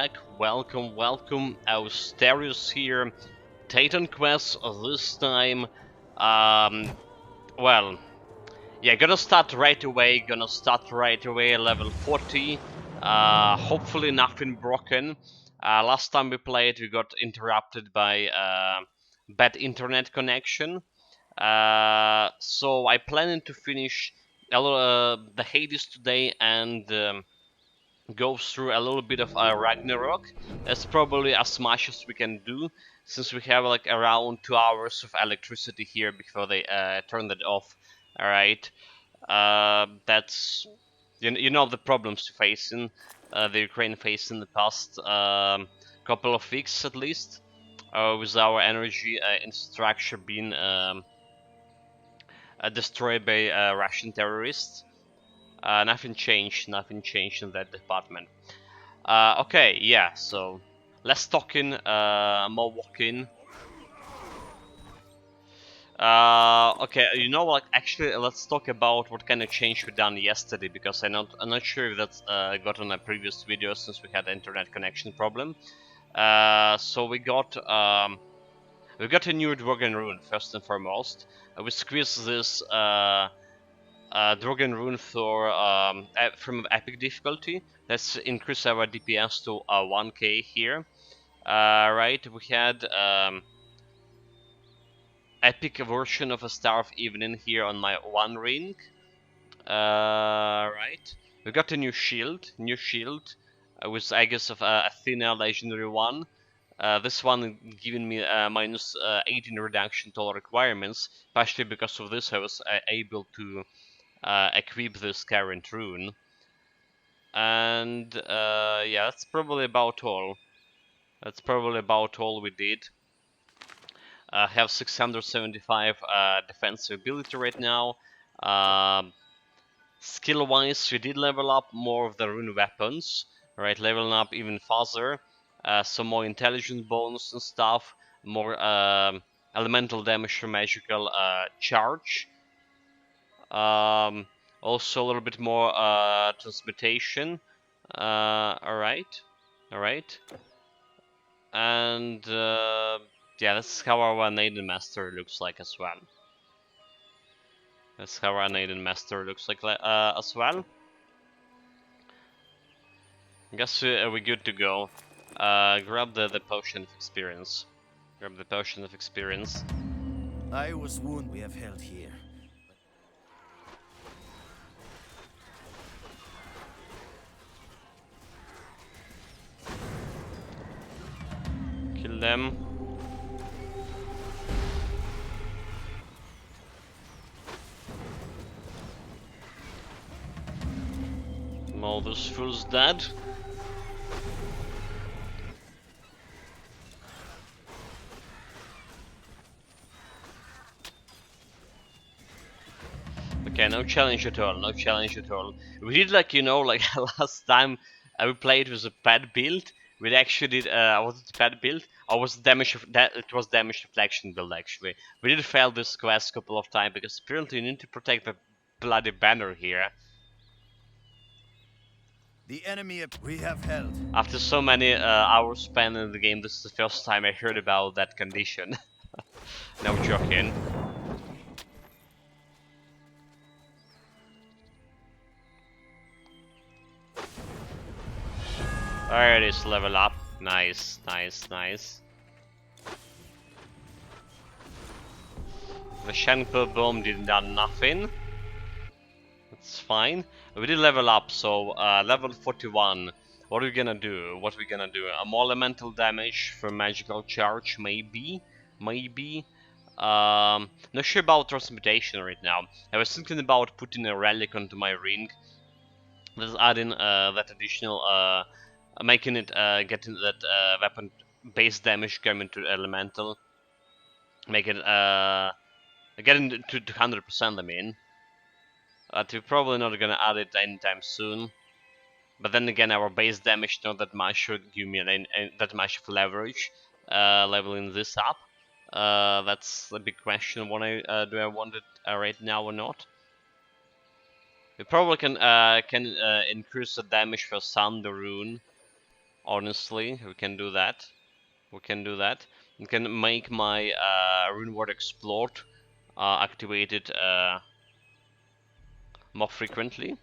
back. Welcome, welcome. Esoterist here. Titan quest this time. Well, yeah, gonna start right away. Level 40. Hopefully nothing broken. Last time we played, we got interrupted by bad internet connection. So I planning to finish the Hades today and go through a little bit of Ragnarok. That's probably as much as we can do, since we have like around 2 hours of electricity here before they turn it off. All right, that's you know the problems we're facing, the Ukraine faced in the past couple of weeks at least, with our energy infrastructure being destroyed by Russian terrorists. Nothing changed in that department. Okay, yeah, so less talking, more walking. Okay, you know what? Actually, let's talk about what kind of change we done yesterday, because I'm not sure if that's got on a previous video since we had internet connection problem. So we got a new Dragon Rune first and foremost. We squeezed this Dragon Rune for from epic difficulty. Let's increase our DPS to 1k here. Right, we had epic version of a Star of Evening here on my one ring. Right, we got a new shield, with I guess of Athena legendary one. This one giving me minus 18 reduction to all requirements, partially because of this I was able to equip this current rune. And yeah, that's probably about all. We did. Have 675 defensive ability right now. Skill-wise, we did level up more of the rune weapons, right? Leveling up even faster. Some more intelligence bonus and stuff. More elemental damage from magical charge. Also a little bit more transmutation. Alright. And yeah, that's how our Neidan Master looks like as well. As well. I guess we're good to go. Grab the potion of experience. I was wounded we have held here. Kill them. Moldus Fool's dead. Okay, no challenge at all. We did like, you know, like last time we played with a pad build. We actually did, was it pad build? Or was it it was damage deflection build actually. We did fail this quest a couple of times because apparently you need to protect the bloody banner here. The enemy we have held. After so many hours spent in the game, this is the first time I heard about that condition. No joking. There it is, level up. Nice. The Shenpe bomb did nothing. That's fine. We did level up, so level 41. What are we gonna do? More elemental damage for magical charge, maybe. Not sure about transmutation right now. I was thinking about putting a relic onto my ring. That's adding that additional, making it getting that weapon base damage coming to elemental. Make it getting to 100%. I mean. We're probably not gonna add it anytime soon. But then again, our base damage not that much should give me that much of leverage leveling this up. That's a big question. Do I want it right now or not? We probably can increase the damage for Thunder Rune Honestly, we can do that. We can do that. We can make my Rune Ward Explode activated more frequently.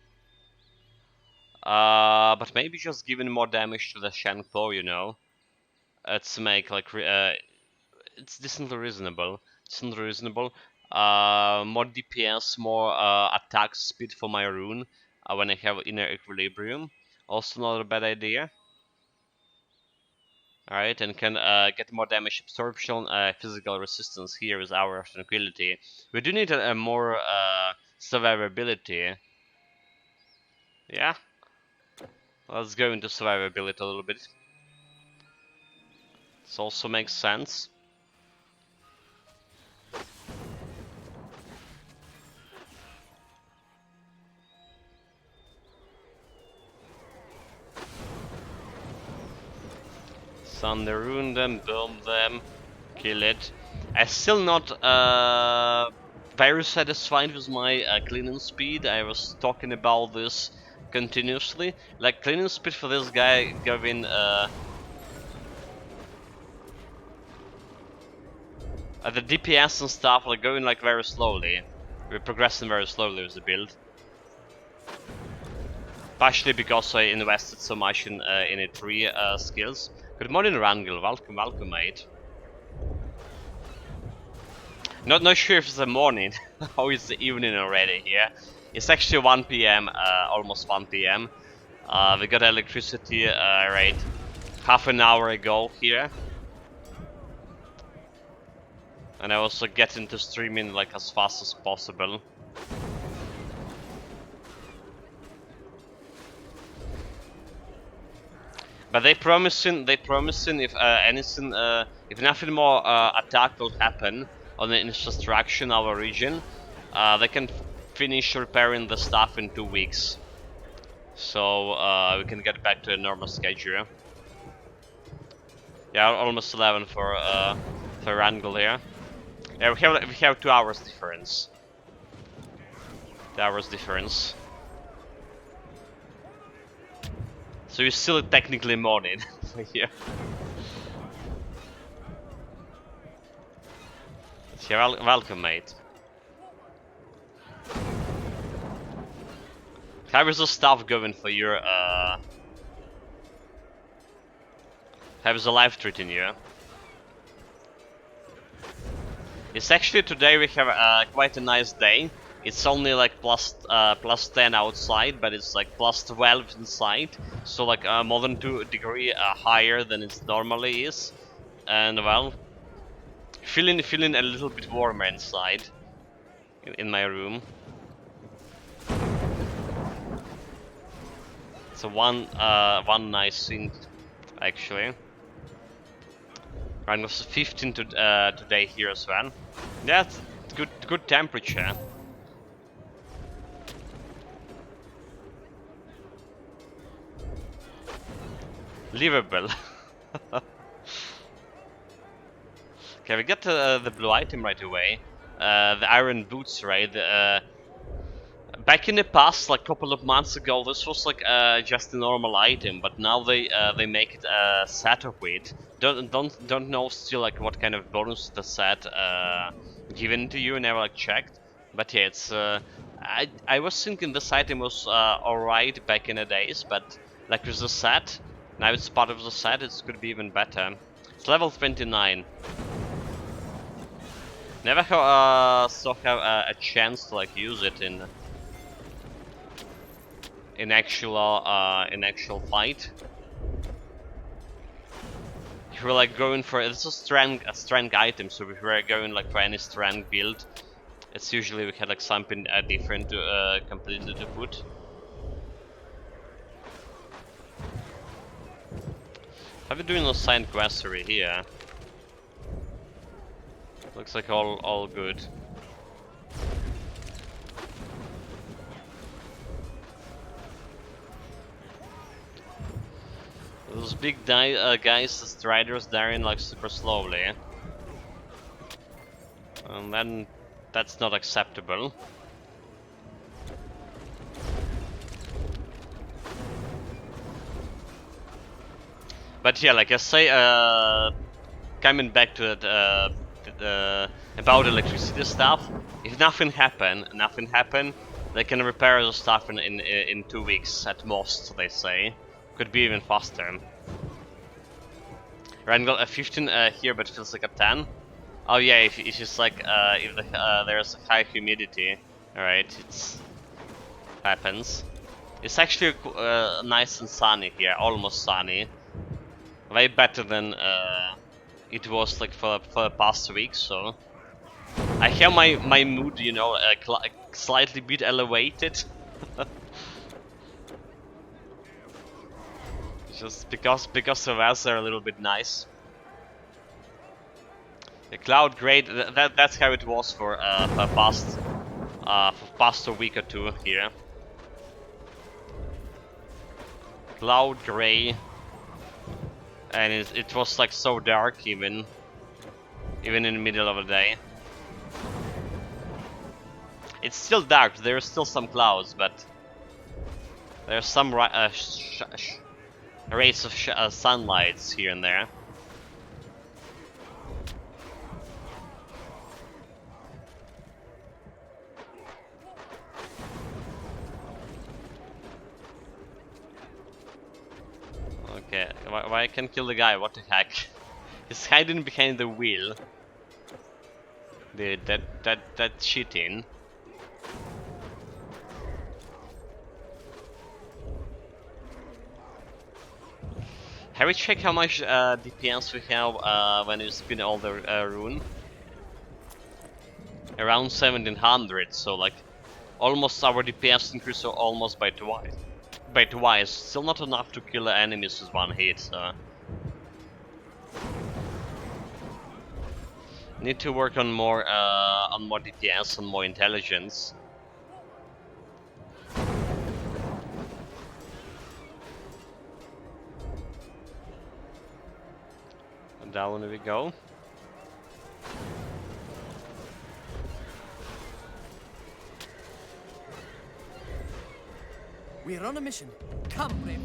But maybe just giving more damage to the Shankpo, you know. Let's make like it's decently reasonable. Decently reasonable. More DPS, more attack speed for my rune when I have inner equilibrium. Also not a bad idea. Alright, and can get more damage absorption, physical resistance here with Hour of Tranquility. We do need a more survivability. Yeah, let's go into survivability a little bit. This also makes sense. Thunder rune them, boom them, kill it. I'm still not very satisfied with my cleaning speed. I was talking about this continuously. Like cleaning speed for this guy giving the DPS and stuff like going like very slowly. We're progressing very slowly with the build. Partially because I invested so much in it 3 skills. Good morning, Rangel. Welcome, welcome, mate. Not sure if it's the morning or it's the evening already here. It's actually 1 p.m. Almost 1 p.m. We got electricity right half an hour ago here. And I also get into streaming like as fast as possible. But they promising if anything, if nothing more attack will happen on the instruction our region, they can finish repairing the stuff in 2 weeks. So we can get back to a normal schedule. Yeah, almost 11 for Rangel here. Yeah, we have 2 hours difference. 2 hours difference. So it's still technically morning here. Yeah, welcome, mate. How is the stuff going for your how is the life treating you? It's actually today we have quite a nice day. It's only like plus 10 outside, but it's like plus 12 inside. So like more than 2 degrees higher than it normally is. And well, feeling a little bit warmer inside in my room. So one nice thing actually. Right, it was 15 today here as well. Yeah, it's good temperature. Livable. Okay, we got the blue item right away. The iron boots, right? Back in the past, like a couple of months ago, this was like just a normal item, but now they make it a set of it. Don't know still like what kind of bonus the set given to you. Never like checked, but yeah, it's I was thinking this item was alright back in the days, but like with the set, now it's part of the set, it could be even better. It's level 29. Never saw have a chance to like use it in actual fight. If we're like going for it's a strength item, so if we're going like for any strength build, it's usually we had like something different to completely to put. How are we doing on side questery here? Looks like all good. Those big guys, the striders, dying like super slowly. And then that's not acceptable. But yeah, like I say, coming back to it, about electricity stuff. If nothing happen, they can repair the stuff in 2 weeks at most. They say, could be even faster. Right, got a 15 here, but feels like a 10. Oh yeah, if it's just like if there's a high humidity, alright, it's happens. It's actually nice and sunny here, almost sunny. Way better than it was like for the past week. So I have my mood, you know, slightly bit elevated. Just because the weather are a little bit nice. The cloud great. That's how it was for past a week or two here. Cloud gray, and it was like so dark even in the middle of the day. It's still dark. There's still some clouds, but there's some rays of sunlight here and there. Okay, why I can't kill the guy? What the heck? He's hiding behind the wheel. Dude, that cheating. Have we checked how much DPS we have when you spin all the rune? Around 1700, so like almost our DPS increased almost by twice. Still not enough to kill the enemies with one hit, so need to work on more DPS and more intelligence. And down we go. We're on a mission. Come, brave.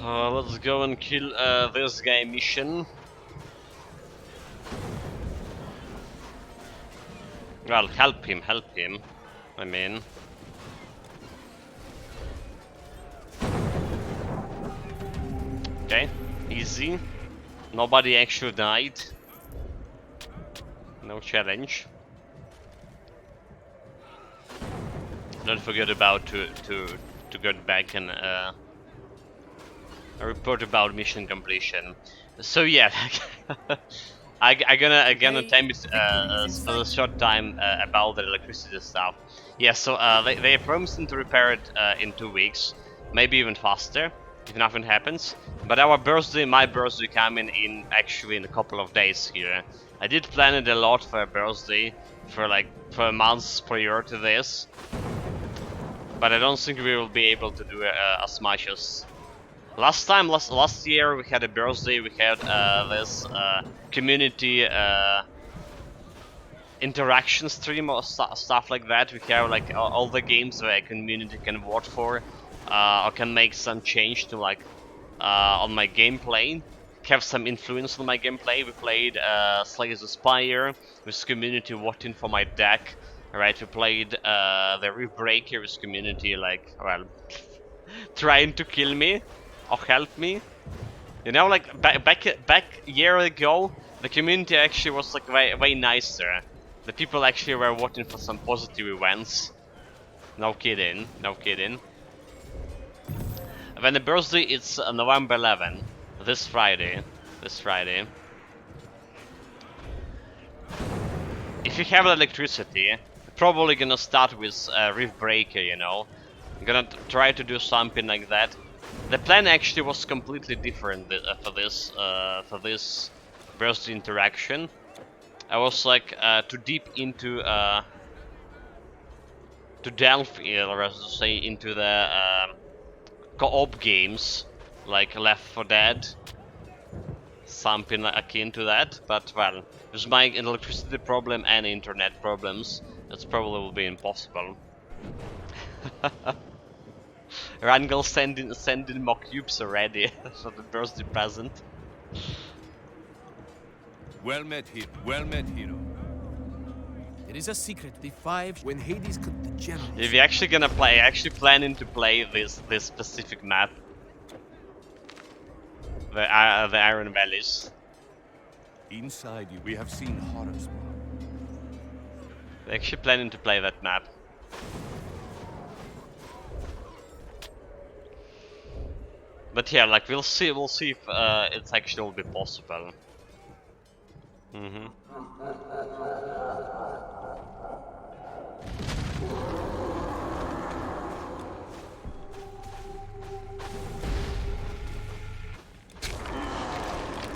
Let's go and kill this guy mission. Well, help him, I mean. Okay, easy. Nobody actually died. No challenge. Don't forget about to get back and report about mission completion. So yeah, I'm gonna time it for a short time about the electricity stuff. Yeah, so they promised to repair it in 2 weeks, maybe even faster if nothing happens. But our birthday, my birthday, coming in actually in a couple of days here. I did plan it a lot for a birthday, for months prior to this. But I don't think we will be able to do as much as last year. We had a birthday. We had this community interaction stream or stuff like that. We have like all the games where a community can vote for or can make some change to like on my gameplay. Have some influence on my gameplay. We played Slay the Spire with community voting for my deck. Right, we played the Reef Breaker with community, like, well, trying to kill me or help me. You know, like back a year ago, the community actually was like way nicer. The people actually were voting for some positive events. No kidding, no kidding. When the birthday, it's November 11, this Friday. If you have electricity, probably gonna start with Reef Breaker, you know. I'm gonna try to do something like that. The plan actually was completely different for this burst interaction. I was like too deep into to delve, or as to say, into the co-op games like Left 4 Dead, something akin to that. But well, with my electricity problem and internet problems, that's probably will be impossible. Rangel sending more cubes already for the birthday present. Well met, hero. It is a secret. The five, when Hades could the generals. If you're actually gonna play, actually planning to play this specific map, the Iron Valleys. Inside you, we have seen horrors. They're actually planning to play that map. But yeah, like we'll see if it's actually will be possible.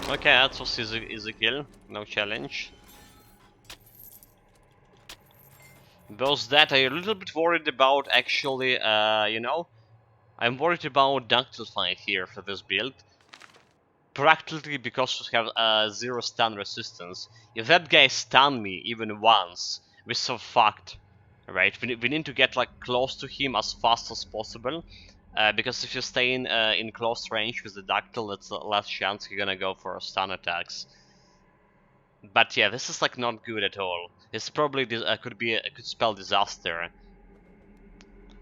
Okay, that was easy kill, no challenge. Those that I'm a little bit worried about actually, you know, I'm worried about Ductile Fight here for this build. Practically because we have 0 stun resistance. If that guy stun me even once, we're so fucked. Right? We need to get like close to him as fast as possible. Because if you stay in close range with the Ductile, that's the last chance you're gonna go for stun attacks. But yeah, this is like not good at all. It's probably could spell disaster.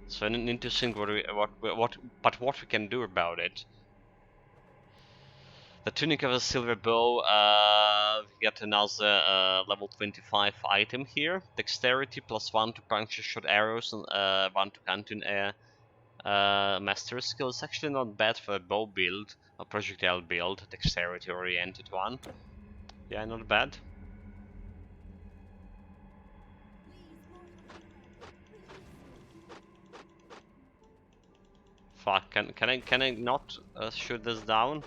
So I need to think what we can do about it. The tunic of a silver bow. We get another level 25 item here. Dexterity +1 to puncture shot arrows and 1 to canton air. Master skill is actually not bad for a bow build, a projectile build, dexterity oriented one. Yeah, not bad. Fuck, can I not shoot this down?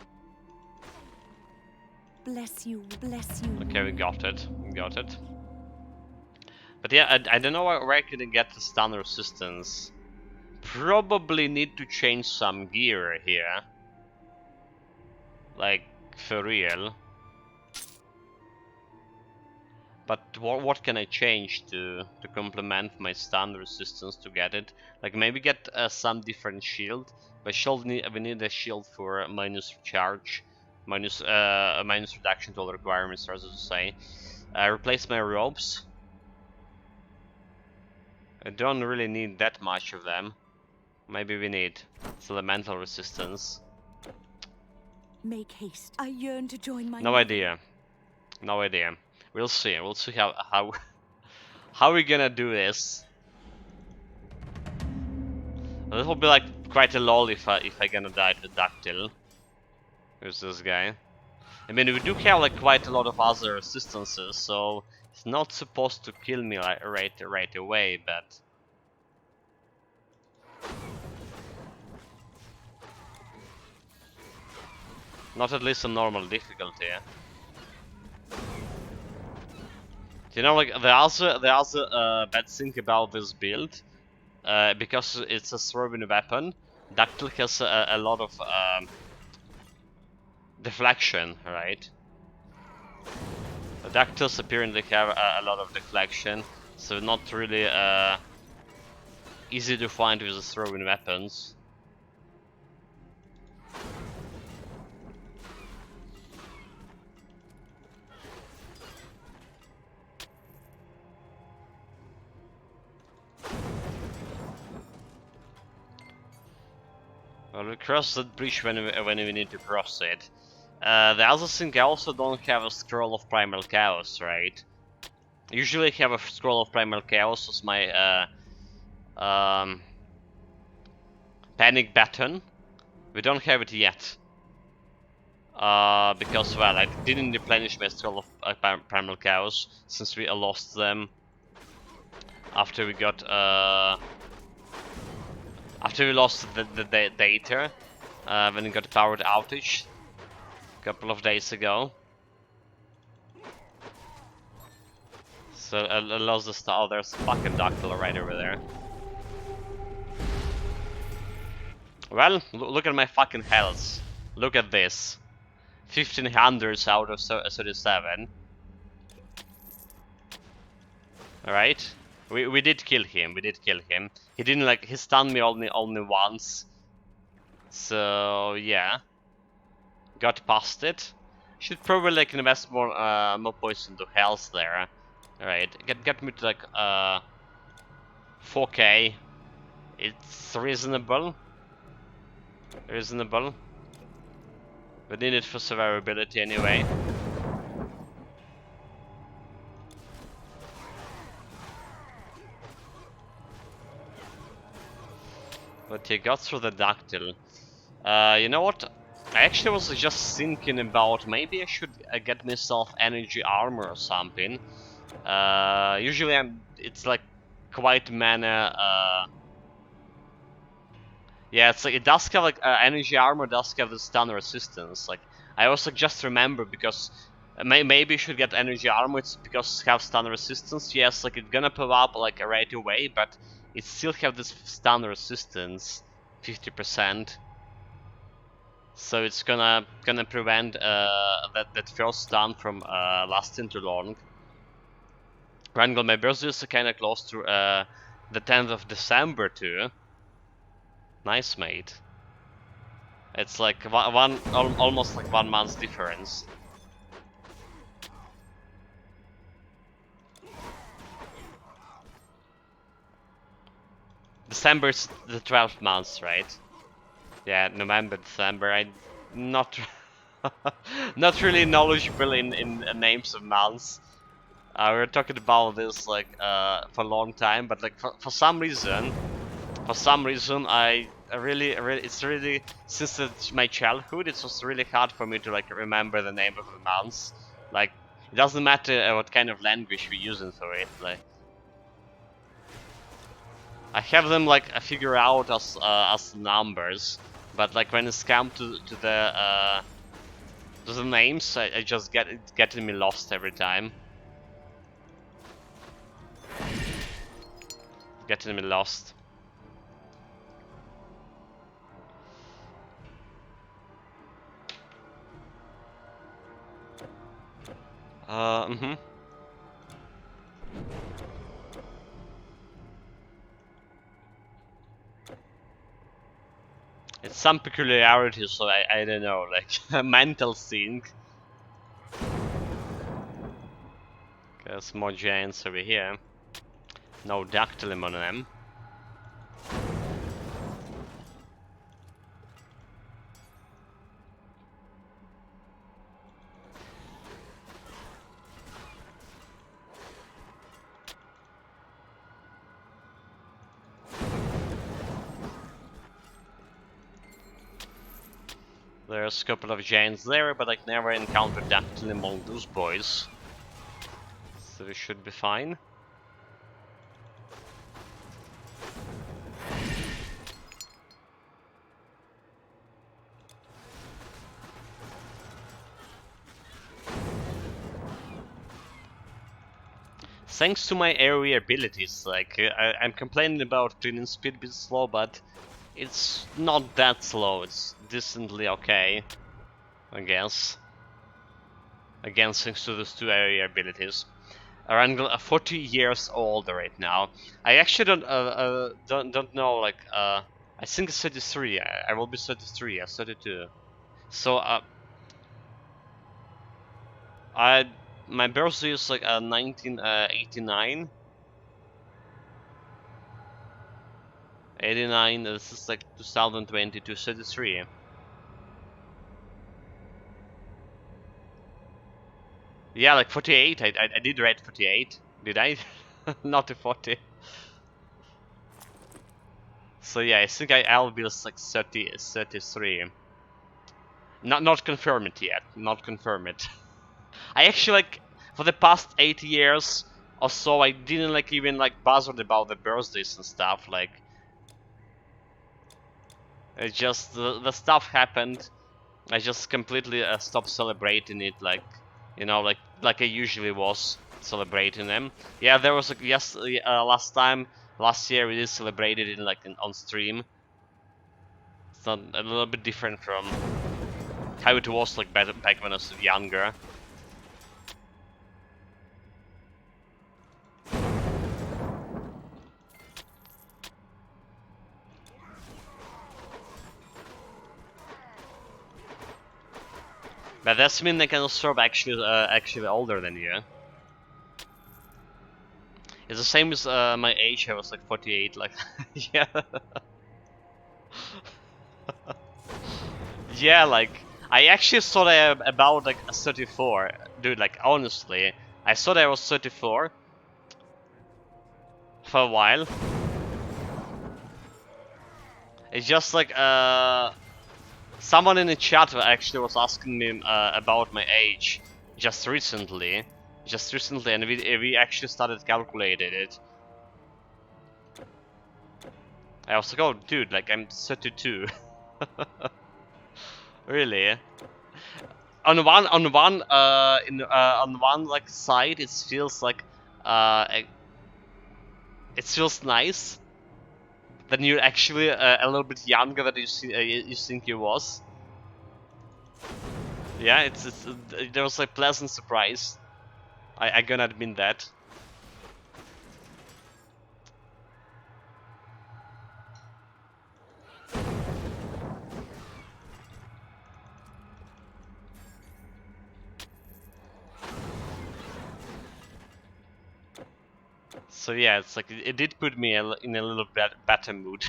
Bless you, bless you. Okay, we got it. But yeah, I don't know where I can get the stun resistance. Probably need to change some gear here. Like, for real. But what can I change to complement my stun resistance to get it? Like maybe get some different shield. But we need a shield for minus charge, minus reduction to all requirements, as to say. Replace my robes. I don't really need that much of them. Maybe we need elemental resistance. Make haste. I yearn to join my No idea. We'll see how how we gonna do this. This will be like quite a lol if I gonna die to Ductile. Who's this guy? I mean, we do have like quite a lot of other resistances, so it's not supposed to kill me like right away, but not at least on normal difficulty. You know, like the other bad thing about this build, because it's a throwing weapon, Ductile has a lot of deflection, right? The Ductiles apparently have a lot of deflection, so not really easy to find with the throwing weapons. Well, we cross that bridge when we need to cross it. The other thing, I also don't have a scroll of primal chaos, right? Usually I have a scroll of primal chaos as my panic button. We don't have it yet. Because, well, I didn't replenish my scroll of primal chaos since we lost them after we got after we lost the data when we got a powered outage a couple of days ago. So I lost the star. There's a fucking Ductile right over there. Well, look at my fucking health. Look at this. 1500s out of 37. Alright. We did kill him. He didn't like, he stunned me only once. So yeah, got past it. Should probably like invest more points into health there. Alright, get me to like 4k. It's reasonable. Reasonable. We need it for survivability anyway. But he got through the ductile. You know what? I actually was just thinking about maybe I should get myself energy armor or something. Usually it's like quite mana. Yeah, it's like it does have like energy armor does have the stun resistance. Like I also just remember because maybe you should get energy armor. It's because it have stun resistance. Yes, like it's gonna pop up like right away, but it still have this stun resistance, 50%. So it's gonna prevent that first stun from lasting too long. Rangel, my birthday is kind of close to the 10th of December too. Nice, mate. It's like almost like 1 month's difference. December is the 12th month, right? Yeah, November, December. I'm not not really knowledgeable in names of months. We were talking about this like for a long time, but like for some reason, I really, it's really since my childhood, it was really hard for me to like remember the name of the mounts. Like it doesn't matter what kind of language we're using for it. Like I have them like figure out as numbers, but like when it's come to the names, I just get it getting me lost every time. Getting me lost. Mhm. It's some peculiarities, so I don't know, like a mental thing. There's more giants over here. No dactyl on them. There's a couple of giants there, but I never encountered dactyl among those boys. So we should be fine. Thanks to my area abilities, like I'm complaining about cleaning speed being slow, but it's not that slow. It's decently okay, I guess. Again, thanks to those two area abilities. Around 40 years old right now. I actually don't know. Like I think it's 33. I will be 33. I'm 32. So I my birthday is like 1989. 89. This is like 2022. 33. Yeah, like 48. I did write 48. Did I? Not the 40. So yeah, I think I'll be like 33. Not confirm it yet. Not confirm it. I actually like for the past 8 years or so I didn't like even like bothered about the birthdays and stuff. Like it just the stuff happened. I just completely stopped celebrating it. Like you know, like I usually was celebrating them. Yeah, there was like last year we did celebrated it like on stream. It's not a little bit different from how it was like back when I was younger. But that's mean I can also actually older than you. It's the same as my age. I was like 48. Like, yeah, yeah. Like, I actually thought I about like a 34, dude. Like, honestly, I thought I was 34 for a while. It's just like someone in the chat actually was asking me about my age just recently, and we actually started calculating it. I was like, oh, dude, like I'm 32. Really? On one like side, it feels like it feels nice. Then you're actually a little bit younger than you think you was. Yeah, there was a pleasant surprise. I gonna admit that. So yeah, it's like it did put me in a little bit better mood.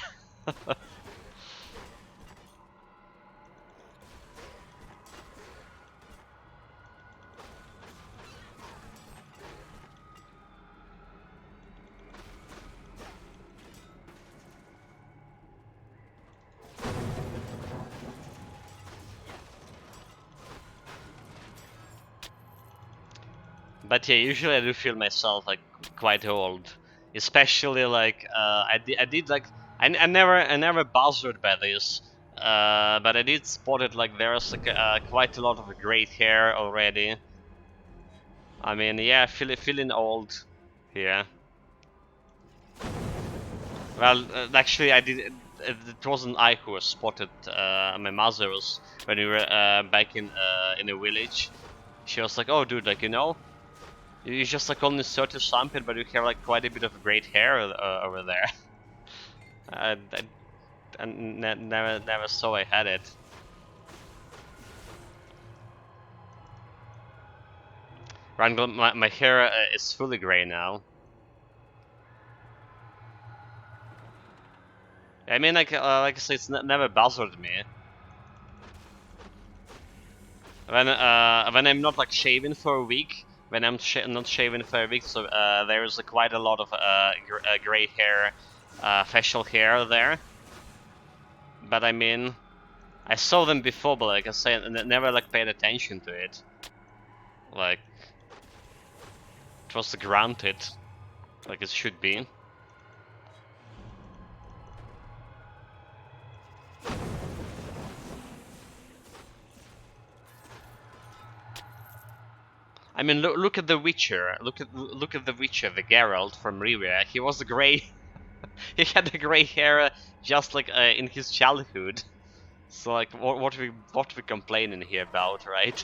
But yeah, usually I do feel myself like quite old, especially like I did like I never bothered by this, but I did spot it like there's like quite a lot of gray hair already. I mean, yeah, feeling old here. Well, actually, I did. It wasn't I who was spotted. My mother was when we were back in a village. She was like, "Oh, dude, like you know, you're just like only 30 something, but you have like quite a bit of great hair over there." I never saw I had it. Rangel, my hair is fully gray now. I mean, like I say, it's never bothered me. When I'm not like shaving for a week, when I'm not shaving for a week, so there's quite a lot of gray hair, facial hair there. But I mean, I saw them before, but like I say, I never like paid attention to it. Like it was granted, like it should be. I mean, look at the Witcher. Look at the Witcher, the Geralt from Rivia. He was gray. He had the gray hair just like in his childhood. So like, what we complaining here about, right?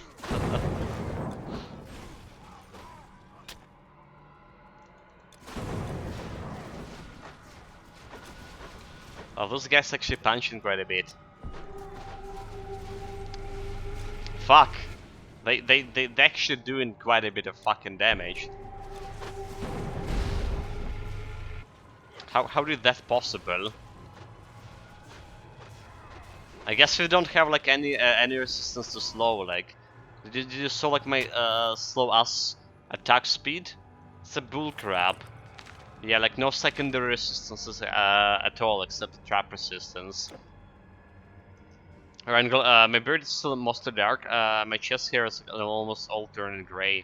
Oh, those guys actually punching quite a bit. Fuck. They actually doing quite a bit of fucking damage. How did that possible? I guess we don't have like any resistance to slow. Like, did you saw like my slow ass attack speed? It's a bullcrap. Yeah, like no secondary resistances at all except the trap resistance. Rangel, my beard is still mostly dark. My chest hair is almost all turning gray.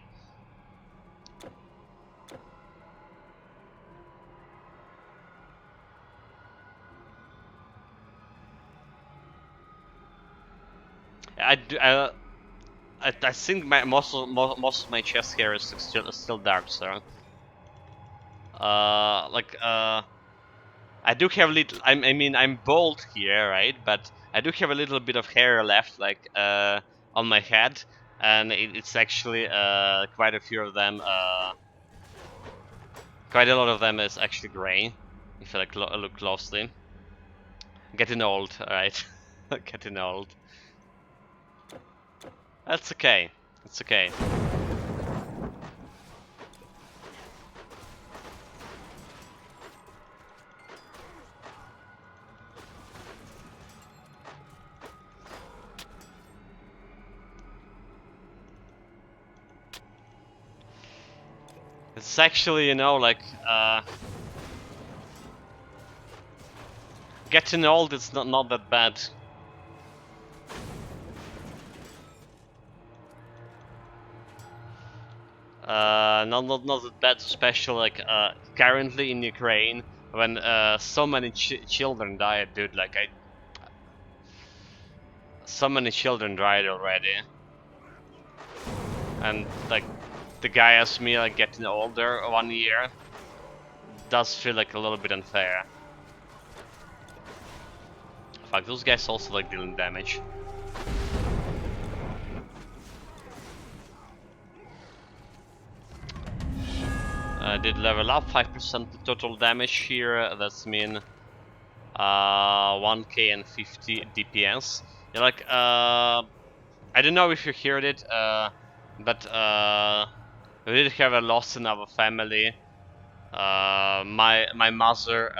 I think most of my chest hair is still dark, so I do have a little. I mean I'm bald here, right? But I do have a little bit of hair left, like on my head, and it's actually quite a few of them. Quite a lot of them is actually gray. If I like look closely. Getting old, alright. Getting old. That's okay. It's okay. It's actually, you know, like, getting old is not that bad. Not that bad, especially like currently in Ukraine when so many children died, dude. Like so many children died already, and like the guy as me, like getting older 1 year, does feel like a little bit unfair. Fuck, those guys also like dealing damage. Did level up 5% total damage here. That's mean 1k and 50 DPS. Yeah, like I don't know if you heard it, but we did have a loss in our family. My mother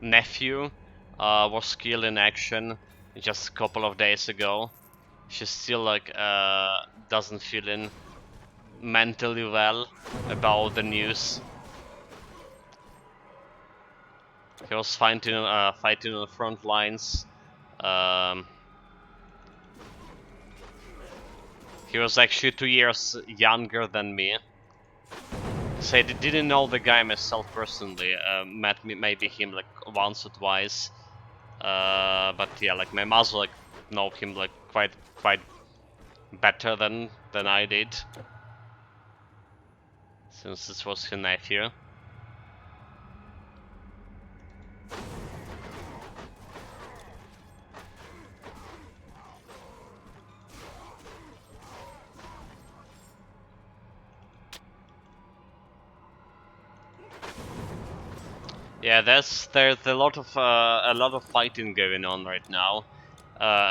nephew was killed in action just a couple of days ago. She still like doesn't feel in mentally well about the news. He was fighting on the front lines. Um, he was actually 2 years younger than me. So I didn't know the guy myself personally. Met me, maybe him like once or twice. But yeah, like my mother like know him like quite better than I did, since this was her nephew. Yeah, there's a lot of fighting going on right now.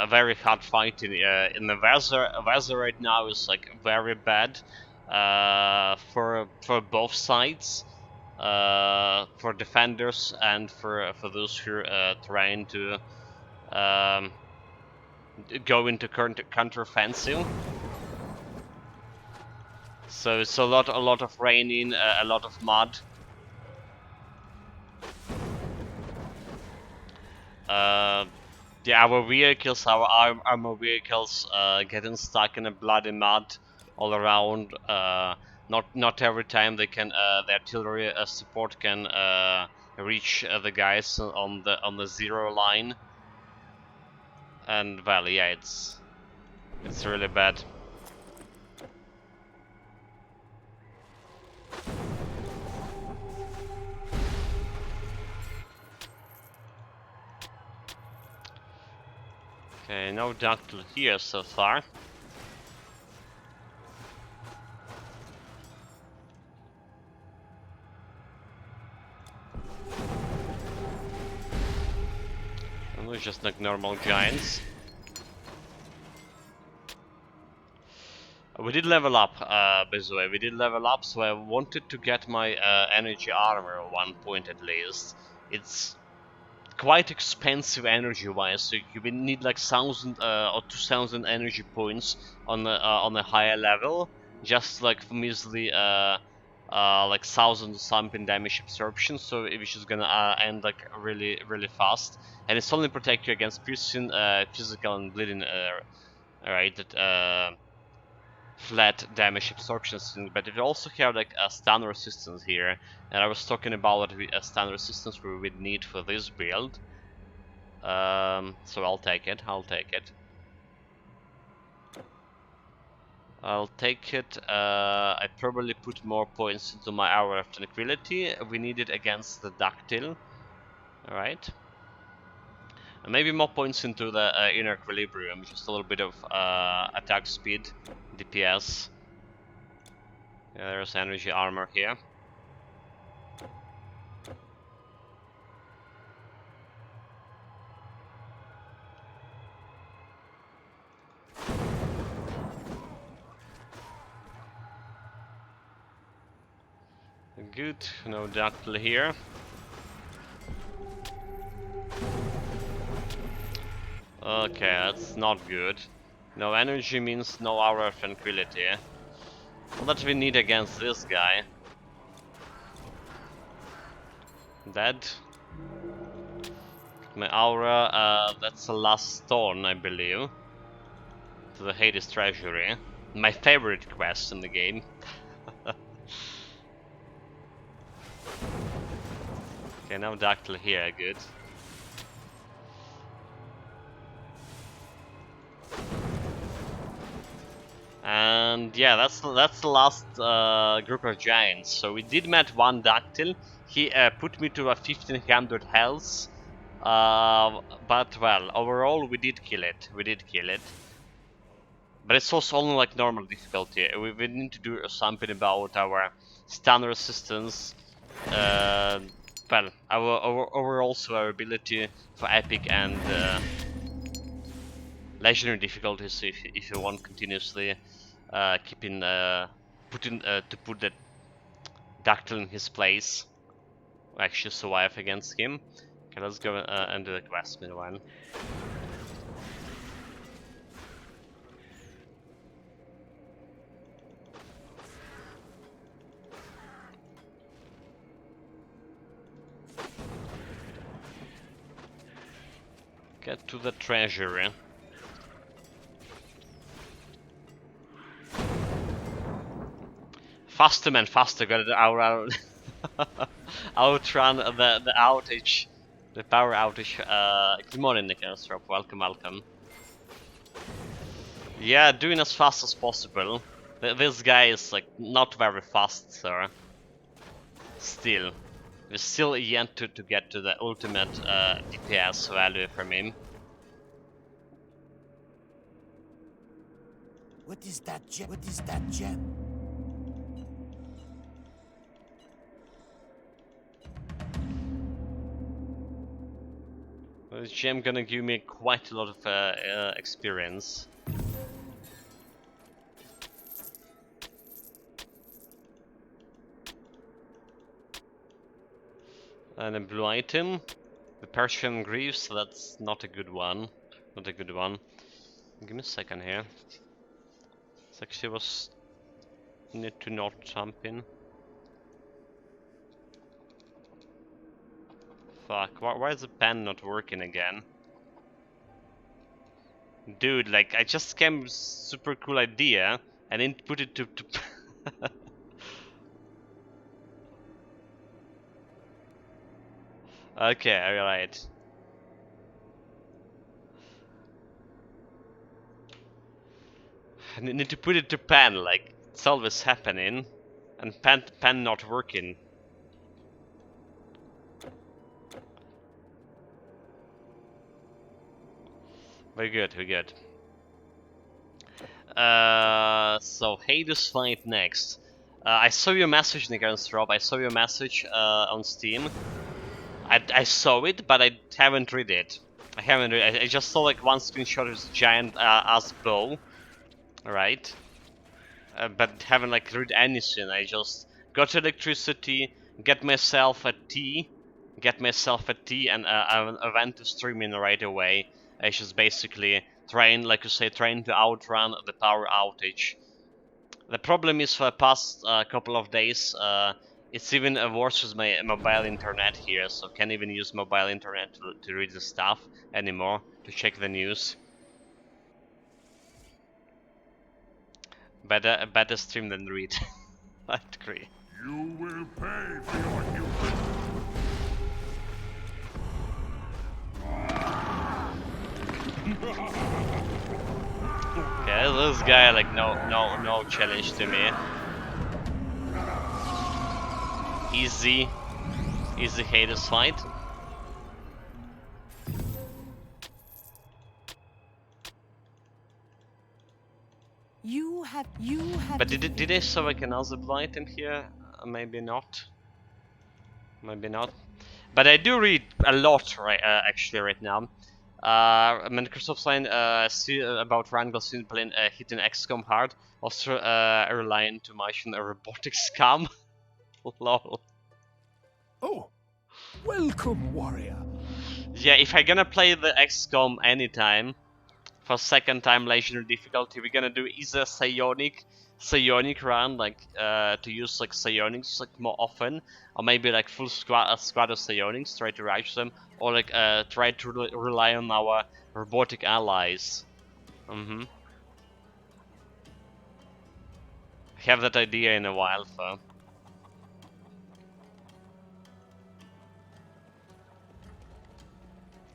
Very hard fighting in the weather right now is like very bad for both sides, for defenders and for those who are trying to go into counter-offensive. So it's a lot of raining, a lot of mud. Yeah, our vehicles, our armor vehicles, getting stuck in a bloody mud all around. Not every time they can, the artillery support can reach the guys on the zero line. And well, yeah, it's really bad. Okay, no ductile here so far. And we're just like normal giants. We did level up, by the way, we did level up, so I wanted to get my energy armor at one point at least. It's quite expensive energy-wise, so you will need like 1,000 or 2,000 energy points on a higher level, just like for measly like 1,000 something damage absorption, so which is gonna end like really fast, and it's only protect you against piercing, physical, and bleeding. Right, that flat damage absorption system, but it also have like a stun resistance here, and I was talking about a stun resistance we would need for this build. So I'll take it. I'll take it. I probably put more points into my Hour of Tranquility. We need it against the Ductile. Alright. And maybe more points into the Inner Equilibrium. Just a little bit of attack speed, DPS. Yeah, there's energy armor here. Good, no ductile here. Okay, that's not good. No energy means no aura of tranquility. All that we need against this guy. Dead. My aura, that's the last stone, I believe. To the Hades treasury. My favorite quest in the game. Okay, now ductile here, good. And yeah, that's the last group of giants. So we did met one ductile. He put me to a 1500 health. But well, overall we did kill it. We did kill it. But it's also only like normal difficulty. We need to do something about our stun resistance. Well, our overall survivability for epic and legendary difficulties. If you want continuously keeping to put that Dactyl in his place, actually survive against him. Okay, let's go and do the quest meanwhile. Get to the treasury. Faster, man, faster! Got our outrun the outage, the power outage. Good morning, Nicholas. Welcome, welcome. Yeah, doing as fast as possible. This guy is like not very fast, sir. Still, we're still yet to get to the ultimate DPS value from him. What is that gem? What is that gem? This gem gonna give me quite a lot of experience. And a blue item, the Persian Greaves. That's not a good one. Not a good one. Give me a second here. This actually was need to not jump in. Fuck, why is the pen not working again? Dude, like, I just came with super cool idea and didn't put it to Okay, alright. I need to put it to pen, like, it's always happening. And pen not working. Very good, very good. So Hades fight next. I saw your message, Nicholas Rob. I saw your message on Steam. I saw it, but I haven't read it. I haven't read it. I just saw like one screenshot of this giant ass bow. Right. But haven't like read anything. I just got electricity, get myself a tea, and I went to streaming right away. I just basically trying, like you say, trying to outrun the power outage. The problem is for the past couple of days, it's even worse with my mobile internet here, so can't even use mobile internet to read the stuff anymore, to check the news. Better stream than read. I agree. You will pay for your hubris. Okay, this guy like no challenge to me. Easy Hades fight. You have. But did I saw like another blue item here? Maybe not. Maybe not. But I do read a lot actually right now. Microsoft's line about Randall playing hitting XCOM hard. Also relying too much on a robotic scam. Lol. Oh, welcome, warrior. Yeah, if I'm gonna play the XCOM anytime, for second time legendary difficulty, we're gonna do either psionic run, like to use like psionics like more often, or maybe like full squad of psionics, try to rush them, or like try to rely on our robotic allies. I have that idea in a while, so.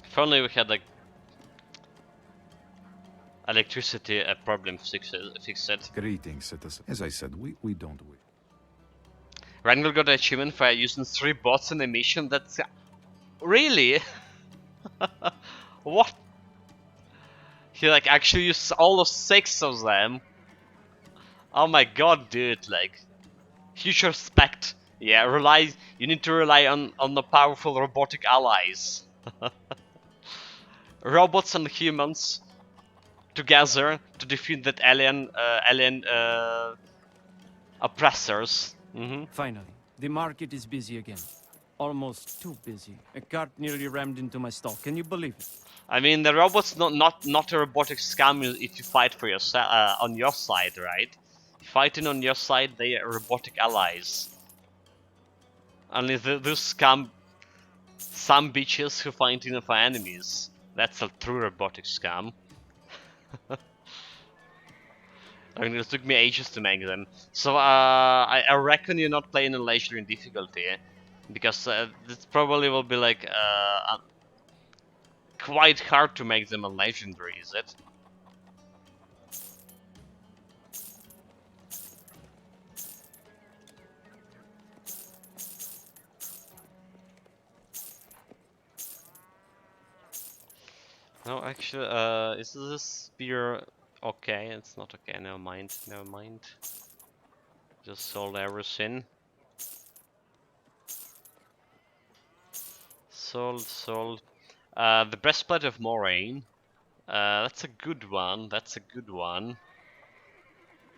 If only we had like electricity problem fixed. Greetings, citizen. As I said, we don't win. Rangel got an achievement for using 3 bots in a mission. That's really what? He like actually used all of 6 of them. Oh my god, dude! Like, huge respect. Yeah, You need to rely on the powerful robotic allies. Robots and humans together to defeat that alien oppressors. Finally, the market is busy again. Almost too busy. A cart nearly rammed into my stall. Can you believe it? I mean, the robots not a robotic scam if you fight for on your side, right? Fighting on your side, they are robotic allies. Only those some bitches who fighting for enemies. That's a true robotic scam. I mean, it took me ages to make them. So I reckon you're not playing in legendary difficulty, because this probably will be like quite hard to make them a legendary, is it? No, actually, is this spear okay? It's not okay. Never mind. Never mind. Just sold everything. Sold. The breastplate of Moraine. That's a good one. That's a good one.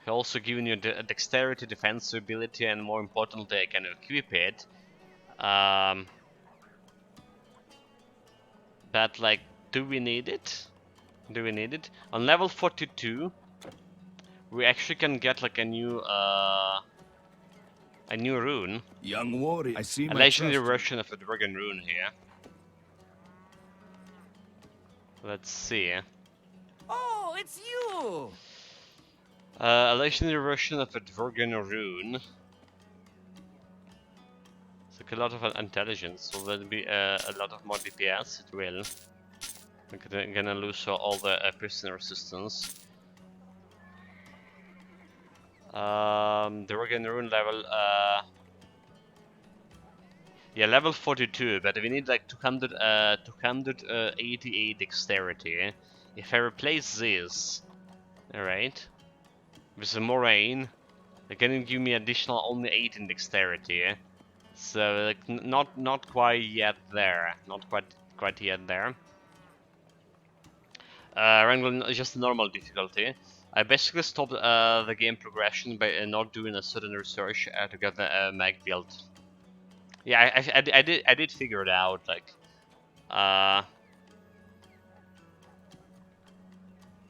Also giving you dexterity, defense ability, and more importantly, I can equip it. But like, do we need it? Do we need it? On level 42, we actually can get like a new rune. Young warrior. I see A my legendary trust. version of a dragon rune here. Let's see. Oh, it's you! A legendary version of a dragon rune. It's like a lot of intelligence, so there'll be a lot of more DPS. It will. We're gonna lose all the prison resistance. The dragon rune level. Yeah, level 42, but we need like 288 dexterity. If I replace this, alright, with the Moraine, they're gonna give me additional only 18 dexterity. So like not quite yet there, not quite yet there. Wrangling is just normal difficulty. I basically stopped the game progression by not doing a sudden research to get the mag build. Yeah, I did figure it out. Like,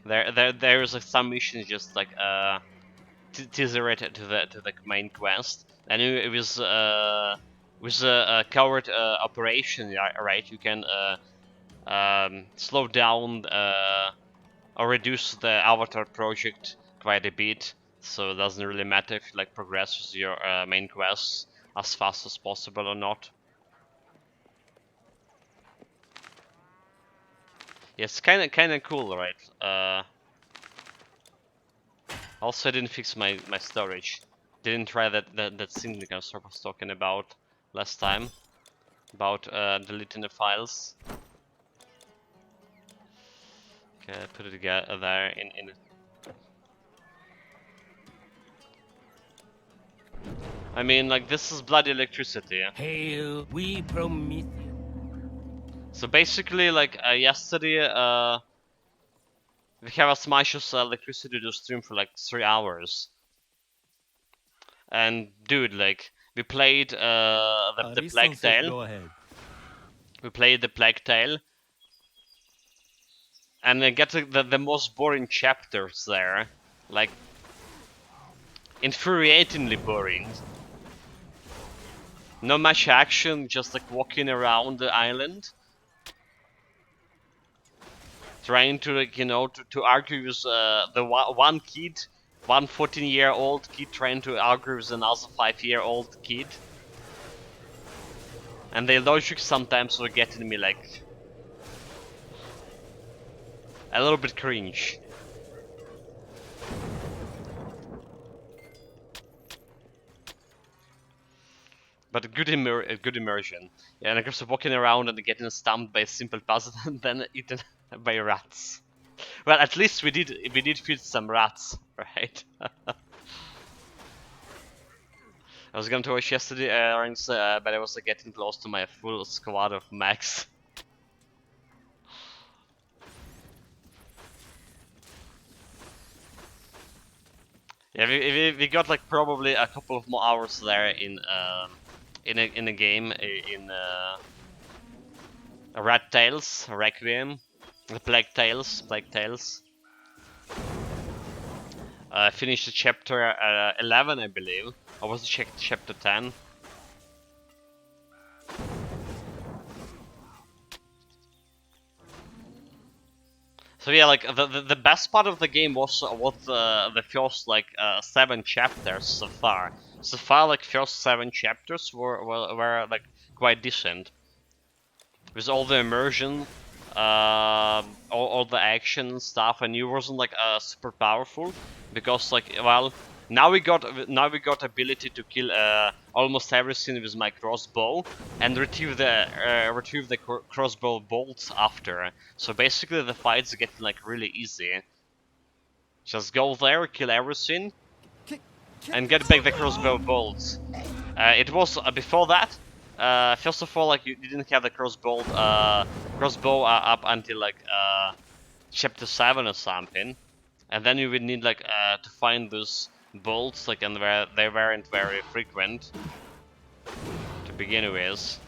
there is like some missions just like teaser it to the main quest, and it was with a covert operation, right? You can slow down or reduce the avatar project quite a bit, so it doesn't really matter if you like progress with your main quests as fast as possible or not. Yeah, it's kind of cool, right? Also, I didn't fix my storage. Didn't try that thing that I was talking about last time about deleting the files. Okay, put it there in. I mean, like, this is bloody electricity. Hail, we Prometheus. So basically, like, yesterday, we have as much as electricity to stream for like 3 hours. And dude, like, We played the Plague Tale. Go ahead. We played the Plague Tale. And I get the most boring chapters there. Like, infuriatingly boring. No much action, just like walking around the island. Trying to, like, you know, to argue with the one kid, one 14-year-old kid trying to argue with another 5-year-old kid. And the logic sometimes were getting me like a little bit cringe. But a good immersion. Yeah, and of course walking around and getting stumped by a simple puzzle and then eaten by rats. Well, at least we did feed some rats, right? I was going to watch yesterday but I was getting close to my full squad of max. Yeah, we got like probably a couple of more hours there in a game in Rat Tales Requiem, Plague Tales. Finished the chapter 11, I believe. Or was it chapter 10? So yeah, like the best part of the game was the first like 7 chapters so far. So far, like first 7 chapters were like quite decent. With all the immersion, all the action stuff, and it wasn't like super powerful because like, well, now we got ability to kill almost everything with my crossbow and retrieve the crossbow bolts after. So basically the fights get like really easy. Just go there, kill everything, and get back the crossbow bolts. It was before that. First of all, like you didn't have the crossbow up until like chapter 7 or something, and then you would need like to find those bolts, like, and they weren't very frequent to begin with.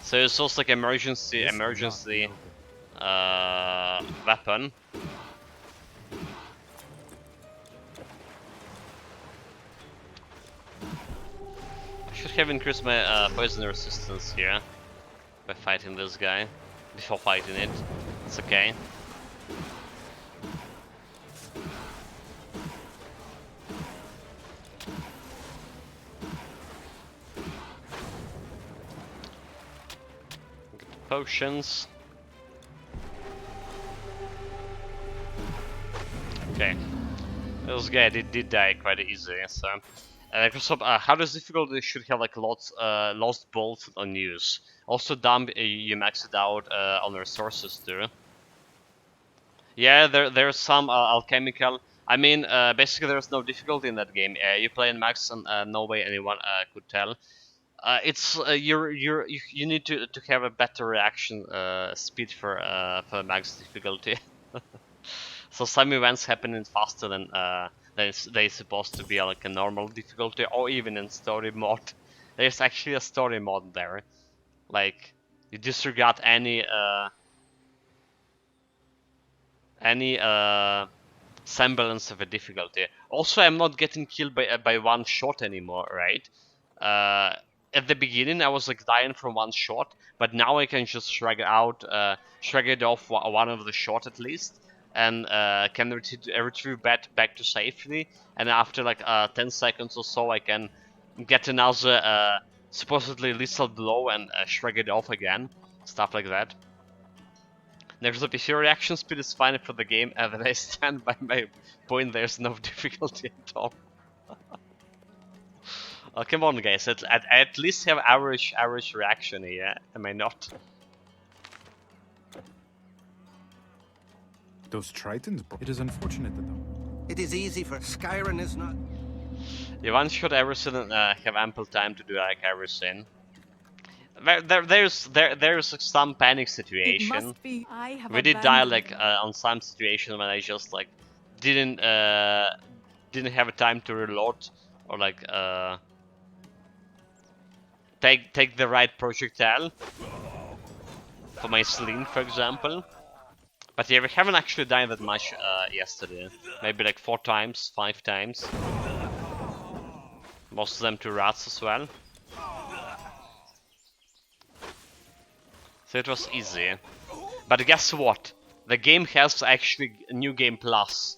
So it's also like emergency weapon. I should have increased my poison resistance here by fighting this guy. Before fighting it, it's okay. Get the potions. Okay, this guy did die quite easy, so. How does difficulty should have like lost bolts on use. Also dumb you max it out on resources too. Yeah, there's some alchemical. I mean, basically there's no difficulty in that game. You play in max and no way anyone could tell. It's you need to have a better reaction speed for max difficulty. So some events happening faster than they're supposed to be like a normal difficulty or even in story mode. There's actually a story mode there. Like you disregard any semblance of a difficulty. Also, I'm not getting killed by one shot anymore, right? At the beginning, I was like dying from one shot, but now I can just shrug it off one of the shot at least, and can retrieve back to safety. And after like 10 seconds or so, I can get another supposedly lethal blow and shrug it off again, stuff like that. Next up, if your reaction speed is fine for the game, then I stand by my point. There's no difficulty at all. Oh, come on, guys! At least have average reaction here. Am I not? Those Tritons. It is unfortunate that It is easy for Skyrim is not. You one shot everything and have ample time to do like everything. There's some panic It situation. must be. I have We did die abandoned like on some situation when I just like didn't have time to reload or like take the right projectile for my sling, for example. But yeah, we haven't actually died that much yesterday. Maybe like 4 times, 5 times. Most of them to rats as well. So it was easy. But guess what? The game has actually a new game plus.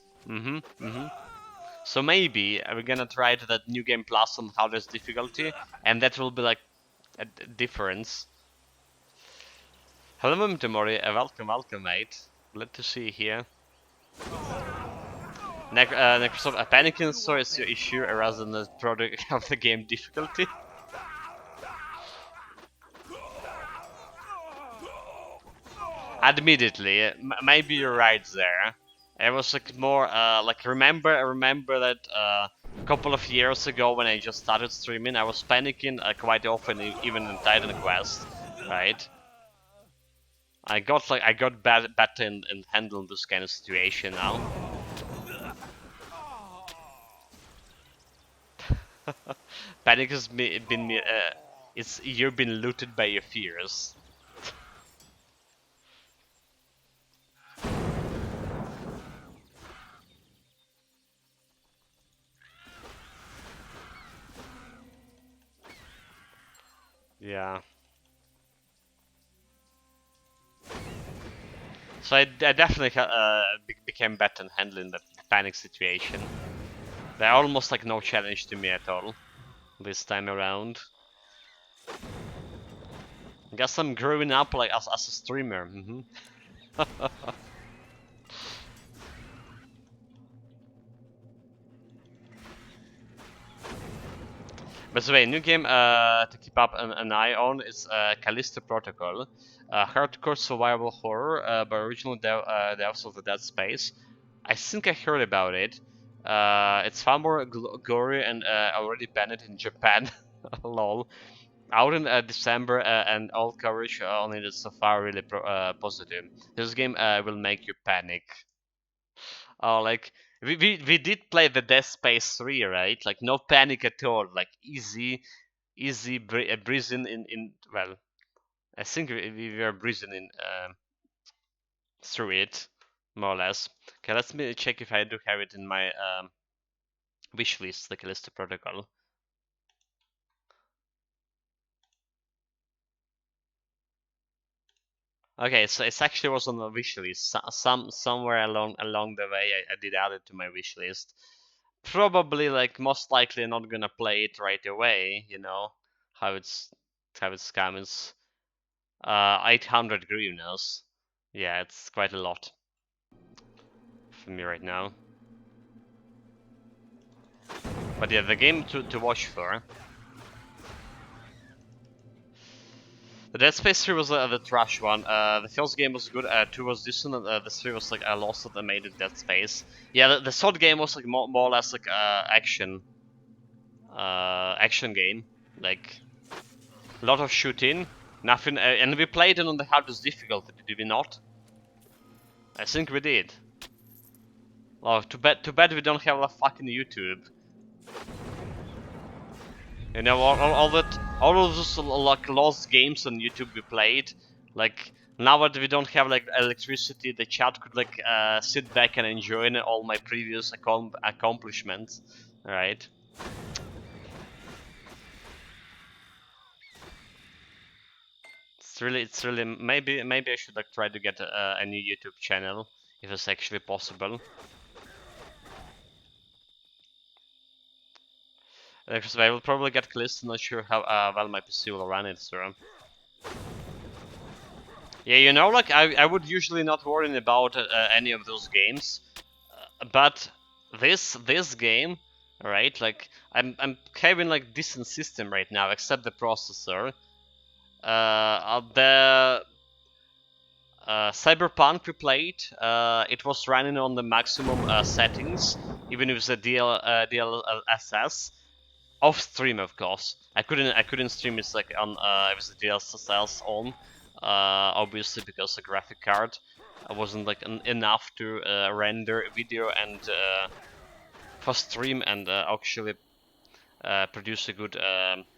So maybe we're gonna try that new game plus on hardest difficulty, and that will be like a difference. Hello, Mimtomori. Welcome, mate. Glad to see you here. Microsoft, a panicking store is your issue rather than the product of the game difficulty. Admittedly, maybe you're right there. It was like more like I remember that a couple of years ago when I just started streaming, I was panicking quite often, even in Titan Quest, right? I got better in handling this kind of situation now. Panic has been it's you've been looted by your fears. Yeah. So I definitely became better in handling the panic situation. They're almost like no challenge to me at all this time around. I guess I'm growing up like as a streamer. By the way, new game to keep up an eye on is Callisto Protocol, hardcore survival horror by original devs of the Dead Space. I think I heard about it. It's far more gory and already banned in Japan. Lol. Out in December and all coverage on it is so far really positive. This game will make you panic. Oh, like we did play the Dead Space 3, right? Like no panic at all. Like easy breathing in. Well, I think we were breathing in through it, more or less. Okay, let's me check if I do have it in my wish list, the Callisto Protocol. Okay, so it actually was on the wish list. Somewhere along the way, I did add it to my wish list. Probably, like, most likely not gonna play it right away. You know how it's coming. 800 hryvnias. Yeah, it's quite a lot for me right now. But yeah, the game to watch for. The Dead Space 3 was the trash one. The first game was good. 2 was decent. The 3 was like I lost it and made it Dead Space. Yeah, the third game was like more or less like action game. Like a lot of shooting, nothing. And we played it on the hardest difficulty, did we not? I think we did. Oh, too bad we don't have a fucking YouTube. You know, all of those like lost games on YouTube we played, like now that we don't have like electricity, the chat could like sit back and enjoy all my previous accomplishments, right? It's really maybe I should like try to get a new YouTube channel if it's actually possible. Because I will probably get Callisto, not sure how well my PC will run it through. Yeah, you know, like I would usually not worry about any of those games, but this game, right? Like I'm having like decent system right now, except the processor. The Cyberpunk we played, it was running on the maximum settings, even if it's a DLSS. Off stream, of course. I couldn't stream it like on if it's the DLSS on, obviously because the graphic card wasn't like enough to render video and for stream and actually produce a good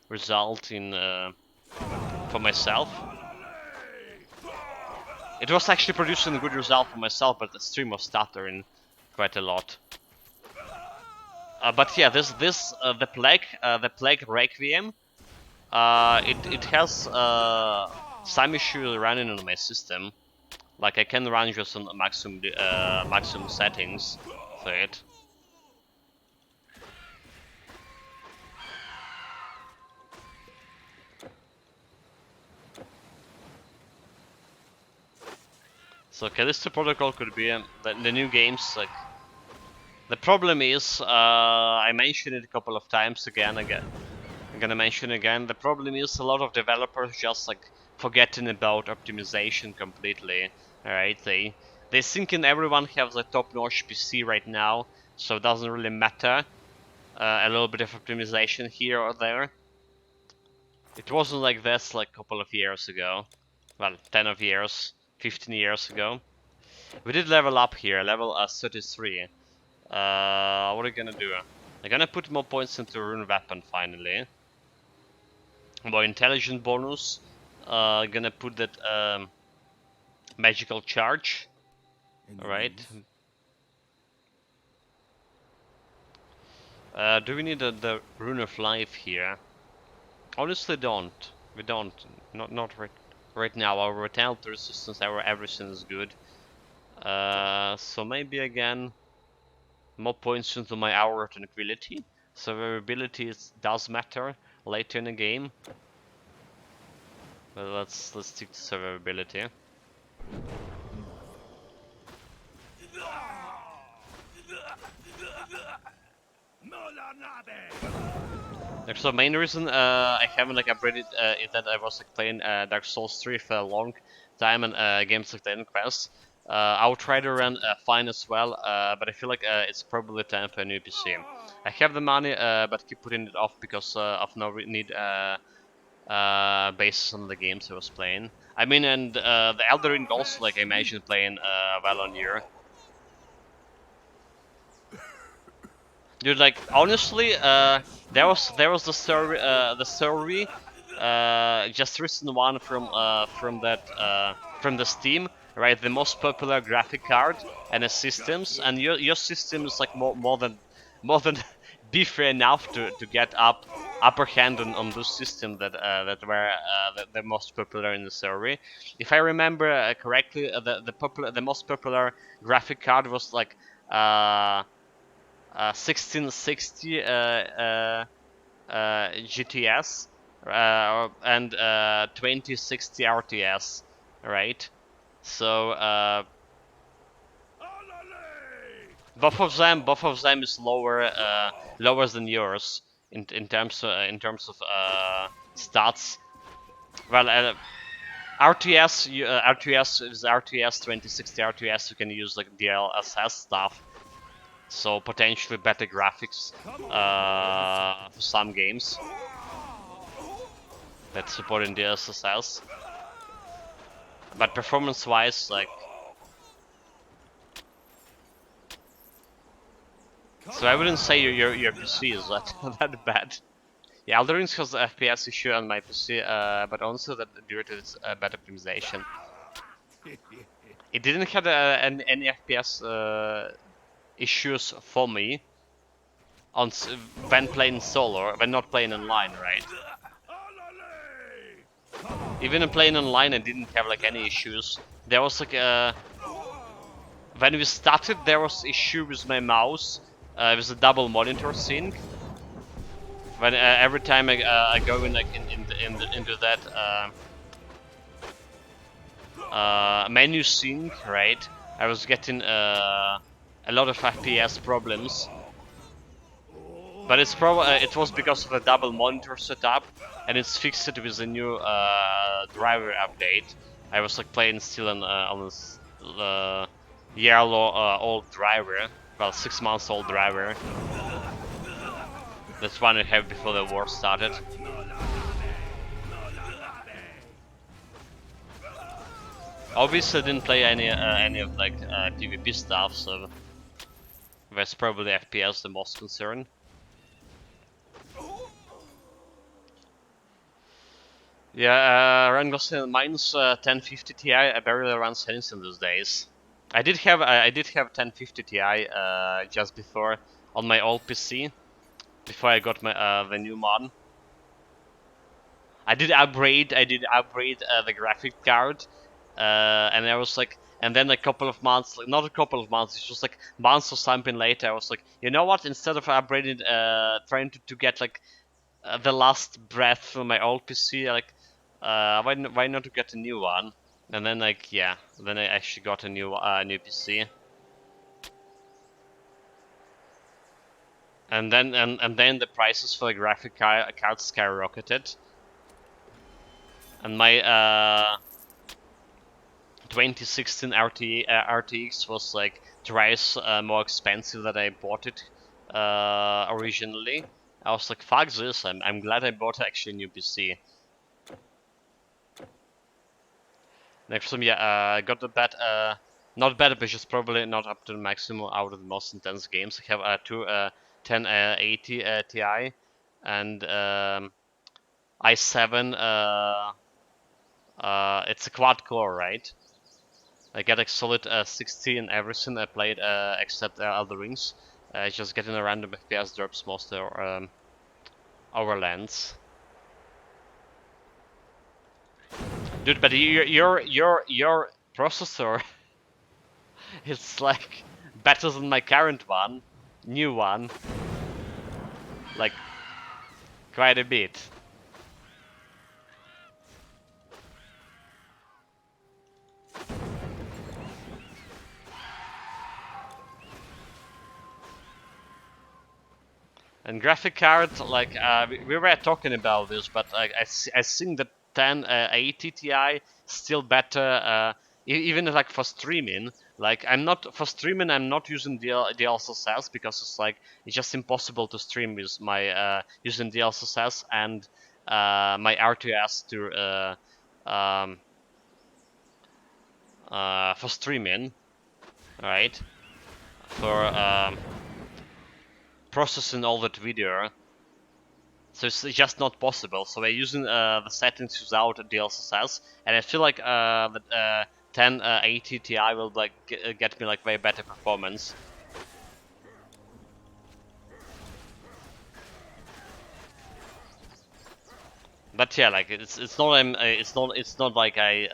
result in for myself. It was actually producing a good result for myself, but the stream was stuttering quite a lot. But yeah, the plague Requiem. It has some issue running on my system. Like I can run just on maximum settings for it. So Callisto Protocol could be the new games. Like the problem is, I mentioned it a couple of times again. I'm gonna mention again. The problem is a lot of developers just like forgetting about optimization completely. Alright, they thinking everyone has a top-notch PC right now, so it doesn't really matter. A little bit of optimization here or there. It wasn't like this like a couple of years ago. Well, 10 of years, 15 years ago. We did level up here, level 33. What are we gonna do? I'm gonna put more points into Rune Weapon finally. More intelligent bonus. Gonna put that magical charge. Alright. Do we need the Rune of Life here? Honestly, don't. We don't. Not right now. Our vitality resistance, our everything is good. So maybe again, more points into my Hour of Tranquility. Survivability does matter later in the game. But let's stick to survivability. So main reason I haven't like upgraded is that I was like playing Dark Souls 3 for a long time and games like Titan Quest. I'll try to run fine as well, but I feel like it's probably time for a new PC. I have the money, but keep putting it off because of no need based on the games I was playing. I mean, and the Elder Ring also, like I imagine playing well on here. Dude, like honestly, there was the survey, just recent one from from the Steam, right? The most popular graphic card and the systems, and your system is like more than beefy enough to get upper hand on those systems that were the most popular in the survey. If I remember correctly, the most popular graphic card was like 1660 GTS and 2060 RTS, right? So both of them is lower than yours in terms of stats. Well, RTS is RTS 2060 RTS. You can use like DLSS stuff. So potentially better graphics for some games that support in DLSS. But performance-wise, like, so I wouldn't say your PC is that bad. Yeah, Elden Ring has the FPS issue on my PC, but also that due to its bad optimization. It didn't have any FPS issues for me on when playing solo, when not playing online, right? Even in playing online, I didn't have like any issues. There was like when we started, there was issue with my mouse. It was a double monitor sync. When every time I go in like into that menu sync, right? I was getting a lot of FPS problems. But it's it was because of a double monitor setup, and it's fixed it with a new driver update. I was like playing still on this year-old driver, well 6 months old driver. That's one I have before the war started. Obviously, I didn't play any of like PvP stuff, so that's probably FPS the most concern. Yeah, Run Gosling mine's 1050 Ti. I barely run anything these days. I did have 1050 Ti just before on my old PC before I got my the new mod. I did upgrade the graphic card, and I was like, and then a couple of months, like, not a couple of months, it's just like months or something later, I was like, you know what? Instead of upgrading, trying to get like the last breath from my old PC, like, why not to get a new one? And then like, yeah, then I actually got a new PC. And then the prices for the graphic cards skyrocketed, and my 2016 RTX was like twice more expensive than I bought it originally. I was like, fuck this, I'm glad I bought actually a new PC. Next time, yeah, I got the bad, not bad, but just probably not up to the maximum out of the most intense games. I have two 1080 Ti and i7. It's a quad core, right? I get a solid 60 in everything I played except Elder Rings. Just getting a random FPS drops most of overlands. Dude, but your processor is like better than my current one, new one, like quite a bit. And graphic card, like we were talking about this, but I think the 1080 Ti still better, even like for streaming. Like I'm not for streaming, I'm not using DLSS because it's like it's just impossible to stream with my using DLSS and my RTS to for streaming, right? For processing all that video. So it's just not possible. So we're using the settings without DLSS, and I feel like the 1080 Ti will like get me like way better performance. But yeah, like it's not like I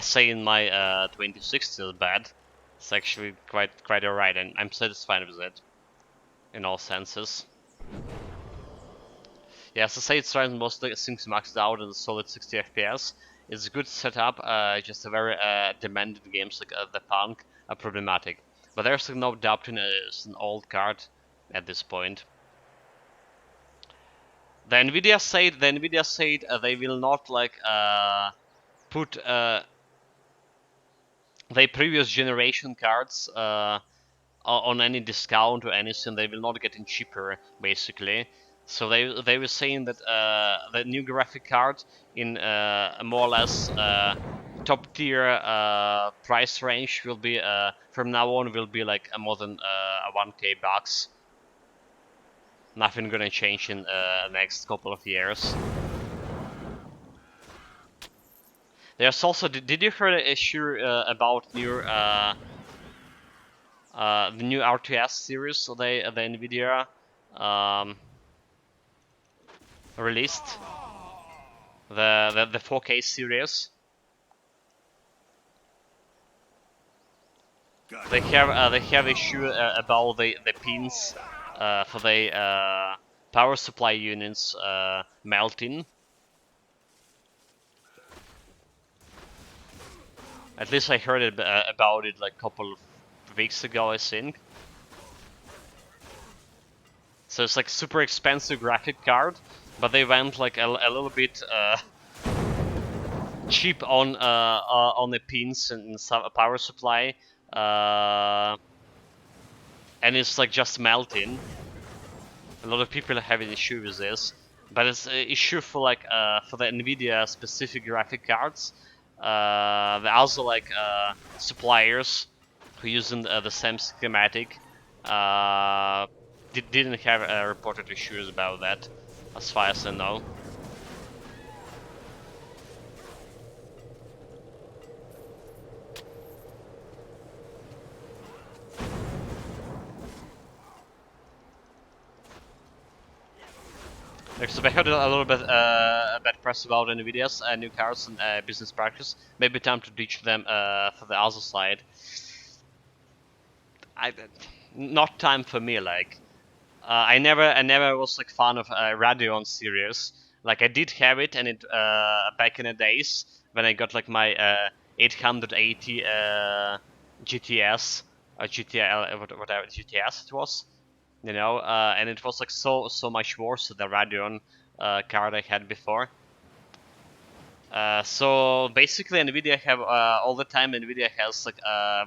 say in my 2060 is bad. It's actually quite alright, and I'm satisfied with it in all senses. Yeah, as I say, it's running most of the things maxed out in a solid 60 FPS. It's a good setup, just a very demanding games like the Punk are problematic. But there's no doubt it's an old card at this point. The Nvidia said they will not like put their previous generation cards on any discount or anything. They will not get in cheaper, basically. So they were saying that the new graphic card in a more or less top tier price range will be from now on will be like more than a 1K bucks. Nothing gonna change in the next couple of years. There's also, did you hear the issue about new the new RTS series the Nvidia released, the 4K series? They have issue about the pins for the power supply units melting. At least I heard it, about it like a couple of weeks ago, I think. So it's like super expensive graphic card, but they went like a little bit cheap on the pins and power supply, and it's like just melting. A lot of people are having issue with this, but it's an issue for like for the Nvidia specific graphic cards. There are also like suppliers who using the same schematic didn't have reported issues about that, as far as I know. So I heard a little bit bad press about Nvidia's new cards and business practice. Maybe time to ditch them for the other side. Not time for me. Like I never was like fan of Radeon series. Like I did have it, and it back in the days when I got like my 880 GTS or GTL whatever GTS it was. You know, and it was like so much worse than the Radeon card I had before. So basically, Nvidia have all the time. Nvidia has like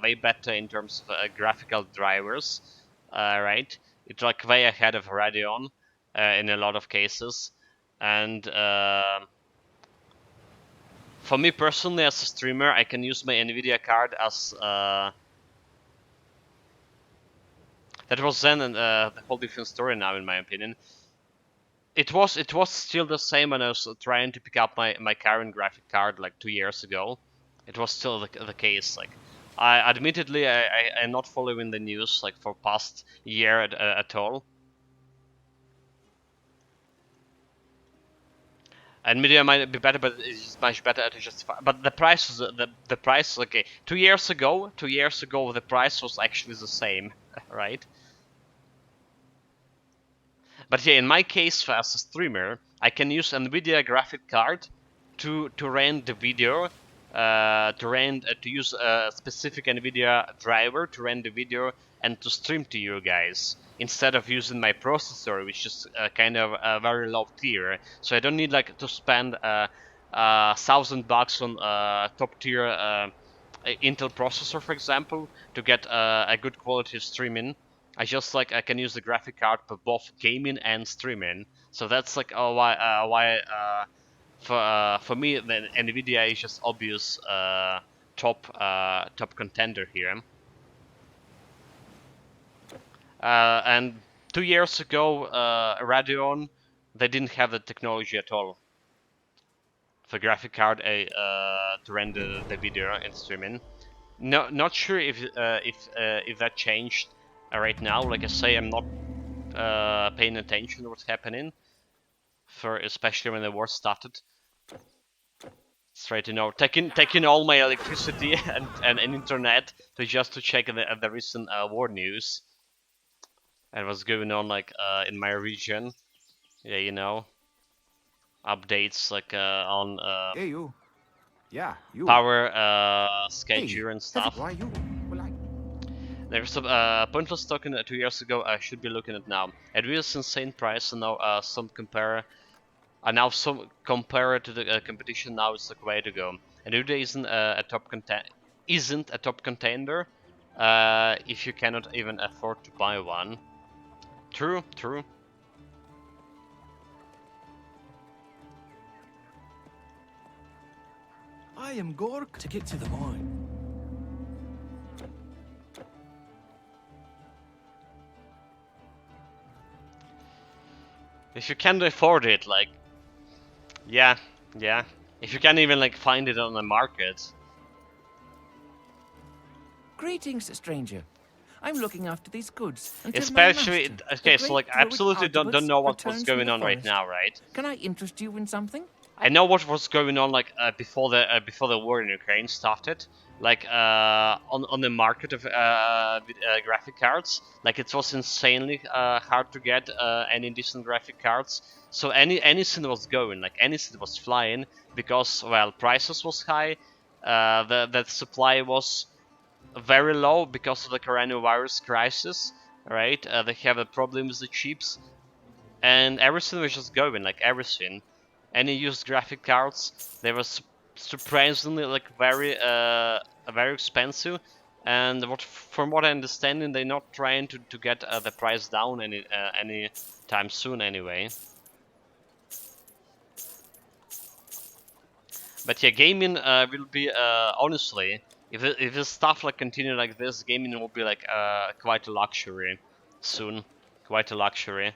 way better in terms of graphical drivers, right? It's like way ahead of Radeon in a lot of cases, and for me personally, as a streamer, I can use my Nvidia card as that was then the whole different story now, in my opinion. It was still the same when I was trying to pick up my current graphic card like 2 years ago. It was still the case. Like, I admittedly I'm not following the news like for past year at all. And media might be better, but it's much better to justify. But the price was the price. Okay, 2 years ago, the price was actually the same, right? But yeah, in my case, as a streamer, I can use NVIDIA graphic card to render the video, to use a specific NVIDIA driver to render the video and to stream to you guys instead of using my processor, which is kind of a very low tier. So I don't need like to spend $1,000 on top tier Intel processor, for example, to get a good quality streaming. I can use the graphic card for both gaming and streaming. So that's like why for me the Nvidia is just obvious top contender here. And 2 years ago, Radeon, they didn't have the technology at all for graphic card to render the video and streaming. No, not sure if that changed right now. Like I say, I'm not paying attention to what's happening, for especially when the war started. Straight, you know, taking all my electricity and internet to check the recent war news and what's going on like in my region. Yeah, you know, updates like on Hey, you. Yeah, you. power Hey, schedule and stuff. why you? Well, There's a pointless token 2 years ago. I should be looking at now. It was insane price, and now some compare to the competition. Now it's the way to go. And Uda isn't a top contender if you cannot even afford to buy one. True, true. I am Gork. To get to the point. If you can't afford it, like, yeah. If you can't even like find it on the market. Greetings, stranger. I'm looking after these goods until Especially, my master, okay, the so great like druid absolutely don't Artabax, know what's returns going from the on right forest. now, right? Can I interest you in something? I know what was going on like before the war in Ukraine started, like on the market of graphic cards. Like it was insanely hard to get any decent graphic cards. So anything was going, like anything was flying because well prices was high, the supply was very low because of the coronavirus crisis, right? They have a problem with the chips, and everything was just going, like everything. Any used graphic cards, they were surprisingly like very expensive, and from what I understand, they're not trying to get the price down any time soon anyway. But yeah, gaming will be honestly, if this stuff like continue like this, gaming will be like quite a luxury soon, quite a luxury.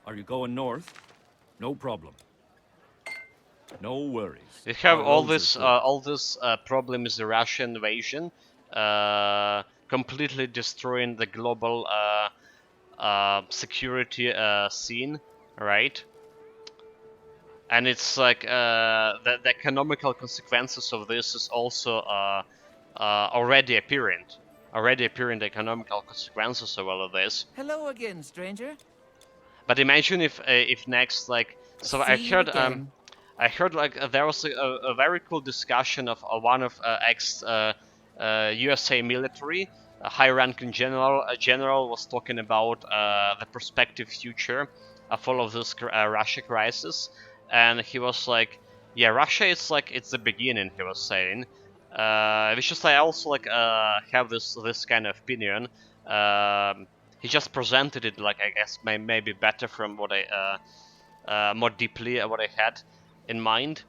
Are you going north? No problem. No worries. We have Our roads are all this problem is the Russian invasion, completely destroying the global security scene. right? And it's like the economical consequences of this is also already apparent. Already apparent economical consequences of all of this. Hello again, stranger. But imagine if next, like, so See you again. I heard like there was a very cool discussion of one of ex USA military, a high-ranking general was talking about the prospective future of all of this Russia crisis, and he was like, yeah, Russia is like it's the beginning. He was saying, which just I also like have this kind of opinion. He just presented it like I guess maybe better from what I more deeply what I had in mind.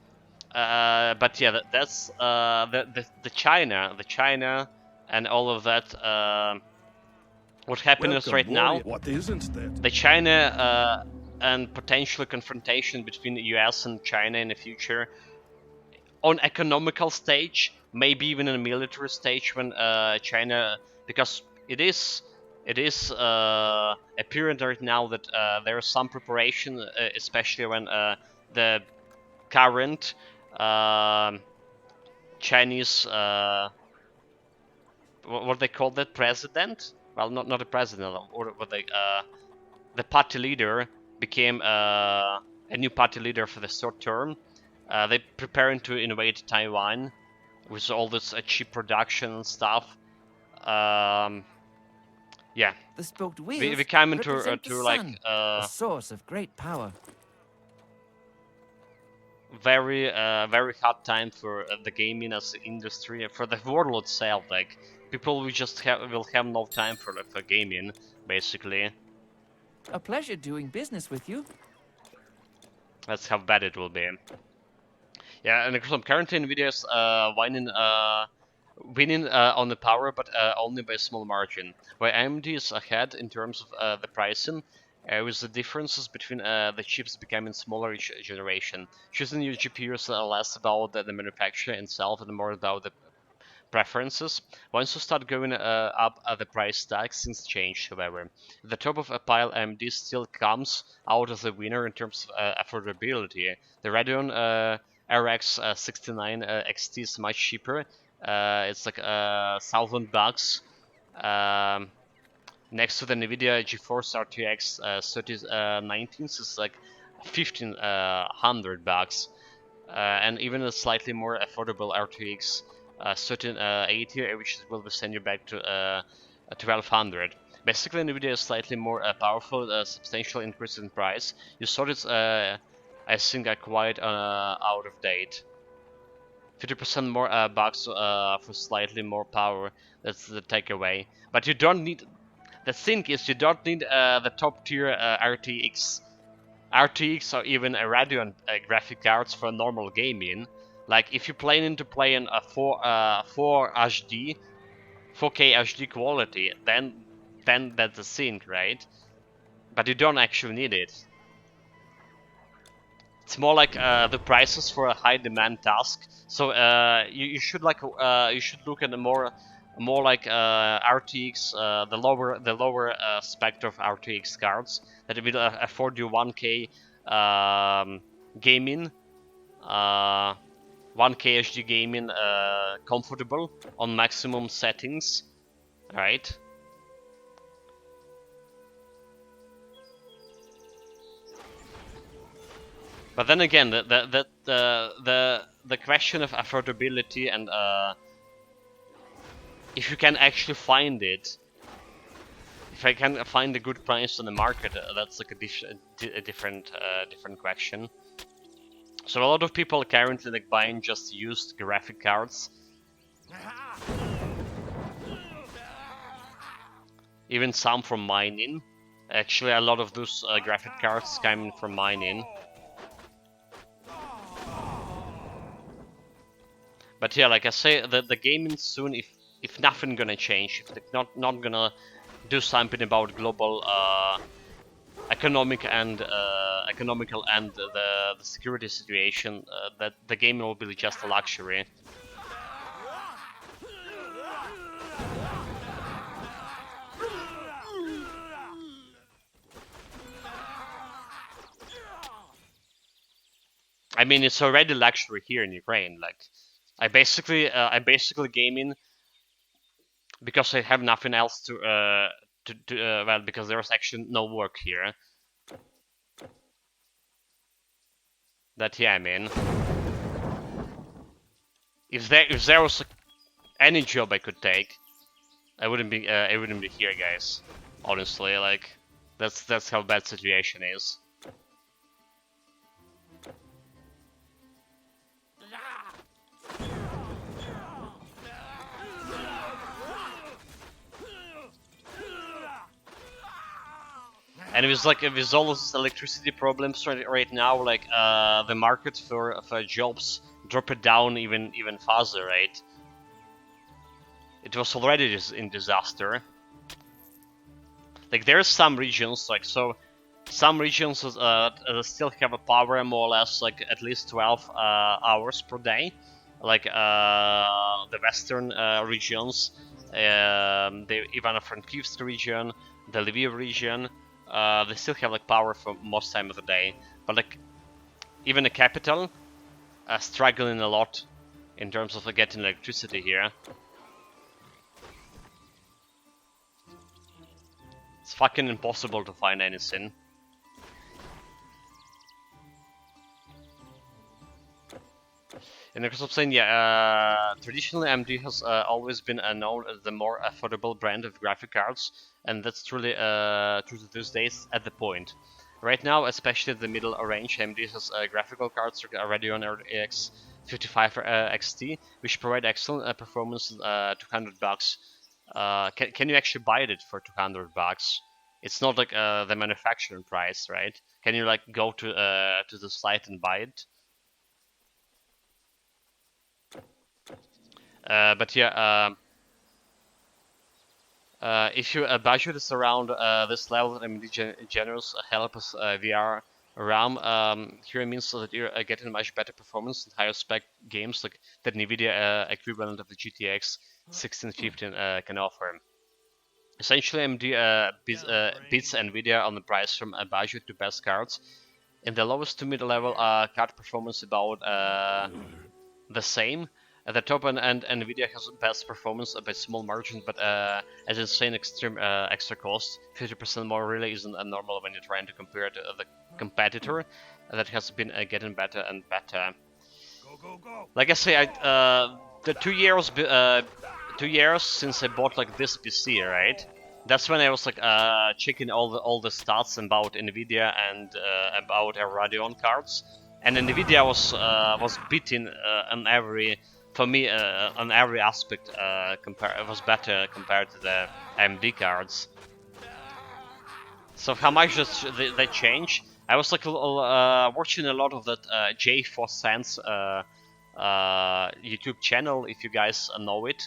But yeah, that's the China, and all of that. What happens Welcome, right warrior. now? What isn't that? The China and potential confrontation between the U.S. and China in the future, on economical stage, maybe even in a military stage when China, because it is apparent right now that there is some preparation, especially when the current Chinese what they call that president? Well, not a president, or what they the party leader became a new party leader for the short term. They're preparing to invade Taiwan with all this cheap production and stuff. Yeah, The spoked we wheels came into represent the to like sun, a source of great power. very hard time for the gaming as an industry, for the world itself. Like people will just will have no time for gaming, basically. A pleasure doing business with you. That's how bad it will be. Yeah, and of course, currently Nvidia is winning on the power, but only by a small margin. Where AMD is ahead in terms of the pricing, with the differences between the chips becoming smaller each generation. Choosing new GPUs are less about the manufacturer itself and more about the preferences. Once you start going up the price tag, things change, however. The top of a pile, AMD still comes out as the winner in terms of affordability. The Radeon RX 69 XT is much cheaper. It's like $1,000. Next to the Nvidia GeForce RTX 3019 is like $1,500. And even a slightly more affordable RTX 3080, which will send you back to 1200. Basically, Nvidia is slightly more powerful, substantial increase in price. You saw this, I think, quite out of date. 50% more bucks for slightly more power. That's the takeaway. But you don't need. The thing is, you don't need the top tier RTX or even a Radeon graphic cards for normal gaming. Like if you're planning to play in a 4 HD, 4K HD quality, then that's the thing, right? But you don't actually need it. It's more like the prices for a high demand task. So you should like you should look at the more like RTX, the lower spec of RTX cards that will afford you 1K gaming, 1K HD gaming, comfortable on maximum settings, right? But then again, the question of affordability and if you can actually find it, if I can find a good price on the market, that's like a different question. So a lot of people currently like buying just used graphic cards, even some from mining. Actually, a lot of those graphic cards coming from mining. But yeah, like I say, the gaming soon, if nothing gonna change, if they're not gonna do something about global economical and the security situation, that the gaming will be just a luxury. I mean, it's already luxury here in Ukraine. Like, I basically game in because I have nothing else to well, because there's actually no work here. That, yeah, I mean, if there was any job I could take, I wouldn't be here, guys. Honestly, like, that's how bad situation is. And with all those electricity problems right now, like the market for jobs dropped down even faster, right? It was already in disaster. Like there's some regions some regions still have a power more or less like at least 12 hours per day, like the western regions, the Ivano-Frankivsk region, the Lviv region. They still have like power for most time of the day, but like even the capital struggling a lot in terms of getting electricity here. It's fucking impossible to find anything. And because I'm saying, yeah, traditionally AMD has always been known as the more affordable brand of graphic cards, and that's truly true to these days at the point. Right now, especially the middle range, AMD has graphical cards like Radeon RX 55 XT, which provide excellent performance. $200. Can you actually buy it for $200? It's not like the manufacturing price, right? Can you like go to the site and buy it? But yeah, if your budget is around this level, AMD generous help us VR RAM. Here means that you're getting much better performance and higher spec games like that NVIDIA equivalent of the GTX 1615 can offer. Essentially, AMD beats NVIDIA on the price from a budget to best cards. In the lowest to mid-level, card performance about the same. At the top end, NVIDIA has best performance by small margin, but as insane extreme extra cost, 50% more really isn't normal when you're trying to compare to the competitor that has been getting better and better. Like I say, the 2 years since I bought like this PC, right? That's when I was like checking all the stats about Nvidia and about Radeon cards, and Nvidia was beating on every for me on every aspect. It was better compared to the AMD cards. So how much does they change? I was like watching a lot of that J4 Sense YouTube channel, if you guys know it.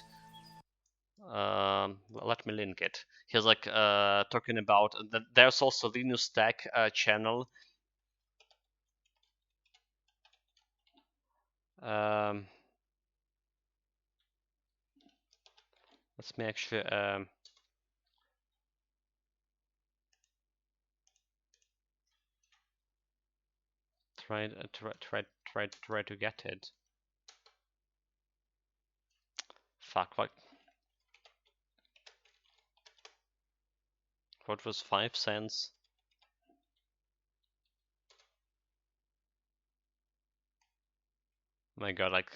Let me link it. He's like talking about that. There's also Linus Tech channel. Let me actually try to get it. Fuck, what was 5 cents? My god, like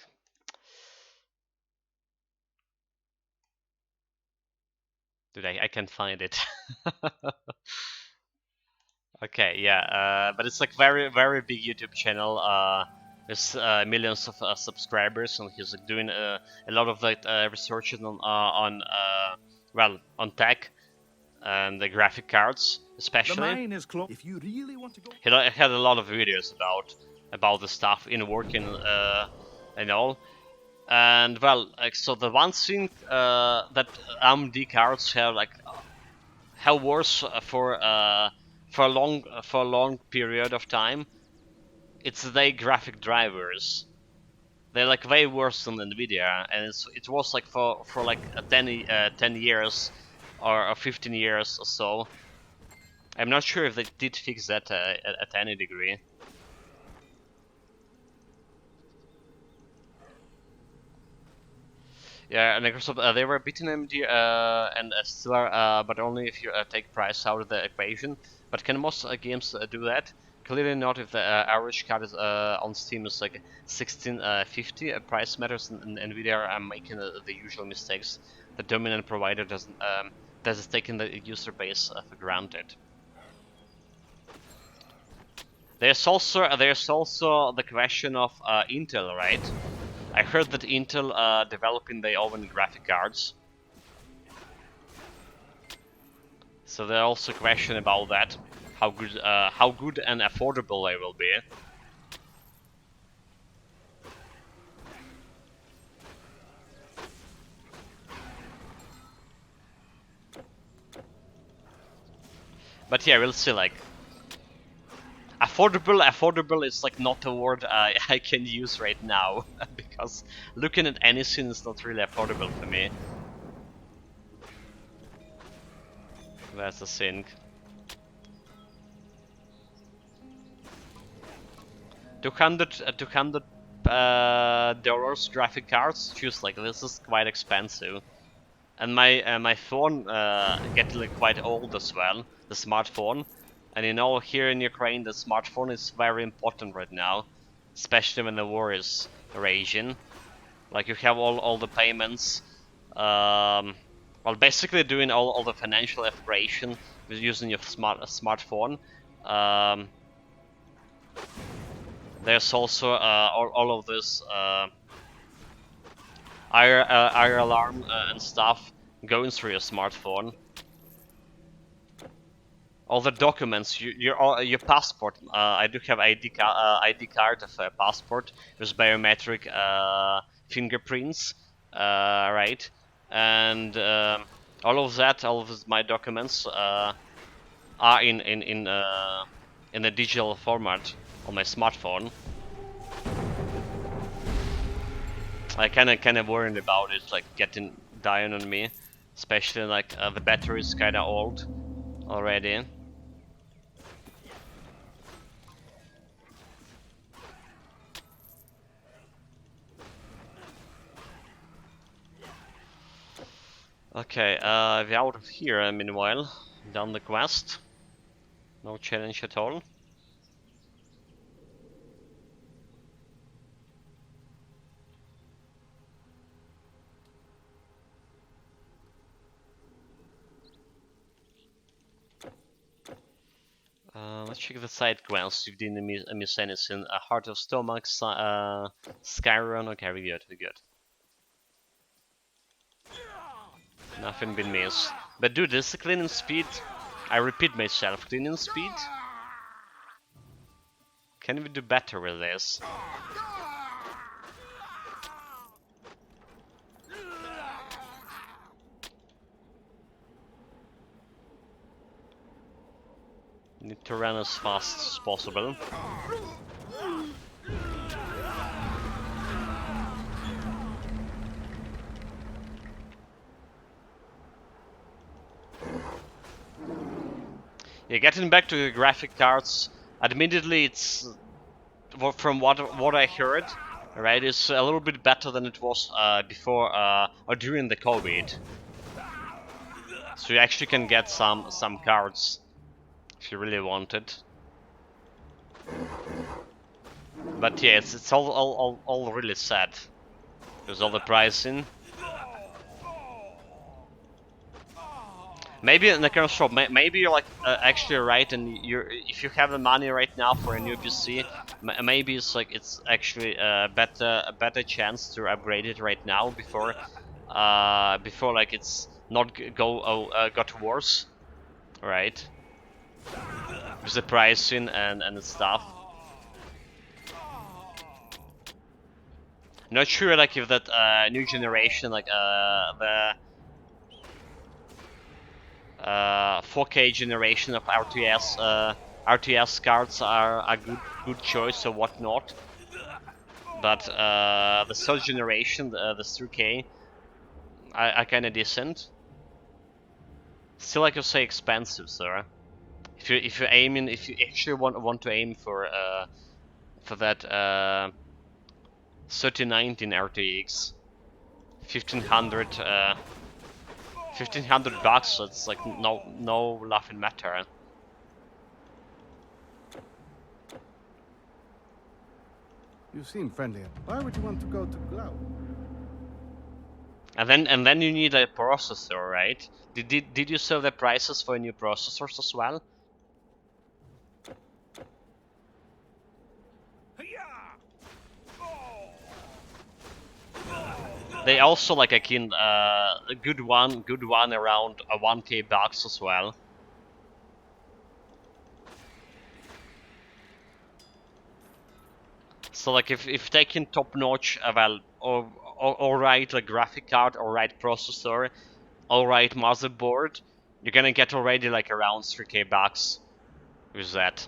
dude, I can't find it. Okay, yeah, but it's like very big YouTube channel. There's millions of subscribers, and he's like doing a lot of like research on tech and the graphic cards, especially. The mine is closed. If you really want to go, He had a lot of videos about the stuff in working and all. And well, like so, the one thing that AMD cards have worse for a long period of time, it's their graphic drivers. They're like way worse than Nvidia, and it was like for like 10 years or 15 years or so. I'm not sure if they did fix that at any degree. Yeah, and Microsoft, they were beating AMD and still are, but only if you take price out of the equation. But can most games do that? Clearly not if the average card is on Steam is like 1650. Price matters, and Nvidia are making the usual mistakes. The dominant provider doesn't is taking the user base for granted. There's also the question of Intel, right? I heard that Intel developing their own graphic cards. So there's also a question about that, how good and affordable they will be. But yeah, we'll see. Like affordable is like not a word I can use right now because looking at anything is not really affordable for me. That's the thing. 200 dollars graphic cards. Just like this is quite expensive, and my phone getting quite old as well. The smartphone, and you know here in Ukraine the smartphone is very important right now, especially when the war is raging. Like you have all the payments, well basically doing all the financial operation with using your smartphone. There's also all of this IR alarm and stuff going through your smartphone. All the documents, your passport. I do have ID card of a passport with biometric fingerprints, right? And all of my documents are in a digital format on my smartphone. I kind of worried about it, like getting dying on me, especially like the battery is kind of old already. Okay, we're out of here. Meanwhile, done the quest. No challenge at all. Let's check the side quests. If you didn't miss anything. Heart of Stomach, Skyron. Okay, we good. Nothing been missed. But dude, this is cleaning speed. I repeat myself, cleaning speed. Can we do better with this? Need to run as fast as possible. Yeah, getting back to the graphic cards, admittedly it's, from what I heard, right, it's a little bit better than it was before or during the COVID. So you actually can get some cards if you really want it. But yeah, it's all really sad. There's all the pricing. Maybe in the current shop, maybe you're like actually right, and if you have the money right now for a new PC, maybe it's like it's actually a better chance to upgrade it right now before like it's not got worse, right? With the pricing and the stuff. Not sure like if that new generation like the 4K generation of RTS cards are a good choice or whatnot, but the third generation, the 3K, are kind of decent. Still, like you say, expensive, sir. If you actually want to aim for that 3090 RTX 1500 $1,500, so it's like no laughing matter. You seem friendly. Why would you want to go to Glau? And then you need a processor, right? Did you sell the prices for new processors as well? They also like a good one around a 1K bucks as well. So like if taking top notch, well, or right like graphic card, or right processor, all right motherboard, you're gonna get already like around 3K bucks with that.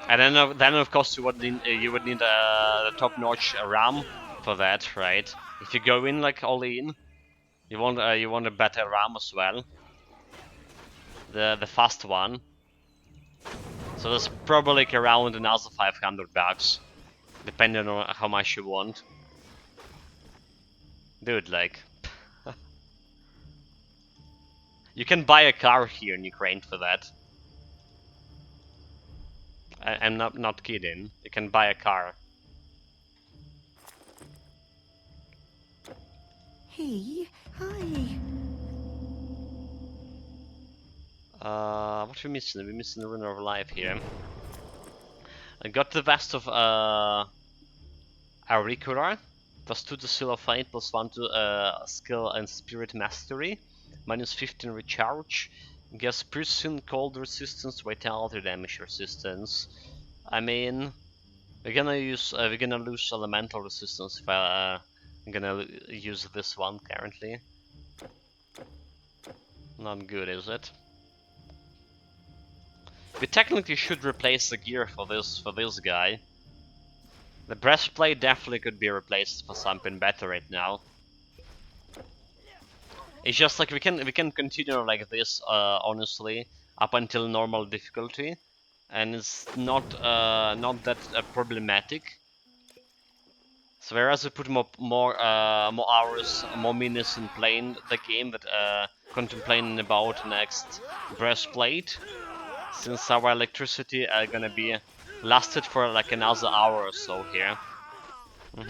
And then of course you would need the top-notch RAM for that, right? If you go in like all in, you want a better RAM as well, the fast one. So that's probably like around another 500 bucks, depending on how much you want. Dude, like, you can buy a car here in Ukraine for that. I'm not kidding. You can buy a car. Hey, hi. What are we missing? We're missing the Runner of Life here. I got the best of Auricular, +2 to Seal of Fate, +1 to Skill and Spirit Mastery, -15 Recharge, Gas Piercing, Cold Resistance, Vitality Damage Resistance. I mean, we're gonna lose Elemental Resistance if I'm gonna use this one currently. Not good, is it? We technically should replace the gear for this guy. The breastplate definitely could be replaced for something better right now. It's just like we can continue like this, honestly, up until normal difficulty, and it's not that problematic. So whereas we put more hours, more minutes in playing the game, but contemplating about next breastplate, since our electricity are gonna be lasted for like another hour or so here. I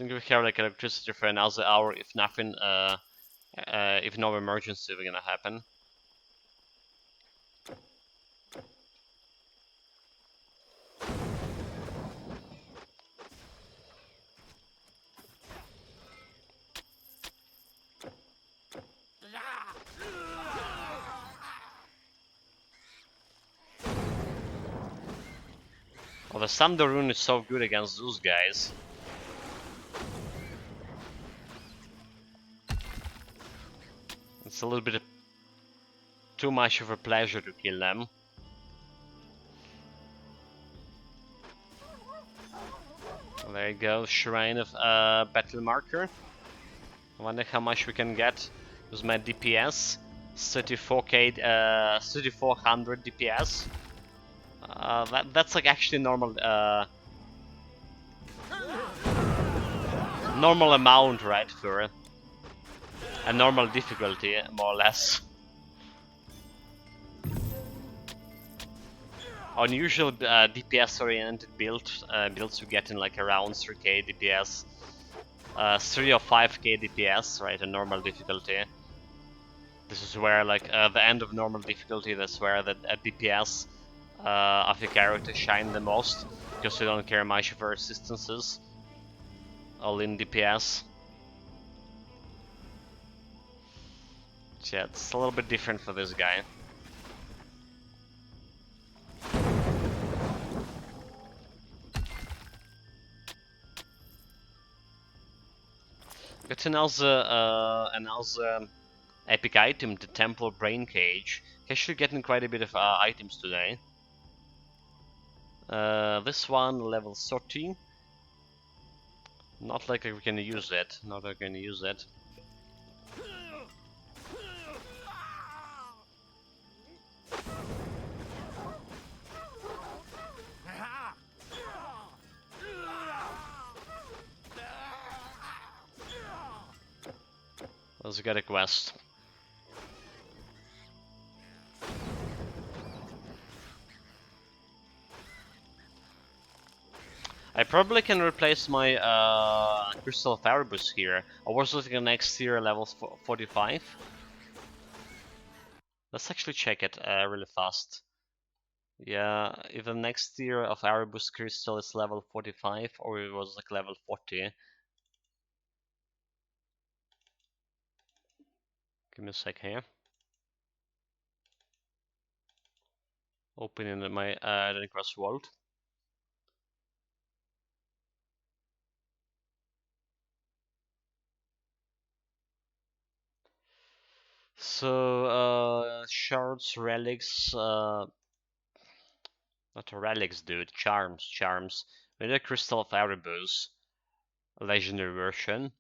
think we have like electricity for another hour if nothing, if no emergency are gonna happen. Oh, the Thunder Rune is so good against those guys. It's a little bit too much of a pleasure to kill them. There you go, Shrine of Battle Marker. I wonder how much we can get with my DPS. 34k, 3400 DPS. That's like actually normal, normal amount, right, for a normal difficulty, more or less. On usual DPS-oriented builds, you get in like around 3k DPS, 3 or 5k DPS, right, a normal difficulty. This is where like the end of normal difficulty, that's where the DPS of your character shine the most, because you don't care much for resistances. All in DPS. So yeah, it's a little bit different for this guy. Got another epic item, the Temple Brain Cage. Actually getting quite a bit of items today. This one, level 13. Not like we can use it. Not like we can use it. Let's get a quest. I probably can replace my Crystal of Erebus here. I was looking at next tier level 45. Let's actually check it really fast. Yeah, if the next tier of Erebus Crystal is level 45 or it was like level 40. Give me a sec here. Opening my Cross Vault. So, shards, relics, not relics, dude, charms. With a Crystal of Erebus, legendary version.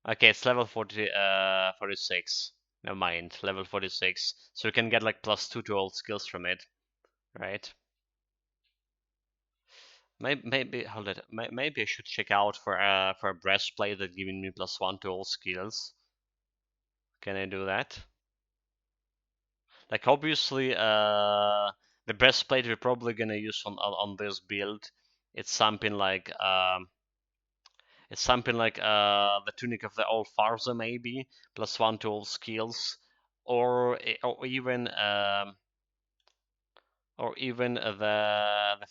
Okay, it's level 46. Never mind, level 46. So you can get like +2 to all skills from it, right? Maybe hold it. Maybe I should check out for a breastplate that giving me +1 to all skills. Can I do that? Like obviously, the breastplate we're probably gonna use on this build. It's something like the tunic of the old Farza maybe +1 to all skills, or even the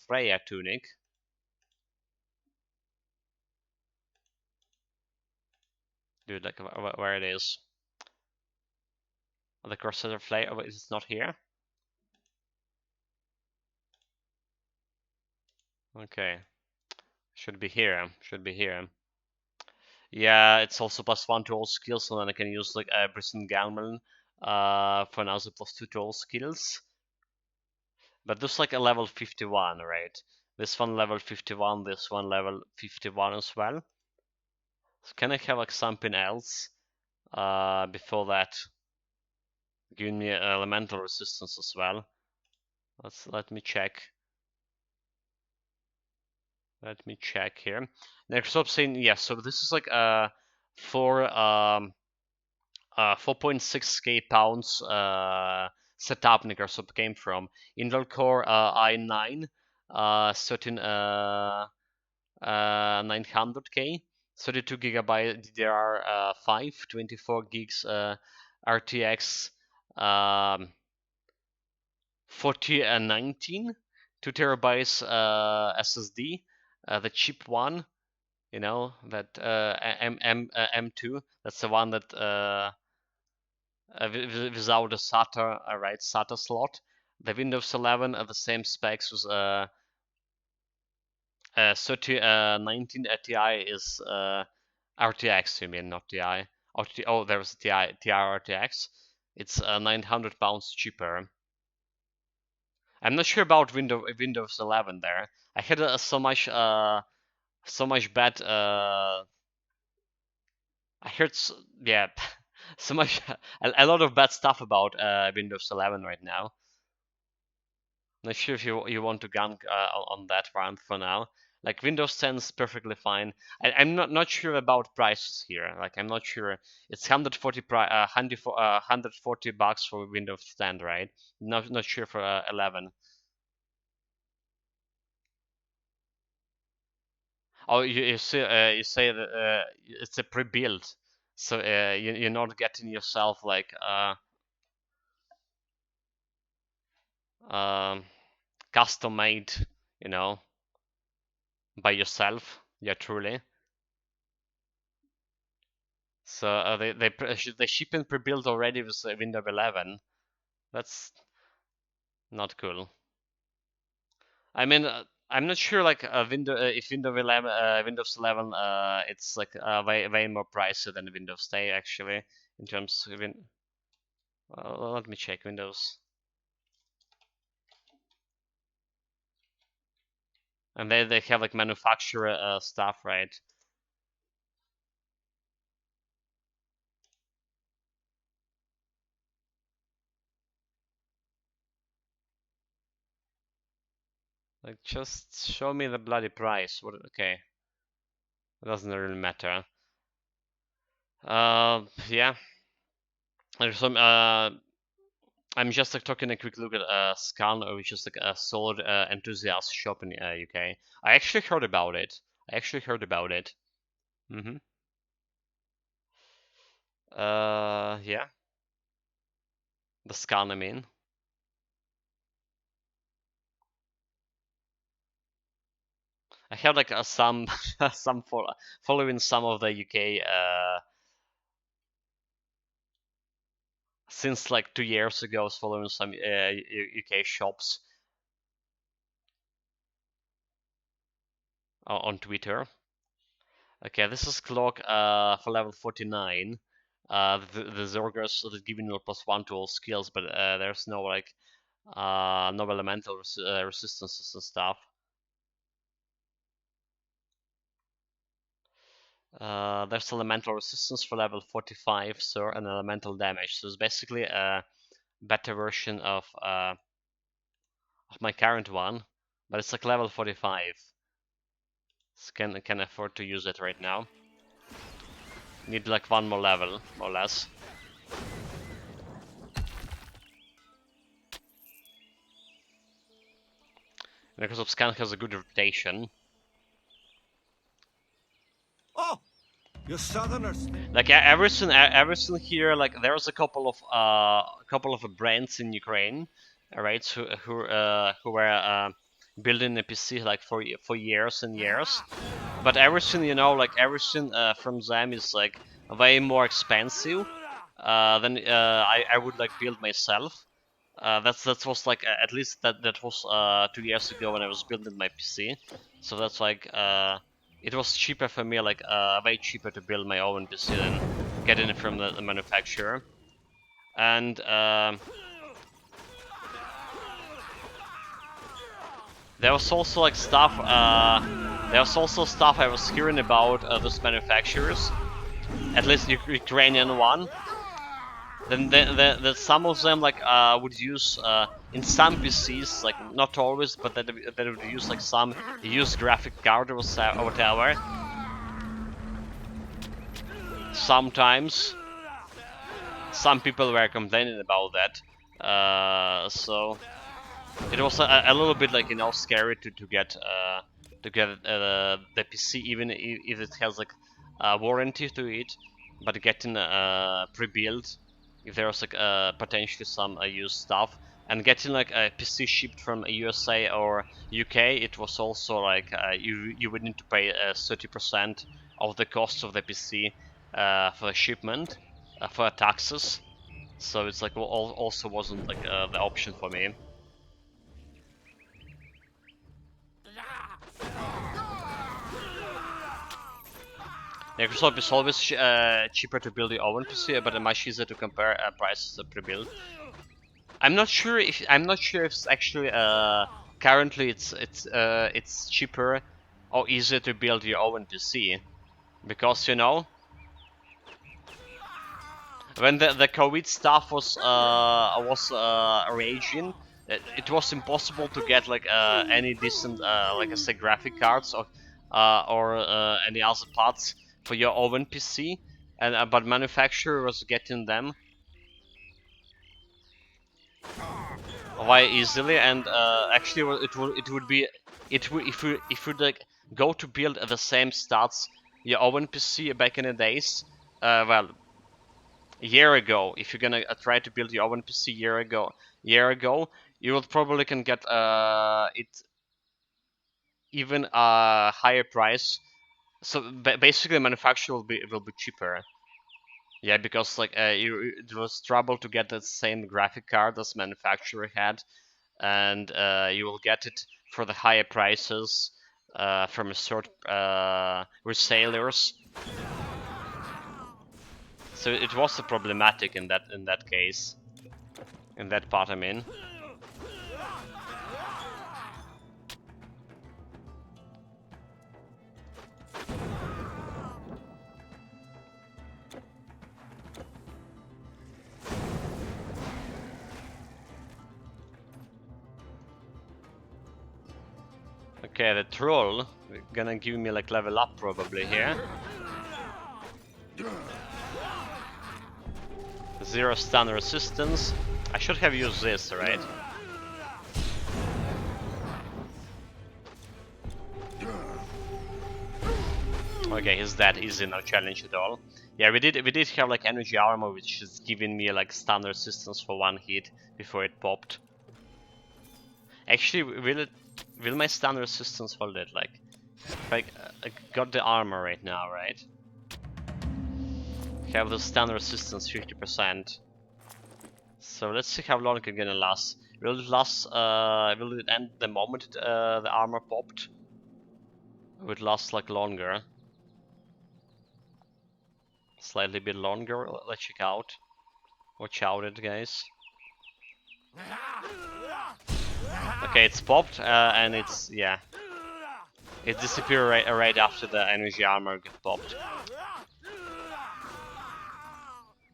Freya tunic. Dude, like where it is. The Crusader Freya, is it not here? Okay, should be here. Should be here. Yeah, it's also +1 to all skills, so then I can use like Bristen Galman for another +2 to all skills. But this like a level 51, right? This one level 51, this one level 51 as well. So can I have like something else before that? Giving me elemental resistance as well. Let me check. Let me check here. Next up saying yes, so this is like for 4.6k pounds setup Negersop came from. Intel Core i9 certain 900k, 32 gigabyte DDR5, 24 gigs RTX 4019, 2 terabytes SSD, the cheap one, you know, that M2, that's the one that without a SATA, right, SATA slot. The Windows 11 are the same specs with 3019 Ti is RTX, you mean, not Ti. Oh, there's a Ti RTX. It's 900 pounds cheaper. I'm not sure about Windows 11 there. I had so much bad. I heard yeah, so much a lot of bad stuff about Windows 11 right now. Not sure if you want to gank on that one for now. Like Windows 10 is perfectly fine. I'm not sure about prices here. Like I'm not sure. It's 140 bucks for Windows 10, right? Not sure for 11. Oh, you say that it's a pre-built, so you're not getting yourself like custom made, you know, by yourself. Yeah, truly. So they ship in pre-built already with Windows 11. That's not cool. I mean, I'm not sure like if Windows 11 it's like way more pricey than Windows 10 actually in terms of let me check Windows. And they have like manufacturer stuff, right? Like just show me the bloody price. What? Okay, it doesn't really matter. Yeah. There's some. I'm just like taking a quick look at Scan, which is like a sword enthusiast shop in UK. I actually heard about it. Mm-hmm. Yeah. The Scan, I mean. I have like some following some of the UK since like 2 years ago. I was following some UK shops on Twitter. Okay, this is clock for level 49. The Zorgers that giving you +1 to all skills, but there's no like no elemental resistances and stuff. There's elemental resistance for level 45, sir, and elemental damage. So it's basically a better version of my current one, but it's like level 45. So can afford to use it right now. Need like one more level, more or less. And because of Scan has a good reputation. Oh, you southerners. Like everything here, like there's a couple of brands in Ukraine, right? Who were building a PC like for years and years, but everything like everything from them is like way more expensive than I would like build myself. That was like at least that was 2 years ago when I was building my PC. So that's like it was cheaper for me, like way cheaper to build my own PC than getting it from the manufacturer. And there was also like stuff. There was also stuff I was hearing about those manufacturers, at least the Ukrainian one. Then some of them like would use in some PCs, like not always, but that would use like some used graphic card or whatever. Sometimes some people were complaining about that, so it was a little bit like scary to get the PC, even if it has like a warranty to it, but getting pre-built if there's like potentially some used stuff, and getting like a PC shipped from USA or UK, it was also like you would need to pay 30% of the cost of the PC for the shipment for taxes. So it's like also wasn't like the option for me. Microsoft is always cheaper to build your own PC, but much easier to compare prices of pre-built. I'm not sure if it's actually currently it's cheaper or easier to build your own PC, because when the COVID stuff was raging, it was impossible to get like any decent like I say graphic cards or any other parts for your own PC, and but manufacturer was getting them quite easily, and actually it would be if you like go to build the same stats your own PC back in the days, well, a year ago, if you're gonna try to build your own PC year ago, you will probably can get it even a higher price. So basically, manufacturer will be cheaper. Yeah, because like it was trouble to get the same graphic card as manufacturer had, and you will get it for the higher prices from certain resellers. So it was a problematic in that case, in that part. I mean. Okay, the troll gonna give me like level up probably here. 0 stun resistance. I should have used this, right? Okay, he's that easy, no challenge at all. Yeah, we did have like energy armor, which is giving me like stun resistance for 1 hit before it popped. Actually, will my stun resistance hold it? Like, if I got the armor right now, right? Have the stun resistance 50%. So let's see how long it's gonna last. Will it last? Will it end the moment the armor popped? Will it last like longer? Slightly bit longer. Let's check out. Watch out, it guys. Okay, it's popped, and it's yeah. It disappeared right after the energy armor got popped.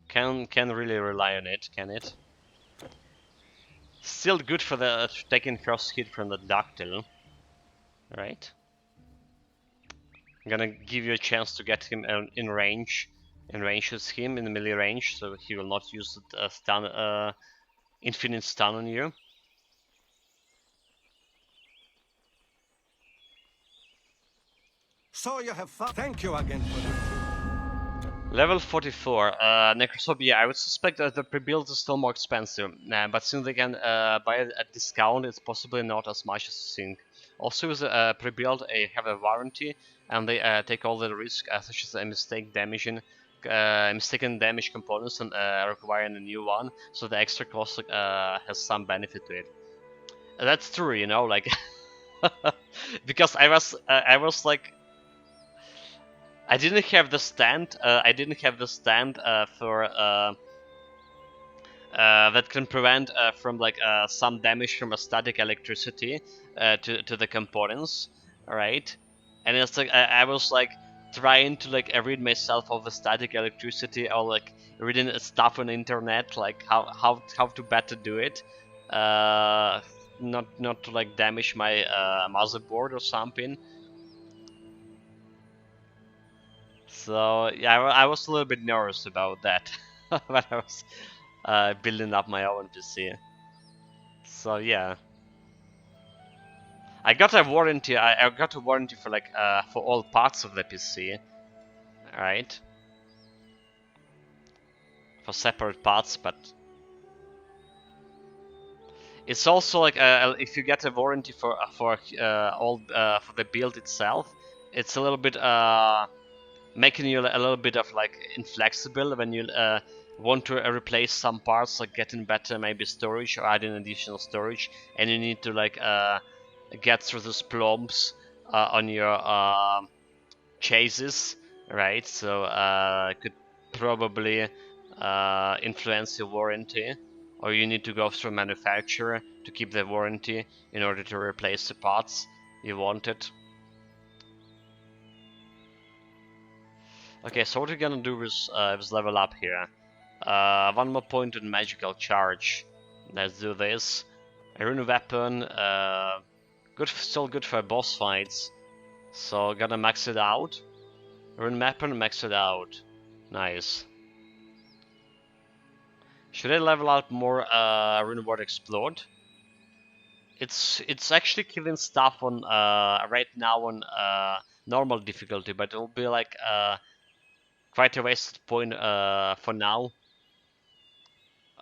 Can really rely on it, can it? Still good for the taking cross hit from the ductile. Right? I'm gonna give you a chance to get him in range. In range with him, in the melee range, so he will not use the stun, infinite stun on you. So you have fun. Thank you again for that. Level 44. Necrophobia. I would suspect that the pre-build is still more expensive, but since they can buy it at discount, it's possibly not as much as you think. Also, with a pre-build, they have a warranty, and they take all the risk, such as a mistaken damage components and requiring a new one, so the extra cost has some benefit to it. That's true, you know, like because I was like. I didn't have the stand. I didn't have the stand for that can prevent from like some damage from a static electricity to the components, right? And it's like I was like trying to like rid myself of the static electricity or like reading stuff on the internet, like how to better do it, not to like damage my motherboard or something. So yeah, I was a little bit nervous about that when I was building up my own PC. So yeah, I got a warranty. I got a warranty for like for all parts of the PC, right? For separate parts, but it's also like if you get a warranty for all for the build itself, it's a little bit making you a little bit of like inflexible when you want to replace some parts, like getting better maybe storage or adding additional storage, and you need to like get through those plomps on your chases, right? So it could probably influence your warranty, or you need to go through manufacturer to keep the warranty in order to replace the parts you wanted. Okay, so what we're gonna do is level up here. 1 more point in magical charge. Let's do this. A rune weapon, still good for boss fights. So gonna max it out. Rune weapon, max it out. Nice. Should I level up more rune ward explode? It's actually killing stuff on right now on normal difficulty, but it'll be like quite a wasted point for now.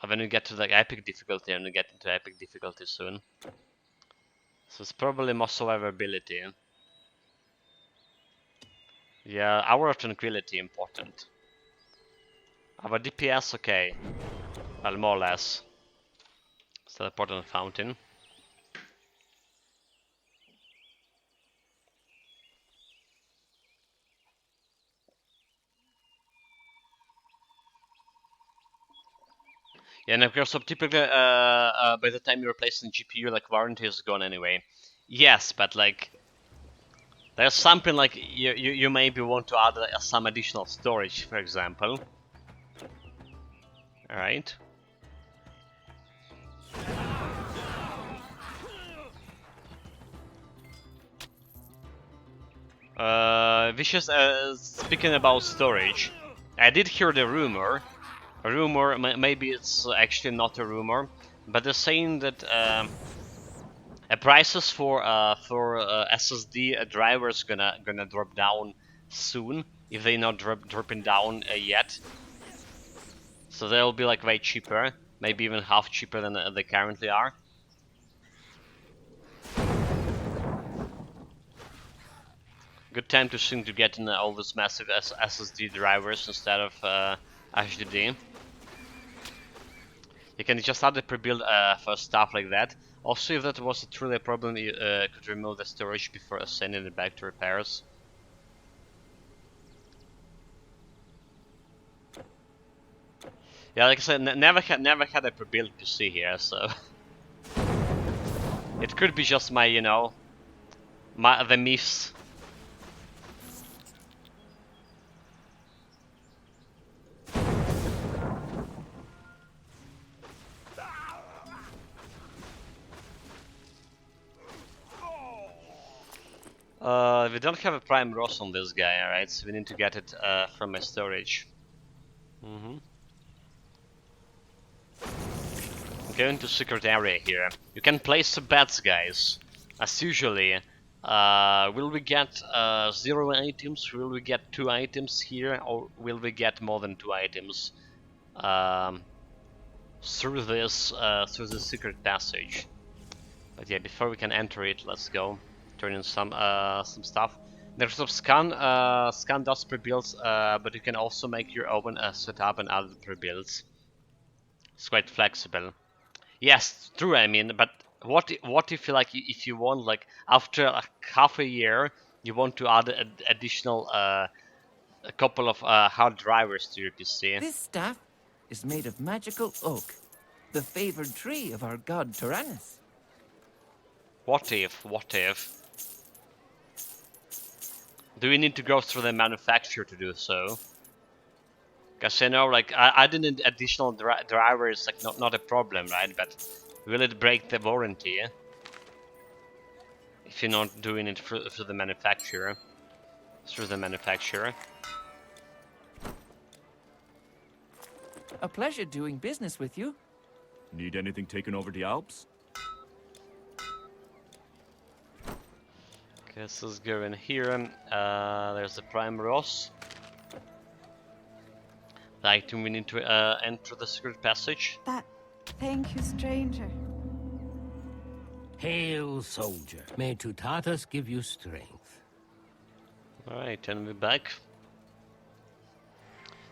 When we get to the epic difficulty, and we get into epic difficulty soon. So it's probably more survivability. Yeah, Hour of Tranquility important. Our DPS okay. Well, more or less. Let's teleport on the fountain. Yeah, and of course, so typically, by the time you replace the GPU, like warranty is gone anyway. Yes, but like, there's something like you maybe want to add some additional storage, for example. All right. Vicious. Speaking about storage, I did hear the rumor a rumor. Maybe it's actually not a rumor, but they're saying that prices for SSD drivers gonna drop down soon if they're not dropping down yet. So they'll be like way cheaper, maybe even half cheaper than they currently are. Good time to soon to get in all these massive SSD drivers instead of HDD. You can just add the pre-build for stuff like that. Also, if that was truly a problem, you could remove the storage before sending it back to repairs. Yeah, like I said, never had a pre-built PC here, so it could be just my, you know, the myths. We don't have a prime Ross on this guy, alright, so we need to get it from my storage. Going to secret area here. You can place some bets, guys. As usually. Will we get 0 items? Will we get 2 items here? Or will we get more than 2 items through this secret passage? But yeah, before we can enter it, let's go turn in some stuff. There's some scan does pre-builds, but you can also make your own setup and add pre-builds. It's quite flexible. Yes, true. I mean, but what if you if you want like after half a year you want to add additional a couple of hard drivers to your PC? This staff is made of magical oak, the favored tree of our god Tyrannus. What if? What if? Do we need to go through the manufacturer to do so? Because you know, like adding an additional driver is like not a problem, right? But will it break the warranty if you're not doing it through the manufacturer? Through the manufacturer. A pleasure doing business with you. Need anything taken over the Alps? Okay, so let's go in here. There's the Prime Ross. The item we need to enter the secret passage. Thank you, stranger. Hail, soldier. May Tutatus give you strength. Alright, and we're back.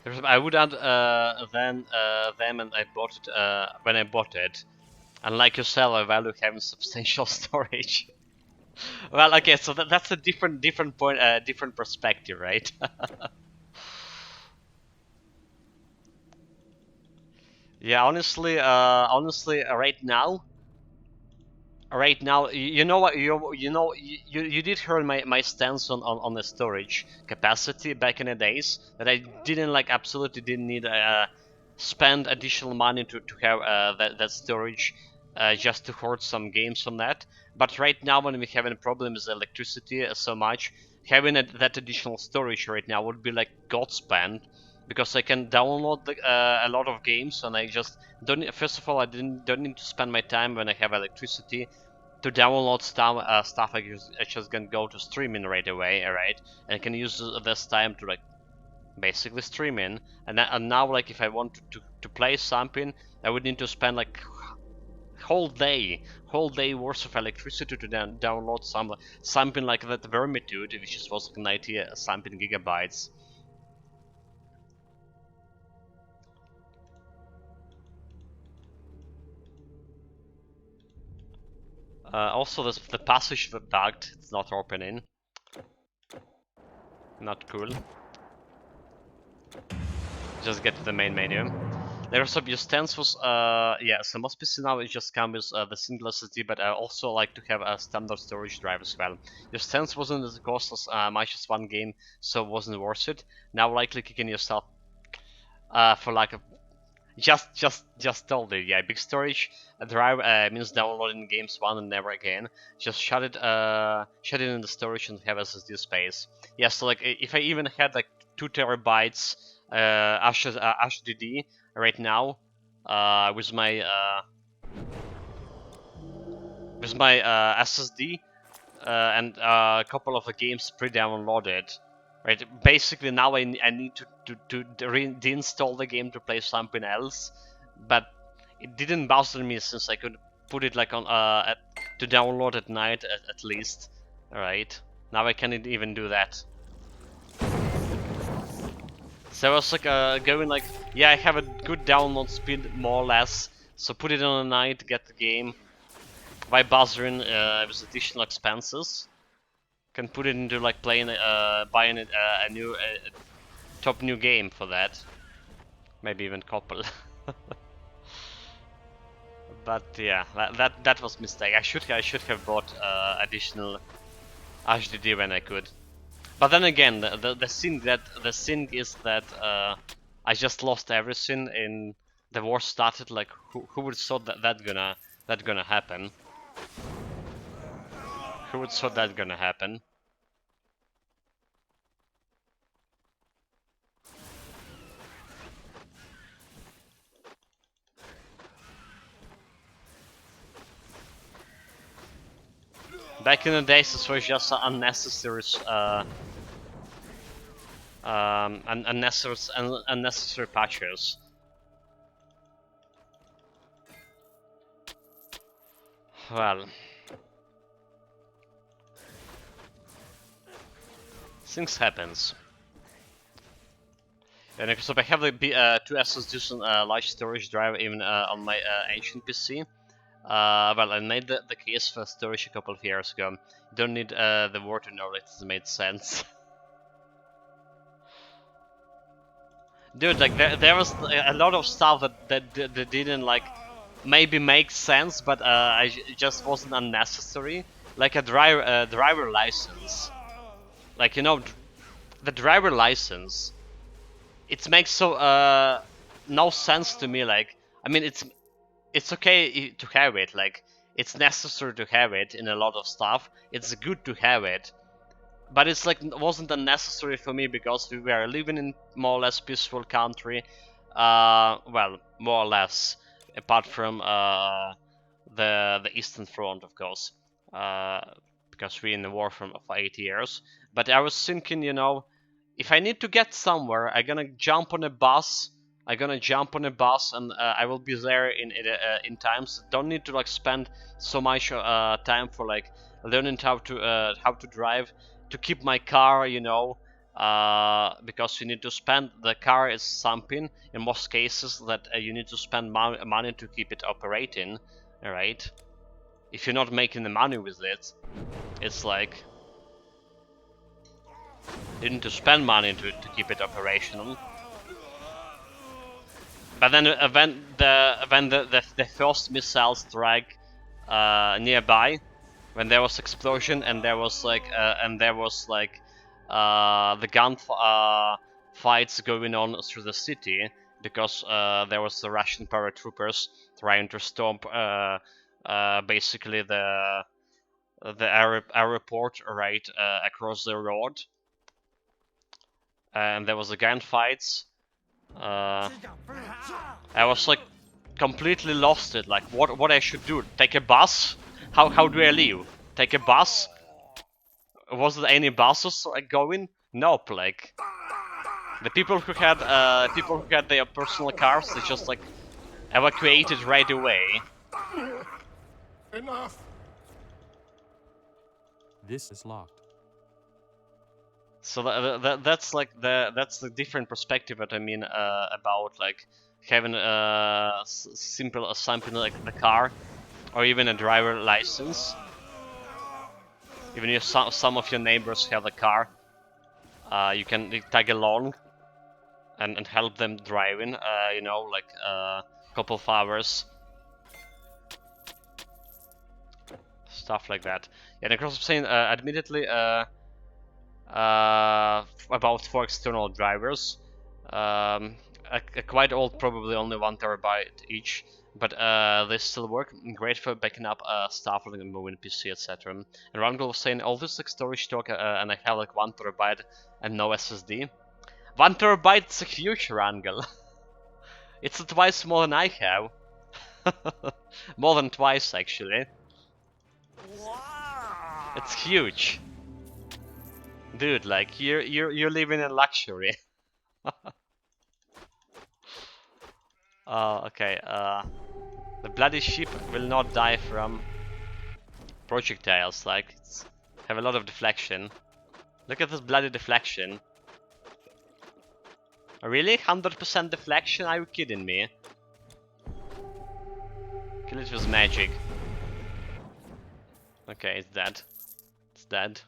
I would add them and I bought it when I bought it. Unlike yourself, I value having substantial storage. Well, okay, so that's a different point, different perspective, right? Yeah, honestly, right now, you know what, you did hear my stance on the storage capacity back in the days, that I didn't absolutely didn't need spend additional money to have that storage just to hoard some games on that. But right now, when we having problems with electricity so much, having that additional storage right now would be like Godspend. Because I can download a lot of games, and I just don't need, first of all, I don't need to spend my time when I have electricity to download stuff. I just can go to streaming right away, alright, and I can use this time to basically stream in. And now if I want to play something, I would need to spend whole day worth of electricity to download something like that Vermitude, which was 90 something gigabytes. Also, the passage was bugged. It's not opening. Not cool. Just get to the main menu. There's your stance was yeah. So most PC now it just comes with the single SSD, but I also like to have a standard storage drive as well. Your stance wasn't as cost as much as one game, so it wasn't worth it. Now likely kicking yourself for a just told it, yeah. Big storage drive means downloading games one and never again. Just shut it in the storage and have SSD space. Yeah, so if I even had 2 terabytes HDD, right now with my SSD and a couple of the games pre-downloaded. Right, basically now I need to deinstall the game to play something else, but it didn't bother me since I could put it like on to download at night at least. All right, now I can't even do that. So I was like going like, yeah, I have a good download speed more or less, so put it on a night, get the game. By bothering with additional expenses, can put it into like playing buying a new top new game for that, maybe even couple. But yeah, that was mistake. I should have bought additional HDD when I could. But then again, the thing is that I just lost everything and the war started. Like who would thought that gonna happen? Who would thought that gonna happen? Back in the days, this was just unnecessary, unnecessary patches. Well, things happens. And so I have the two SSDs and large storage drive even on my ancient PC. Well, I made the case for storage a couple of years ago. You don't need the word to know that it made sense. Dude, like there was a lot of stuff that didn't like maybe make sense, but it just wasn't unnecessary. Like a driver license. Like, you know, the driver license. It makes so no sense to me. Like, I mean, it's okay to have it. Like, it's necessary to have it in a lot of stuff. It's good to have it. But it's like wasn't unnecessary for me because we were living in more or less peaceful country. Well, more or less, apart from the Eastern Front, of course, because we're in the war for 8 years. But I was thinking, you know, if I need to get somewhere, I'm gonna jump on a bus. I'm gonna jump on a bus, and I will be there in time. So don't need to like spend so much time for like learning how to drive, to keep my car, you know, because you need to spend, the car is something in most cases that you need to spend money to keep it operating, right? If you're not making the money with it, it's like you need to spend money to keep it operational. But then when the first missile strike nearby, when there was explosion and there was like the gun fights going on through the city because there was the Russian paratroopers trying to storm basically the airport right across the road, and there was the gunfights. I was like completely lost it, like what I should do. Take a bus? How do I leave? Take a bus? Was there any buses going? Nope, like the people who had their personal cars, they just like evacuated right away. Enough! This is locked. So that's like that's the different perspective that I mean about like having something like the car or even a driver license. Even if some of your neighbors have a car, you can tag along and help them driving. You know, like a couple of hours, stuff like that. Yeah, and of course I'm saying, admittedly, about 4 external drivers. Quite old, probably only 1 terabyte each, but they still work. Great for backing up stuff like a moving PC, etc. And Rangel was saying all this like storage talk, and I have like 1 terabyte and no SSD. 1 terabyte is a huge, Rangel. It's twice more than I have. More than twice, actually. It's huge. Dude, like, you're living in luxury. Okay, the bloody ship will not die from projectiles, like, it's have a lot of deflection. Look at this bloody deflection. Really? 100% deflection? Are you kidding me? Kill it with magic. Okay, it's dead. It's dead.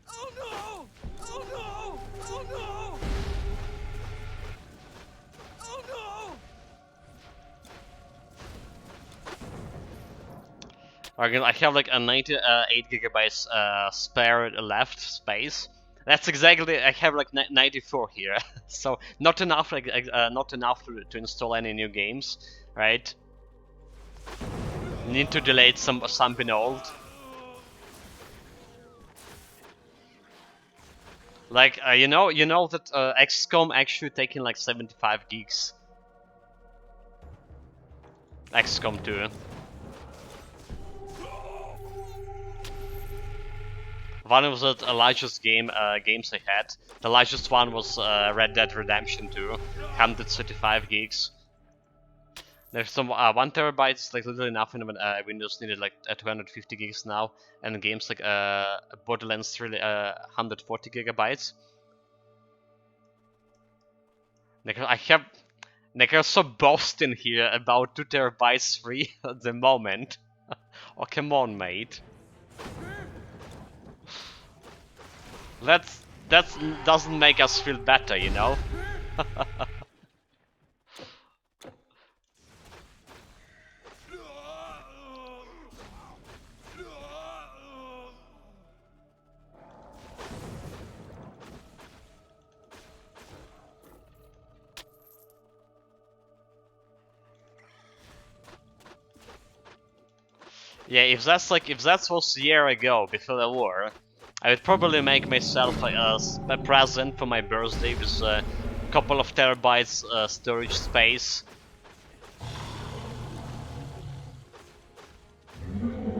Oh no! Oh no! Oh no! Oh no! I have like a 98 gigabytes spare left space. That's exactly, I have like 94 here, so not enough, like not enough to install any new games, right? Need to delete something old. Like you know that XCOM actually taking like 75 gigs. XCOM 2. One of the largest games I had. The largest one was Red Dead Redemption 2, 135 gigs. There's some 1 terabyte is like literally nothing when Windows needed like 250 gigs now, and games like Borderlands 3 140 gigabytes. Like I'm so bossed in here about 2 terabytes free at the moment. Oh come on, mate. That doesn't make us feel better, you know? Yeah, if that was a year ago before the war, I would probably make myself a present for my birthday with a couple of terabytes storage space.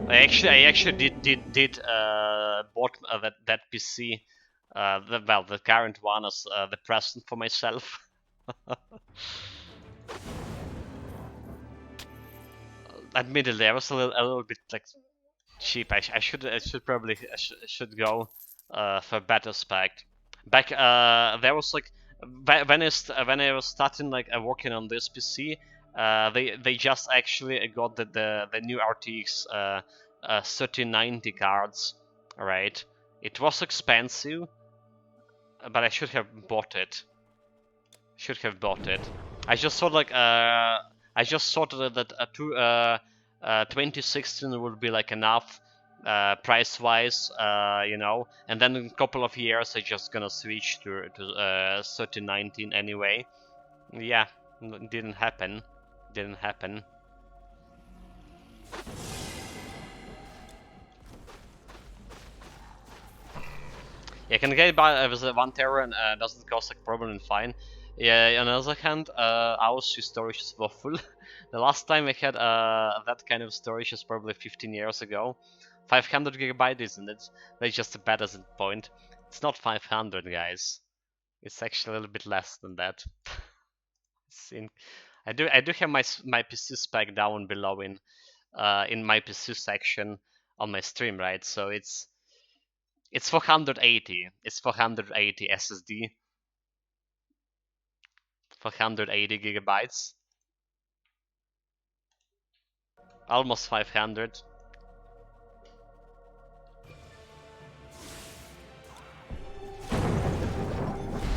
I actually did bought that PC, the current one as the present for myself. Admittedly, I was a little bit like cheap. I should go for better spec. Back there was like when I was starting like working on this PC, they just actually got the new RTX 3090 cards, right? It was expensive, but I should have bought it. Should have bought it. I just thought like I just thought that 2016 would be like enough price wise, you know, and then in a couple of years I just gonna switch to 3019 anyway. Yeah, didn't happen. Didn't happen. Yeah, can get by with 1 tera and doesn't cost like probably fine. Yeah, on the other hand, our storage is full. The last time I had that kind of storage is probably 15 years ago. 500 gigabyte, isn't it? That's just a bad as a point. It's not 500, guys. It's actually a little bit less than that. I do have my PC spec down below in my PC section on my stream, right? So it's 480. It's 480 SSD. 480 gigabytes. Almost 500.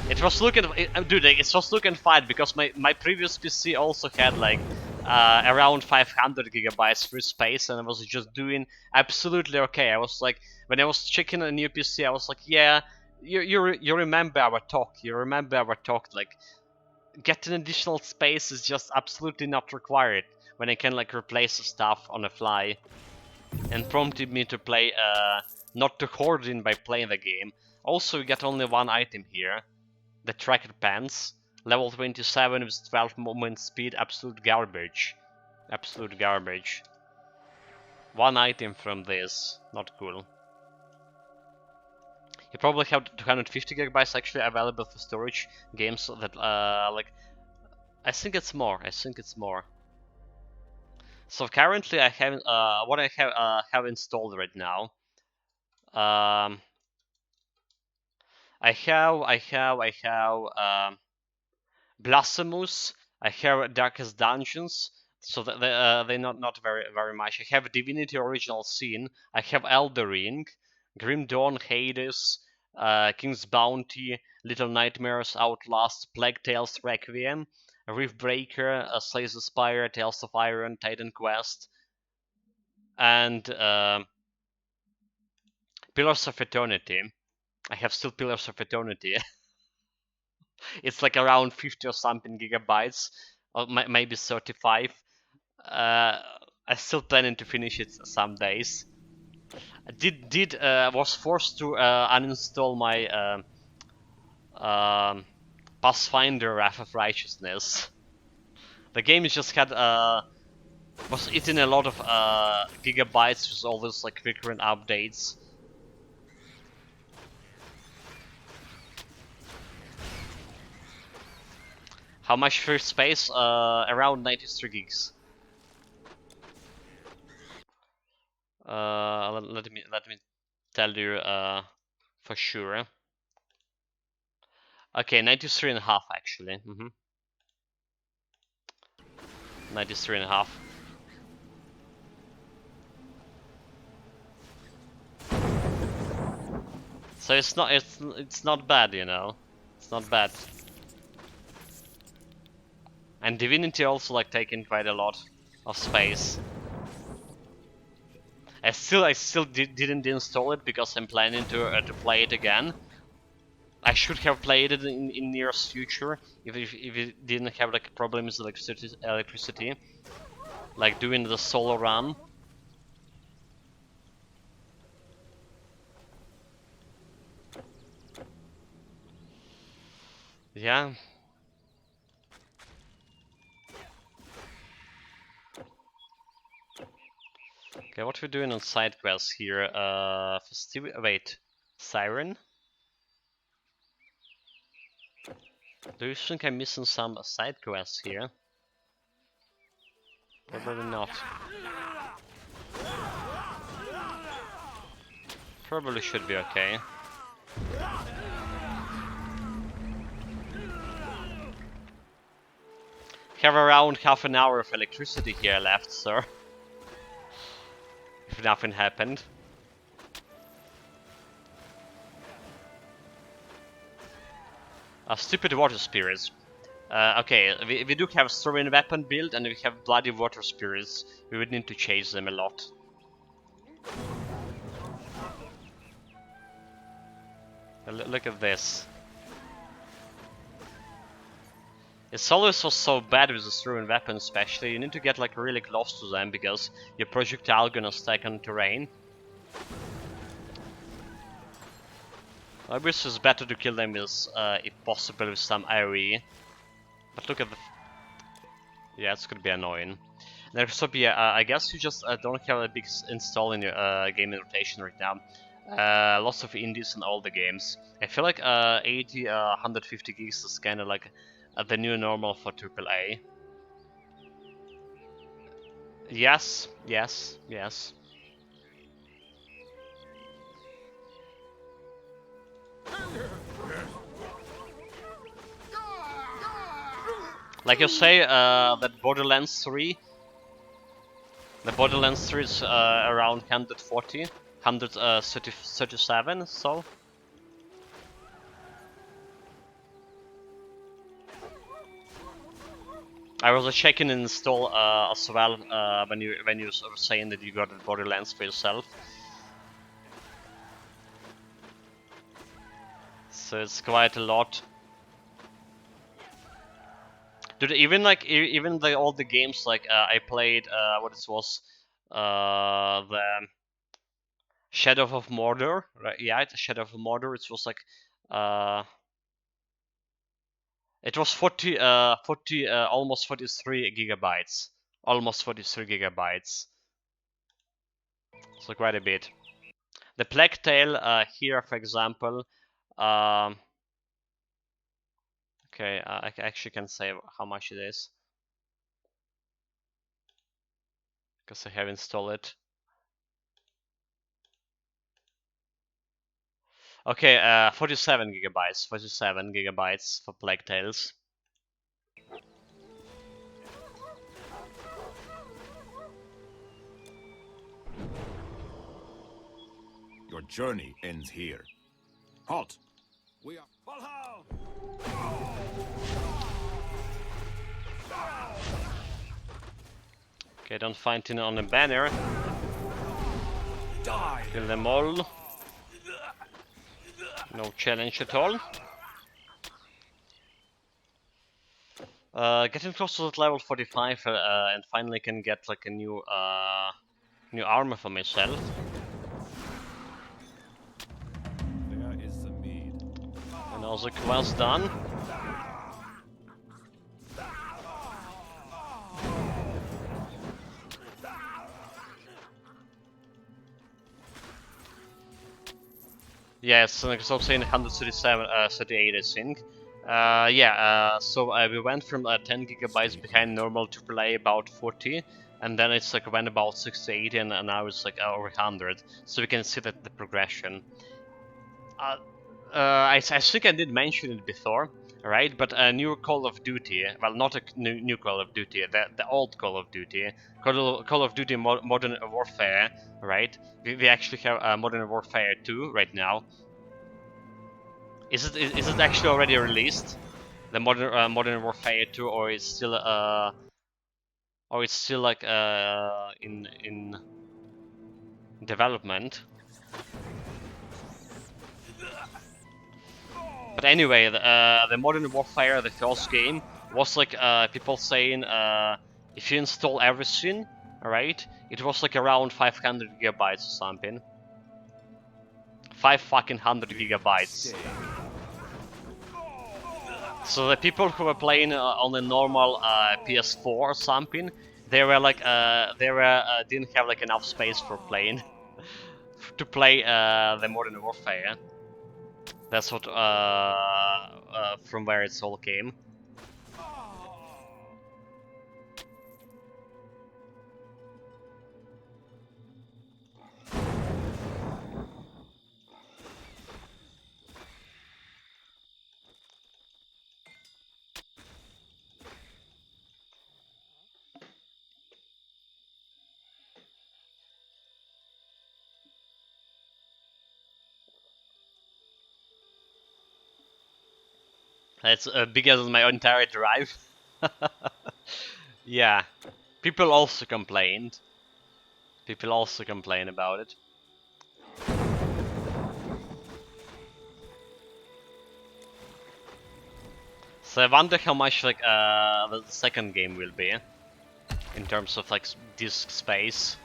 It was looking, dude, it was looking fine because my previous PC also had like around 500 gigabytes free space, and I was just doing absolutely okay. I was like, when I was checking a new PC, I was like, yeah, you remember our talk. You remember our talk. Like, getting additional space is just absolutely not required when I can like replace stuff on the fly, and prompted me to play not to hoard in by playing the game. Also, we got only one item here. The tracker pants. Level 27 with 12 movement speed, absolute garbage. Absolute garbage. One item from this, not cool. You probably have 250 gigabytes actually available for storage games that like, I think it's more. I think it's more. So currently I have what I have installed right now. I have Blasphemous. I have Darkest Dungeons. So that they not very much. I have Divinity Original Sin. I have Elder Ring, Grim Dawn, Hades, King's Bounty, Little Nightmares, Outlast, Plague Tales Requiem, Riftbreaker, Slays the Spire, Tales of Iron, Titan Quest, and Pillars of Eternity. I have still Pillars of Eternity. It's like around 50 or something gigabytes, or maybe 35. I'm still planning to finish it some days. I was forced to uninstall my Pathfinder Wrath of Righteousness. The game just had was eating a lot of gigabytes with all those like recurrent updates. How much free space? Around 93 gigs. Let me tell you for sure. Okay, 93 and a half actually. 93 and a half. So it's not bad, you know. It's not bad. And Divinity also like taking quite a lot of space. I still didn't install it because I'm planning to play it again. I should have played it in nearest future if it didn't have like problems with electricity, like doing the solo run. Yeah. Okay, what we're doing on side quests here? Wait, Siren? Do you think I'm missing some side quests here? Probably not. Probably should be okay. Have around half an hour of electricity here left, sir. If nothing happened. Stupid water spirits. Okay, we do have Sovereign Weapon build and we have Bloody Water Spirits. We would need to chase them a lot. Look at this. It's always so bad with the Sovereign Weapon especially. You need to get like really close to them because your projectile gonna stack on terrain. Obviously it's better to kill them with, if possible, with some AoE. But look at the... Yeah, it's gonna be annoying. And so, yeah, I guess you just don't have a big install in your gaming rotation right now. Lots of indies in all the games. I feel like 80, 150 gigs is kind of like the new normal for AAA. Yes, yes, yes. Like you say, that Borderlands 3. The Borderlands 3 is around 140, 137, so. I was checking and install as well when you were saying that you got Borderlands for yourself. So it's quite a lot. Dude, even like all the games like I played what it was the Shadow of Mordor, right? Yeah, it's Shadow of Mordor. It was like It was almost 43 gigabytes. Almost 43 gigabytes. So quite a bit. The Plague Tale here, for example, okay, I actually can say how much it is. Because I have installed it. Okay, 47 gigabytes. 47 gigabytes for Plague Tales. Your journey ends here. Halt! We are Valhalla! Okay, don't find it on the banner. Die! Kill them all. No challenge at all. Getting close to that level 45 and finally can get like a new armor for myself. There is the mead. And also quest done. Yes, like I was saying 137, 38 I think. So we went from 10 gigabytes behind normal AAA about 40, and then it's like went about 60, 80, and now it's like over 100. So we can see that the progression. I think I did mention it before, right? But a new Call of Duty, well, not a new Call of Duty, the old Call of Duty, Call of Duty Modern Warfare, right? We actually have Modern Warfare 2 right now. Is it actually already released? The Modern Warfare 2, or it's still like in development? But anyway, the Modern Warfare, the first game, was like people saying if you install everything, right, it was like around 500 gigabytes or something. 500 gigabytes. So the people who were playing on a normal PS4 or something, they were like didn't have like enough space for playing to play the Modern Warfare. That's what from where it all came. It's bigger than my entire drive. Yeah, people also complained. People also complain about it. So I wonder how much like the second game will be in terms of like disk space.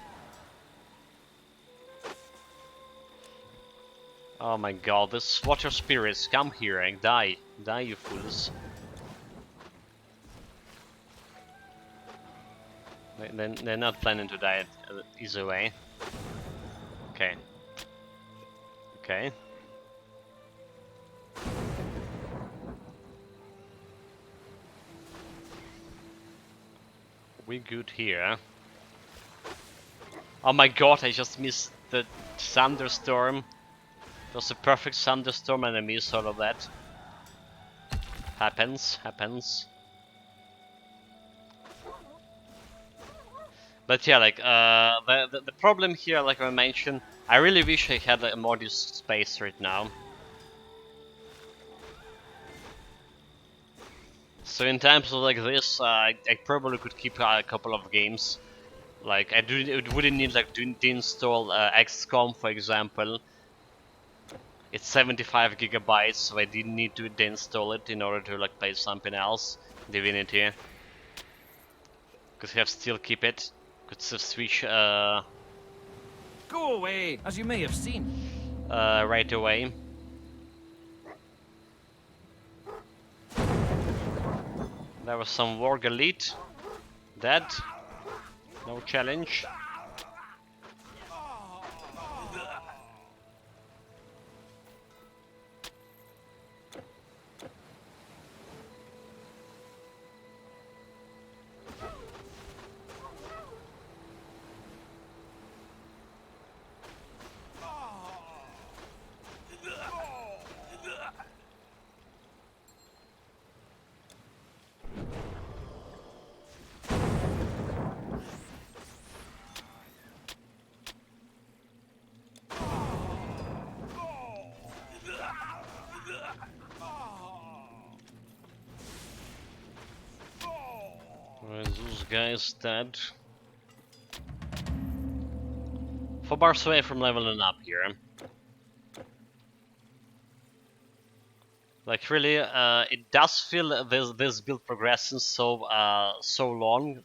Oh my god, this water spirits, come here and die. Die, you fools. They're not planning to die either way. Okay. Okay. We good here. Oh my god, I just missed the thunderstorm. It was a perfect thunderstorm and I missed all of that. Happens. But yeah, like the problem here, like I mentioned, I really wish I had like, more disk space right now. So in times of like this, I probably could keep a couple of games. Like it wouldn't need like to install XCOM, for example. It's 75 gigabytes, so I didn't need to install it in order to like play something else. Divinity. Could have still keep it. Could switch Go away, as you may have seen. right away. There was some Warg Elite. Dead. No challenge. Those guys dead. 4 bars away from leveling up here. Like really, it does feel this build progressing so long,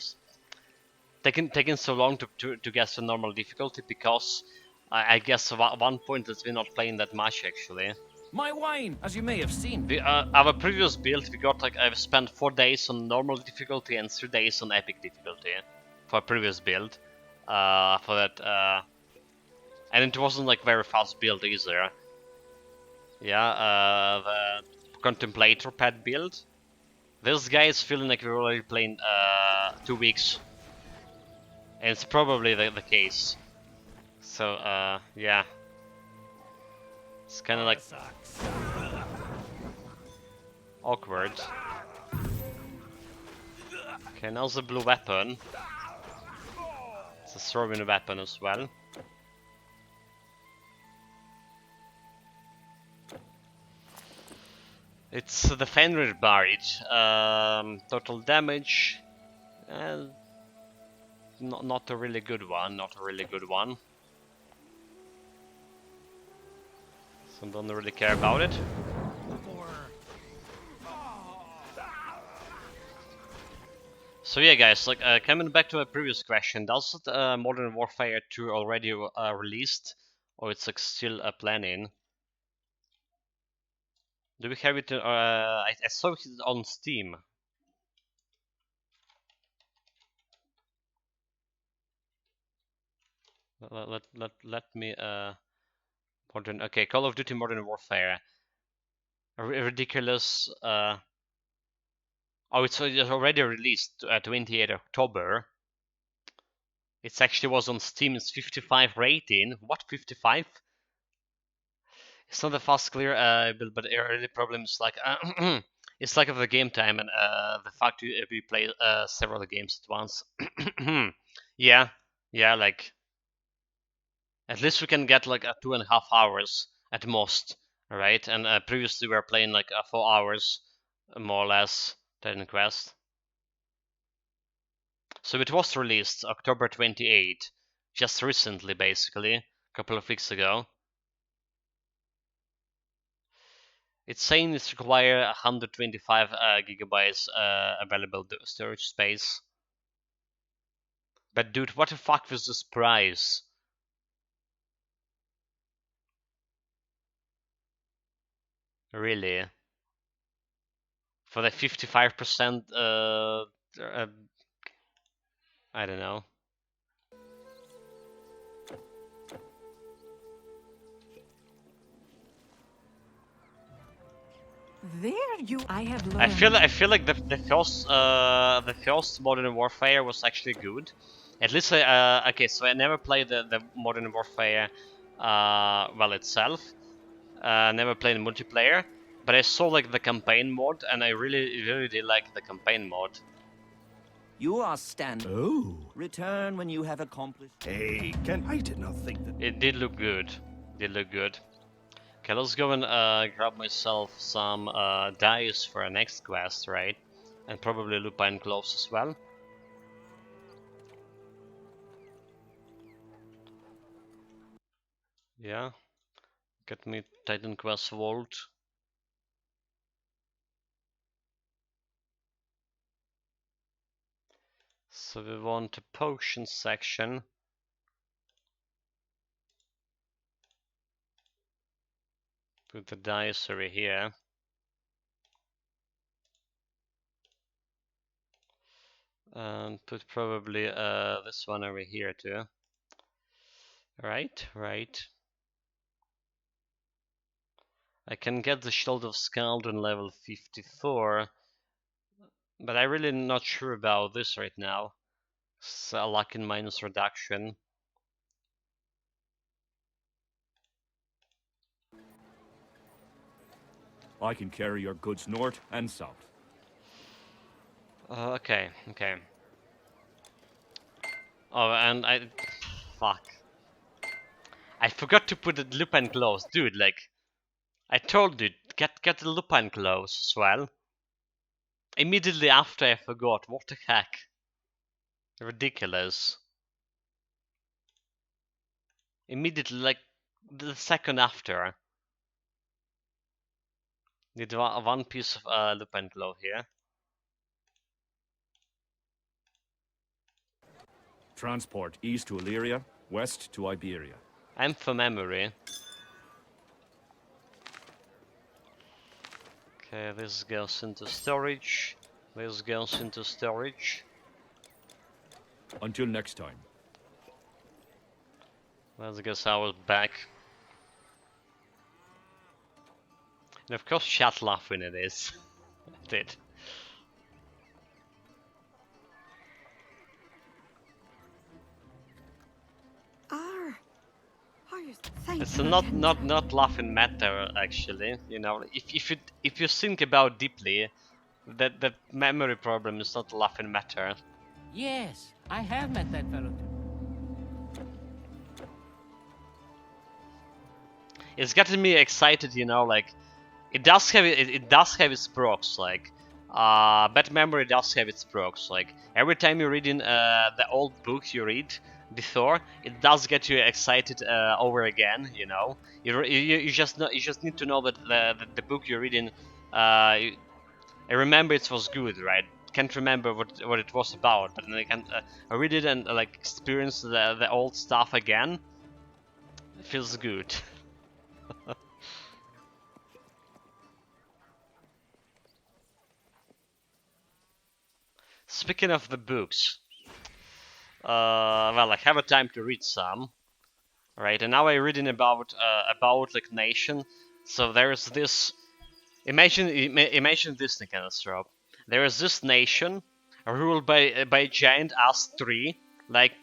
taking so long to get to normal difficulty because I guess at one point that we're not playing that much actually. My wine, as you may have seen. The our previous build we got like I've spent 4 days on normal difficulty and 3 days on epic difficulty for a previous build. For that, and it wasn't like very fast build either. Yeah, the Contemplator pet build. This guy is feeling like we're already playing 2 weeks. And it's probably the case. So, yeah. It's kinda like awkward. Okay, now the blue weapon. It's a throwing weapon as well. It's the Fenrir Barrage. Total damage. Not a really good one. Not a really good one. So don't really care about it. So yeah, guys, like coming back to my previous question, does Modern Warfare 2 already released, or it's like still planning? Do we have it? I saw it on Steam. Let me modern. Okay, Call of Duty Modern Warfare. Ridiculous. Oh, it's already released 28 October. It actually was on Steam's 55 rating. What 55? It's not a fast clear build, but the problem is like it's like of the game time and the fact we play several games at once. Yeah, yeah, like at least we can get like 2.5 hours at most, right? And previously we were playing like 4 hours, more or less, Titan Quest. So it was released October 28, just recently, basically, a couple of weeks ago. It's saying it's require 125 gigabytes available storage space. But dude, what the fuck was this price? Really? For the 55%, I don't know. There you. I have learned. I feel like the first Modern Warfare was actually good. At least okay, so I never played the Modern Warfare well itself. Never played multiplayer, but I saw like the campaign mode, and I really did like the campaign mode. You are stand. Oh. Return when you have accomplished. Hey, Ken, I did not think that. It did look good. Did look good. Okay, let's go and grab myself some dice for our next quest, right? And probably lupine gloves as well. Yeah. Get me Titan Quest Vault. So we want a potion section. Put the dice over here. And put probably this one over here too. Right, right. I can get the Shield of Skald on level 54, but I'm really not sure about this right now. It's a luck and minus reduction. I can carry your goods north and south. Okay, okay. Oh, and I... Fuck. I forgot to put the lupine gloves. Dude, like... I told you, get the lupine gloves as well. Immediately after I forgot. What the heck? Ridiculous. Immediately, like, the second after. Need one piece of lupine glove here. Transport east to Illyria, west to Iberia. And for memory. Okay, this goes into storage. This goes into storage. Until next time. Let's guess I was back. And of course chat laughing it is. I did. It's a not laughing matter actually. You know, if you think about deeply, that memory problem is not a laughing matter. Yes, I have met that fellow. It's getting me excited, you know, like it does have it does have its perks, like bad memory does have its perks. Like every time you're reading the old book you read before, it does get you excited over again. You know, you just need to know that the book you're reading, I remember it was good, right? Can't remember what it was about, but then I can read it and like experience the old stuff again. It feels good. Speaking of the books, well, I have a time to read some, right? And now I'm reading about like nation. So there's this. Imagine this, Nicanor. There is this nation ruled by giant ass tree, like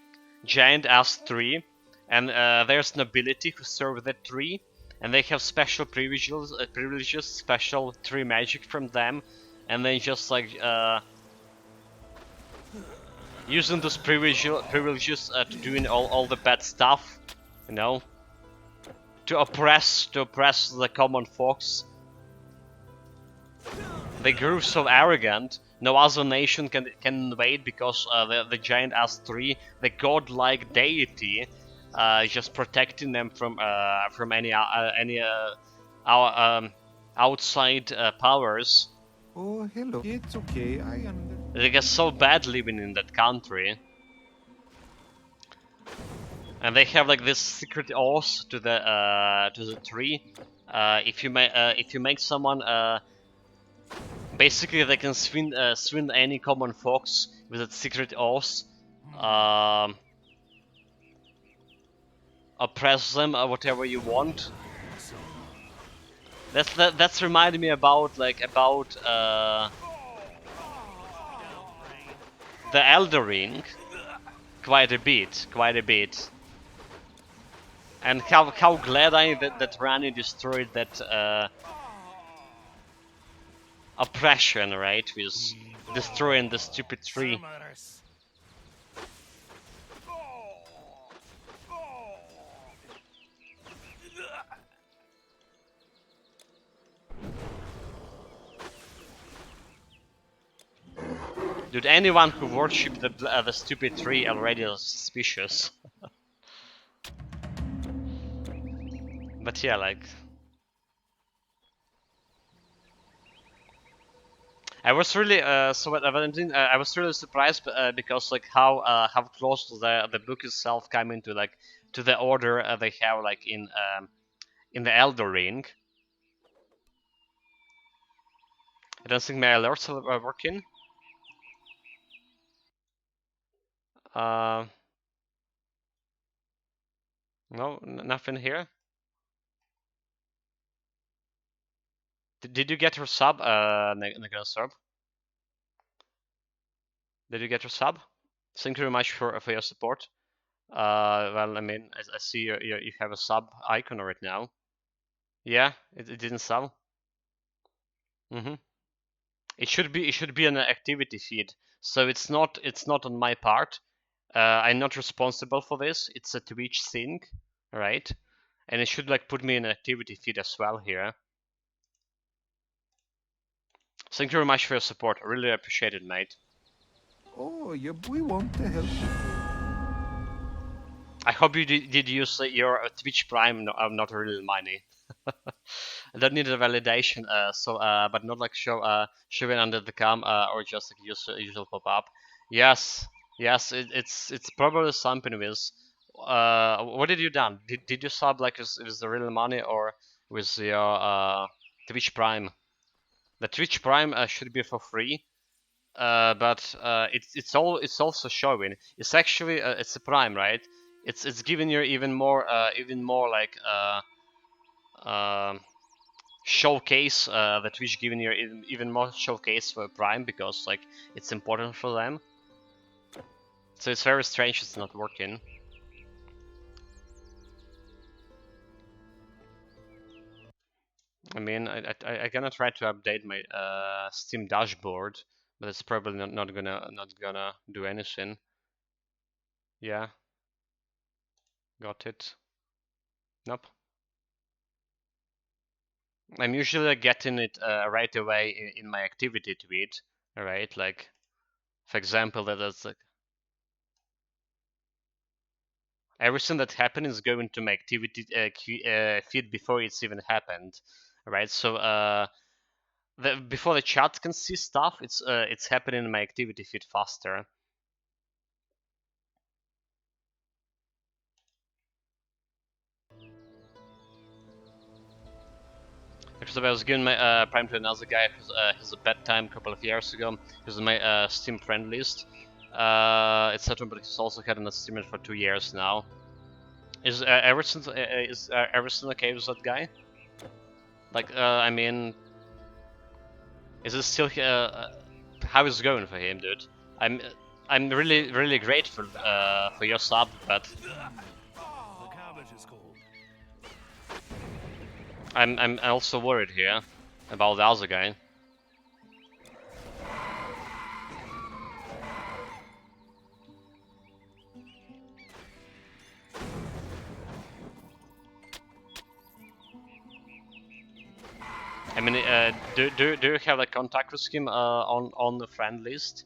giant ass tree, and there's nobility who serve that tree, and they have special privileges, special tree magic from them, and then just like using those privileges to doing all the bad stuff, you know, to oppress the common folks. They grew so arrogant, no other nation can invade because the giant ass tree, the godlike deity, is just protecting them from any our outside powers. Oh, hello. It's okay. I understand. They get so bad living in that country. And they have like this secret oath to the tree. If you make someone basically they can swing any common fox with that secret oath. Oppress them or whatever you want. That's reminding me about the Elder Ring quite a bit. And how glad I am that Rani destroyed that oppression, right? With destroying the stupid tree. Dude, anyone who worshipped the stupid tree already is suspicious. But yeah, like I was really I was really surprised because like how close the book itself came into like to the order they have like in the Elder Ring. I don't think my alerts are working. No, nothing here. Did you get her sub, Negroserb? Did you get her sub? Thank you very much for your support. Well, I mean, I see you have a sub icon right now. Yeah, it didn't sub. It should be an activity feed. So it's not on my part. I'm not responsible for this. It's a Twitch thing, right? And it should like put me in an activity feed as well here. Thank you very much for your support. I really appreciate it, mate. Oh, we want to help you. I hope you did use your Twitch Prime. No, not really money. I don't need a validation. But not like showing under the cam or just like usual pop up. Yes, it's probably something with. What did you done? Did you sub like with the real money or with your Twitch Prime? The Twitch Prime should be for free. But it's also showing. It's actually it's a Prime, right? It's giving you even more like showcase. The Twitch giving you even more showcase for Prime because like it's important for them. So it's very strange it's not working. I mean, I gonna try to update my Steam dashboard, but it's probably not gonna do anything. Yeah, got it. Nope. I'm usually getting it right away in my activity tweet, right? Like, for example, that's like everything that happened is going to my activity feed before it's even happened, right? So before the chat can see stuff, it's happening in my activity feed faster. Because I was giving my Prime to another guy who's has a bad time a couple of years ago. He was on my Steam friend list, etc. But he's also had an streamer for 2 years now. Is Everton okay with that guy? Like, I mean, is it still how is it going for him, dude? I'm really grateful for your sub, but I'm also worried here about the other guy. I mean, do you have like contact with him on the friend list?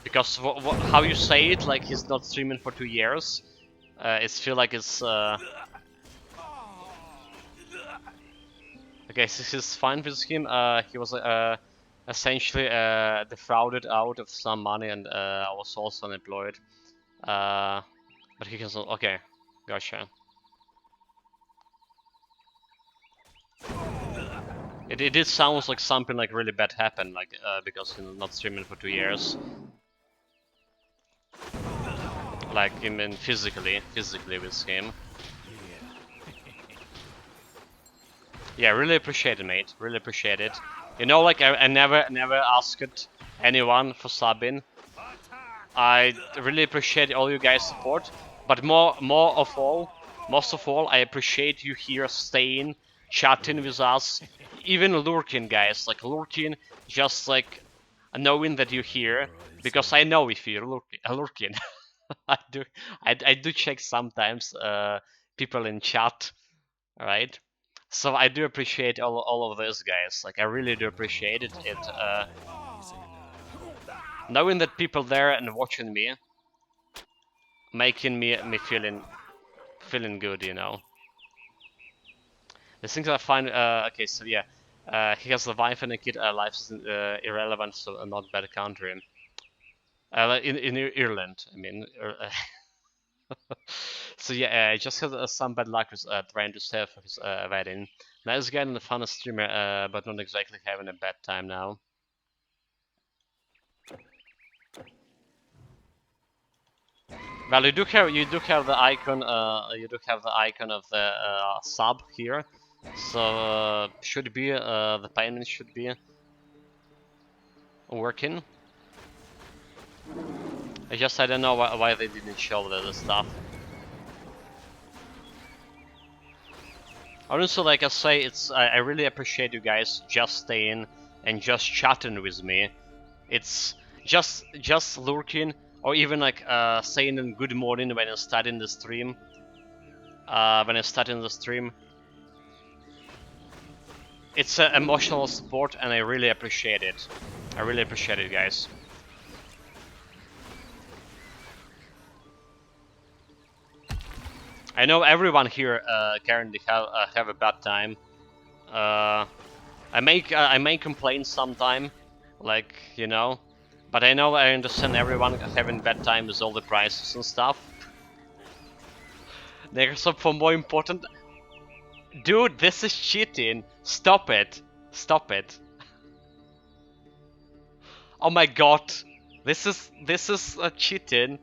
Because how you say it, like he's not streaming for 2 years, it's feel like it's okay. So he's fine with him. He was essentially defrauded out of some money and was also unemployed. But he can still, okay, gotcha. It did sounds like something like really bad happened, like because he's not streaming for 2 years. Like I mean physically with him. Yeah, really appreciate it, mate. Really appreciate it. You know, like I never asked anyone for subbing. I really appreciate all you guys' support, but most of all, I appreciate you here staying, chatting with us, even lurking, guys. Like lurking, just like knowing that you're here, because I know if you're lurking. I do check sometimes people in chat, right? So I do appreciate all of those guys. Like I really do appreciate it. Knowing that people there and watching me, making me feeling good, you know. The things I find okay, so yeah, he has a wife and a kid. Life is irrelevant, so not bad country. In Ireland, I mean. So yeah, I just had some bad luck with trying to save for his wedding. Nice guy and a fun streamer, but not exactly having a bad time now. Well, you do have the icon. You do have the icon of the sub here, so should be the payment should be working. I don't know why they didn't show the stuff. Honestly, like I say, I really appreciate you guys just staying and just chatting with me. It's just lurking or even like saying good morning when I'm starting the stream. It's emotional support, and I really appreciate it. I really appreciate it, guys. I know everyone here currently have a bad time. I may complain sometime, like you know, but I understand everyone having bad time with all the prices and stuff. There's some for more important. Dude, this is cheating. Stop it. Stop it. Oh my god. This is cheating.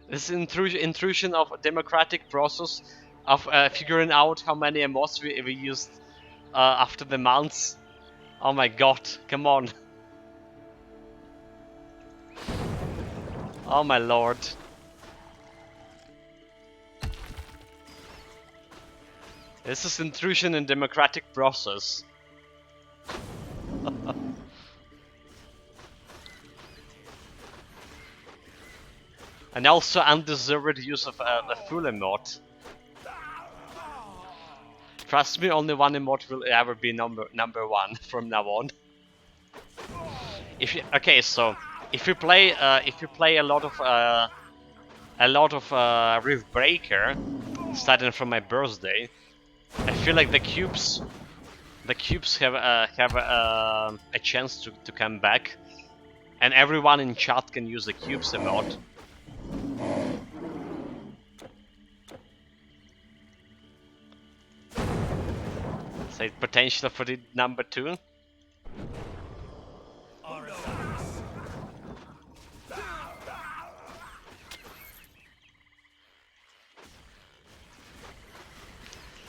This is intrusion of a democratic process of figuring out how many emotes we used after the months. Oh my god, come on. Oh my lord. This is intrusion in democratic process. And also undeserved use of the full emote. Trust me, only one emote will ever be number one from now on. Okay, so if you play a lot of Rift Breaker, starting from my birthday, I feel like the cubes have a chance to come back, and everyone in chat can use the cubes emote. So it's potential for the number 2.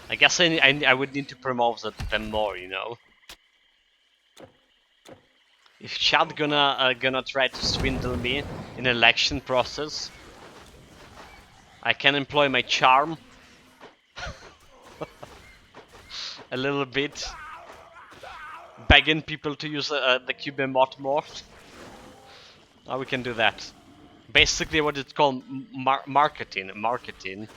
I guess I would need to promote them more, you know. If chat gonna try to swindle me in election process, I can employ my charm a little bit, begging people to use the cube emote more. Oh, we can do that. Basically, what it's called marketing. Marketing.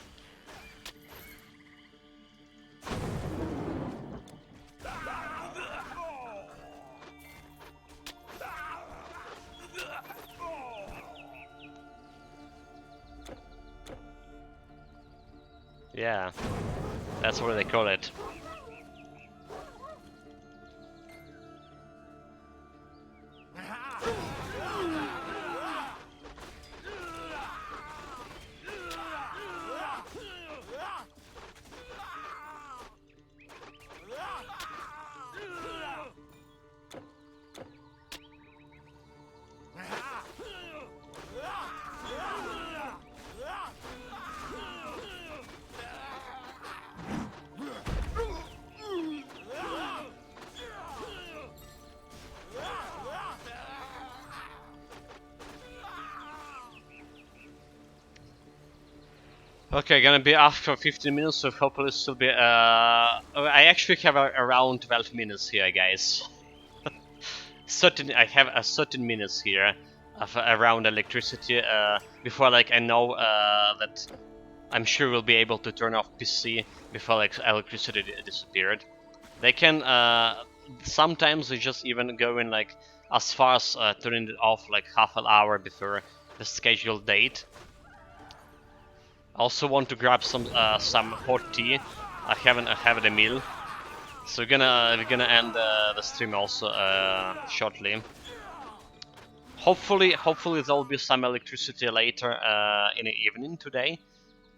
Yeah, that's what they call it. Okay, gonna be off for 15 minutes, so hopefully this will be. I actually have around 12 minutes here, guys. I have a certain minutes here of around electricity before, like, I know that I'm sure we'll be able to turn off PC before like electricity disappeared. They can sometimes they just even go in like as far as turning it off like half an hour before the scheduled date. I also want to grab some hot tea. I haven't had a meal, so we're gonna end the stream also shortly. Hopefully there'll be some electricity later in the evening today.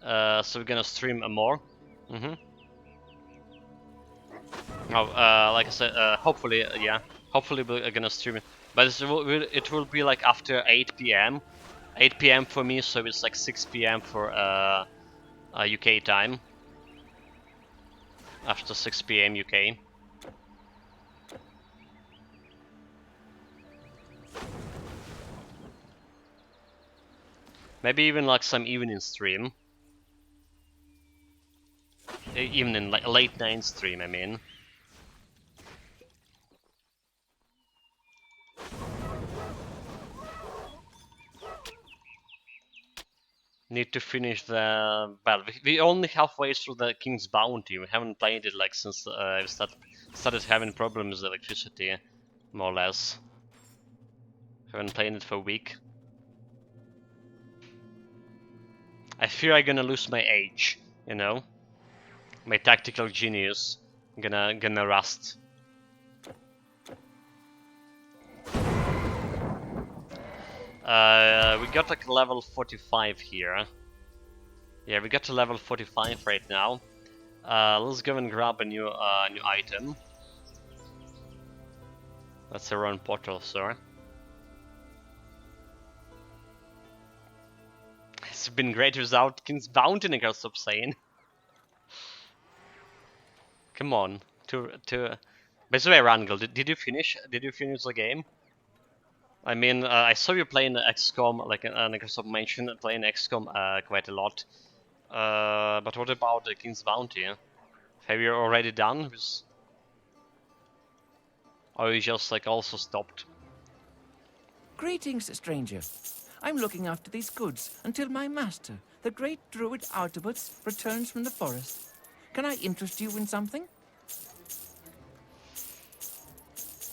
So we're gonna stream more. Oh, like I said, hopefully, yeah. Hopefully we're gonna stream it, but it will be like after 8 p.m. 8 p.m. for me, so it's like 6 p.m. for UK time. After 6 p.m. UK. Maybe even like some evening stream. Evening, like a late night stream, I mean. Need to finish the... Well, we only halfway through the King's Bounty. We haven't played it like since we started having problems with electricity, more or less. Haven't played it for a week. I fear I'm gonna lose my age, you know? My tactical genius gonna rust. We got like level 45 here. Yeah, we got to level 45 right now. Let's go and grab a new item. That's a run portal, sir. It's been great without King's Bounty, I gotta stop saying. Come on, By the way, Rangel, did you finish? Did you finish the game? I mean, I saw you playing XCOM, like Microsoft mentioned, playing XCOM quite a lot. But what about the King's Bounty? Have you already done with... Or you just like also stopped? Greetings, stranger. I'm looking after these goods until my master, the great druid Artabots, returns from the forest. Can I interest you in something?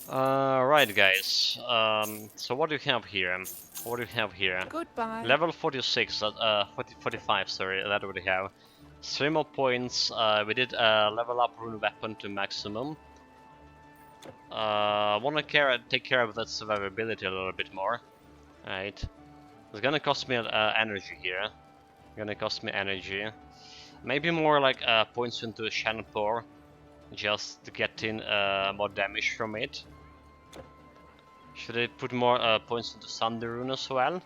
Right, guys. So what do you have here? What do you have here? Goodbye. Level 46, 45, sorry, that would have. 3 more points. We did level up Rune Weapon to maximum. Wanna take care of that survivability a little bit more. Right. It's gonna cost me energy here. Gonna cost me energy. Maybe more like points into Shanpur, just to get in more damage from it. Should I put more points into Thunder Rune as well?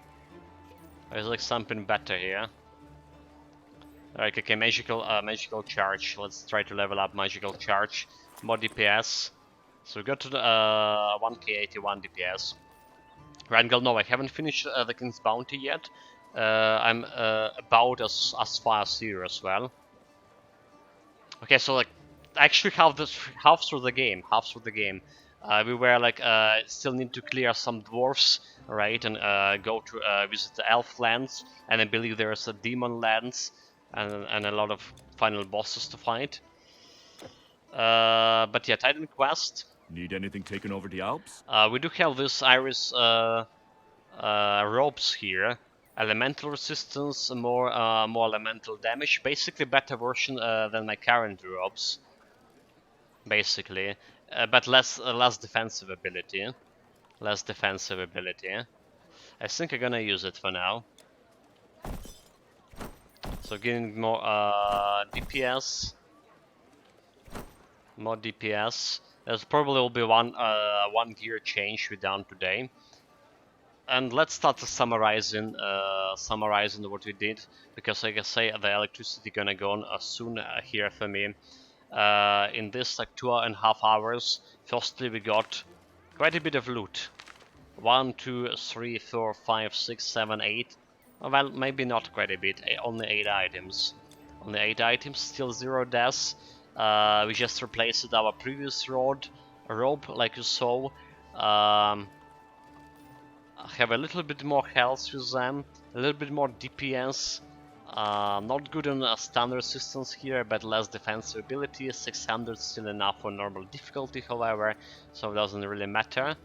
Or is like something better here? Like, okay, magical charge. Let's try to level up magical charge. More DPS. So we got to the 1k81 DPS. Rangel, no, I haven't finished the King's Bounty yet. I'm about as far as you as well. Okay, so like actually half through the game. We were like still need to clear some dwarfs, right, and go to visit the elf lands, and I believe there's a demon lands and a lot of final bosses to fight. But yeah, Titan Quest. Need anything taken over the Alps? We do have this Iris robes here. Elemental resistance, more elemental damage. Basically, better version than my current robes. Basically, but less defensive ability. Less defensive ability. I think I'm gonna use it for now. So getting more DPS. More DPS. There's probably will be one gear change we done today. And let's start summarizing what we did, because like I say, the electricity gonna go on soon here for me. In this like 2.5 hours, firstly we got quite a bit of loot. 1, 2, 3, 4, 5, 6, 7, 8. Well, maybe not quite a bit. Only 8 items. Only 8 items. Still 0 deaths. We just replaced our previous robe, like you saw. Have a little bit more health with them, a little bit more DPS. Not good on stun resistance here, but less defensive ability. 600 still enough for normal difficulty, however, so it doesn't really matter.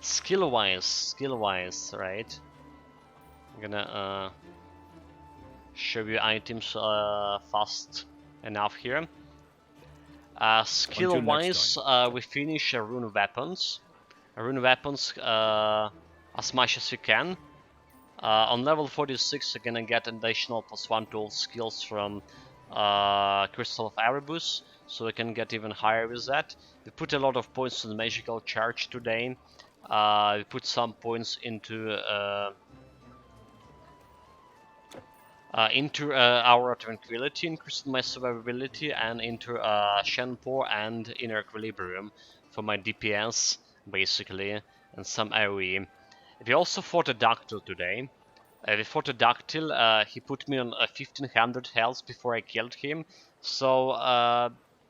Skill-wise, right? I'm gonna show you items fast enough here. Skill-wise, we finish Rune Weapons. Rune Weapons as much as you can. On level 46 you're gonna get additional +1 to all skills from Crystal of Erebus, so we can get even higher with that. We put a lot of points on magical charge today. We put some points into our tranquility, increased my survivability, and into Shenpo and inner equilibrium for my DPS, basically, and some AoE. We also fought a Dactyl today. We fought a Dactyl, he put me on 1500 health before I killed him, so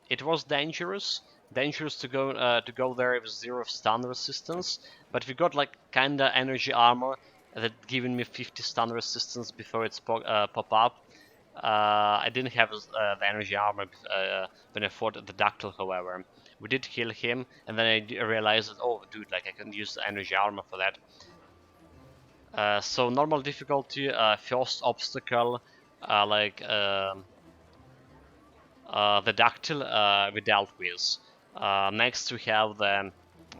it was dangerous. Dangerous to go there with 0 stun resistance, but we got like kinda energy armor that giving me 50 stun resistance before it's pop up. I didn't have the energy armor when I fought the Dactyl, however. We did kill him, and then I realized that, oh dude, like I can use the energy armor for that. So normal difficulty, first obstacle, the Dactyl we dealt with. Next we have the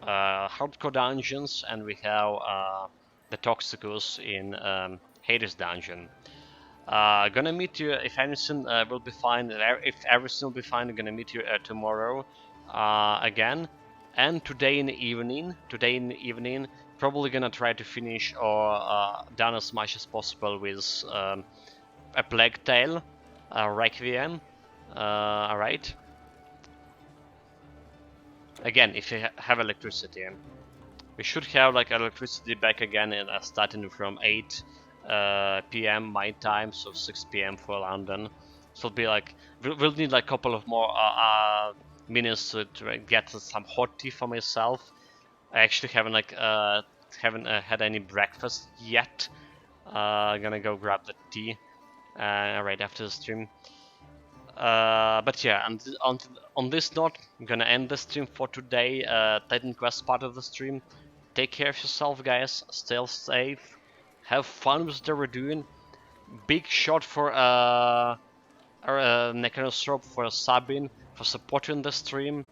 hardcore dungeons, and we have the Toxicus in Hades dungeon. Gonna meet you if anything will be fine. If everything will be fine, I'm gonna meet you tomorrow again, and today in the evening. Probably gonna try to finish or done as much as possible with a Plague Tale, Requiem. Alright. Again, if you have electricity. We should have like electricity back again, starting from 8 p.m. my time, so 6 p.m. for London. So it'll be like we'll need like a couple of more minutes to get some hot tea for myself. I actually haven't had any breakfast yet. Gonna go grab the tea right after the stream. But yeah, and on this note, I'm gonna end the stream for today. Titan Quest part of the stream. Take care of yourself, guys. Stay safe. Have fun with what we're doing. Big shot for Necronosrope for subbing, for supporting the stream.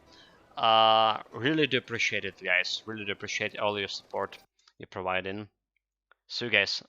Really do appreciate it, guys. Really do appreciate all your support you're providing. See you guys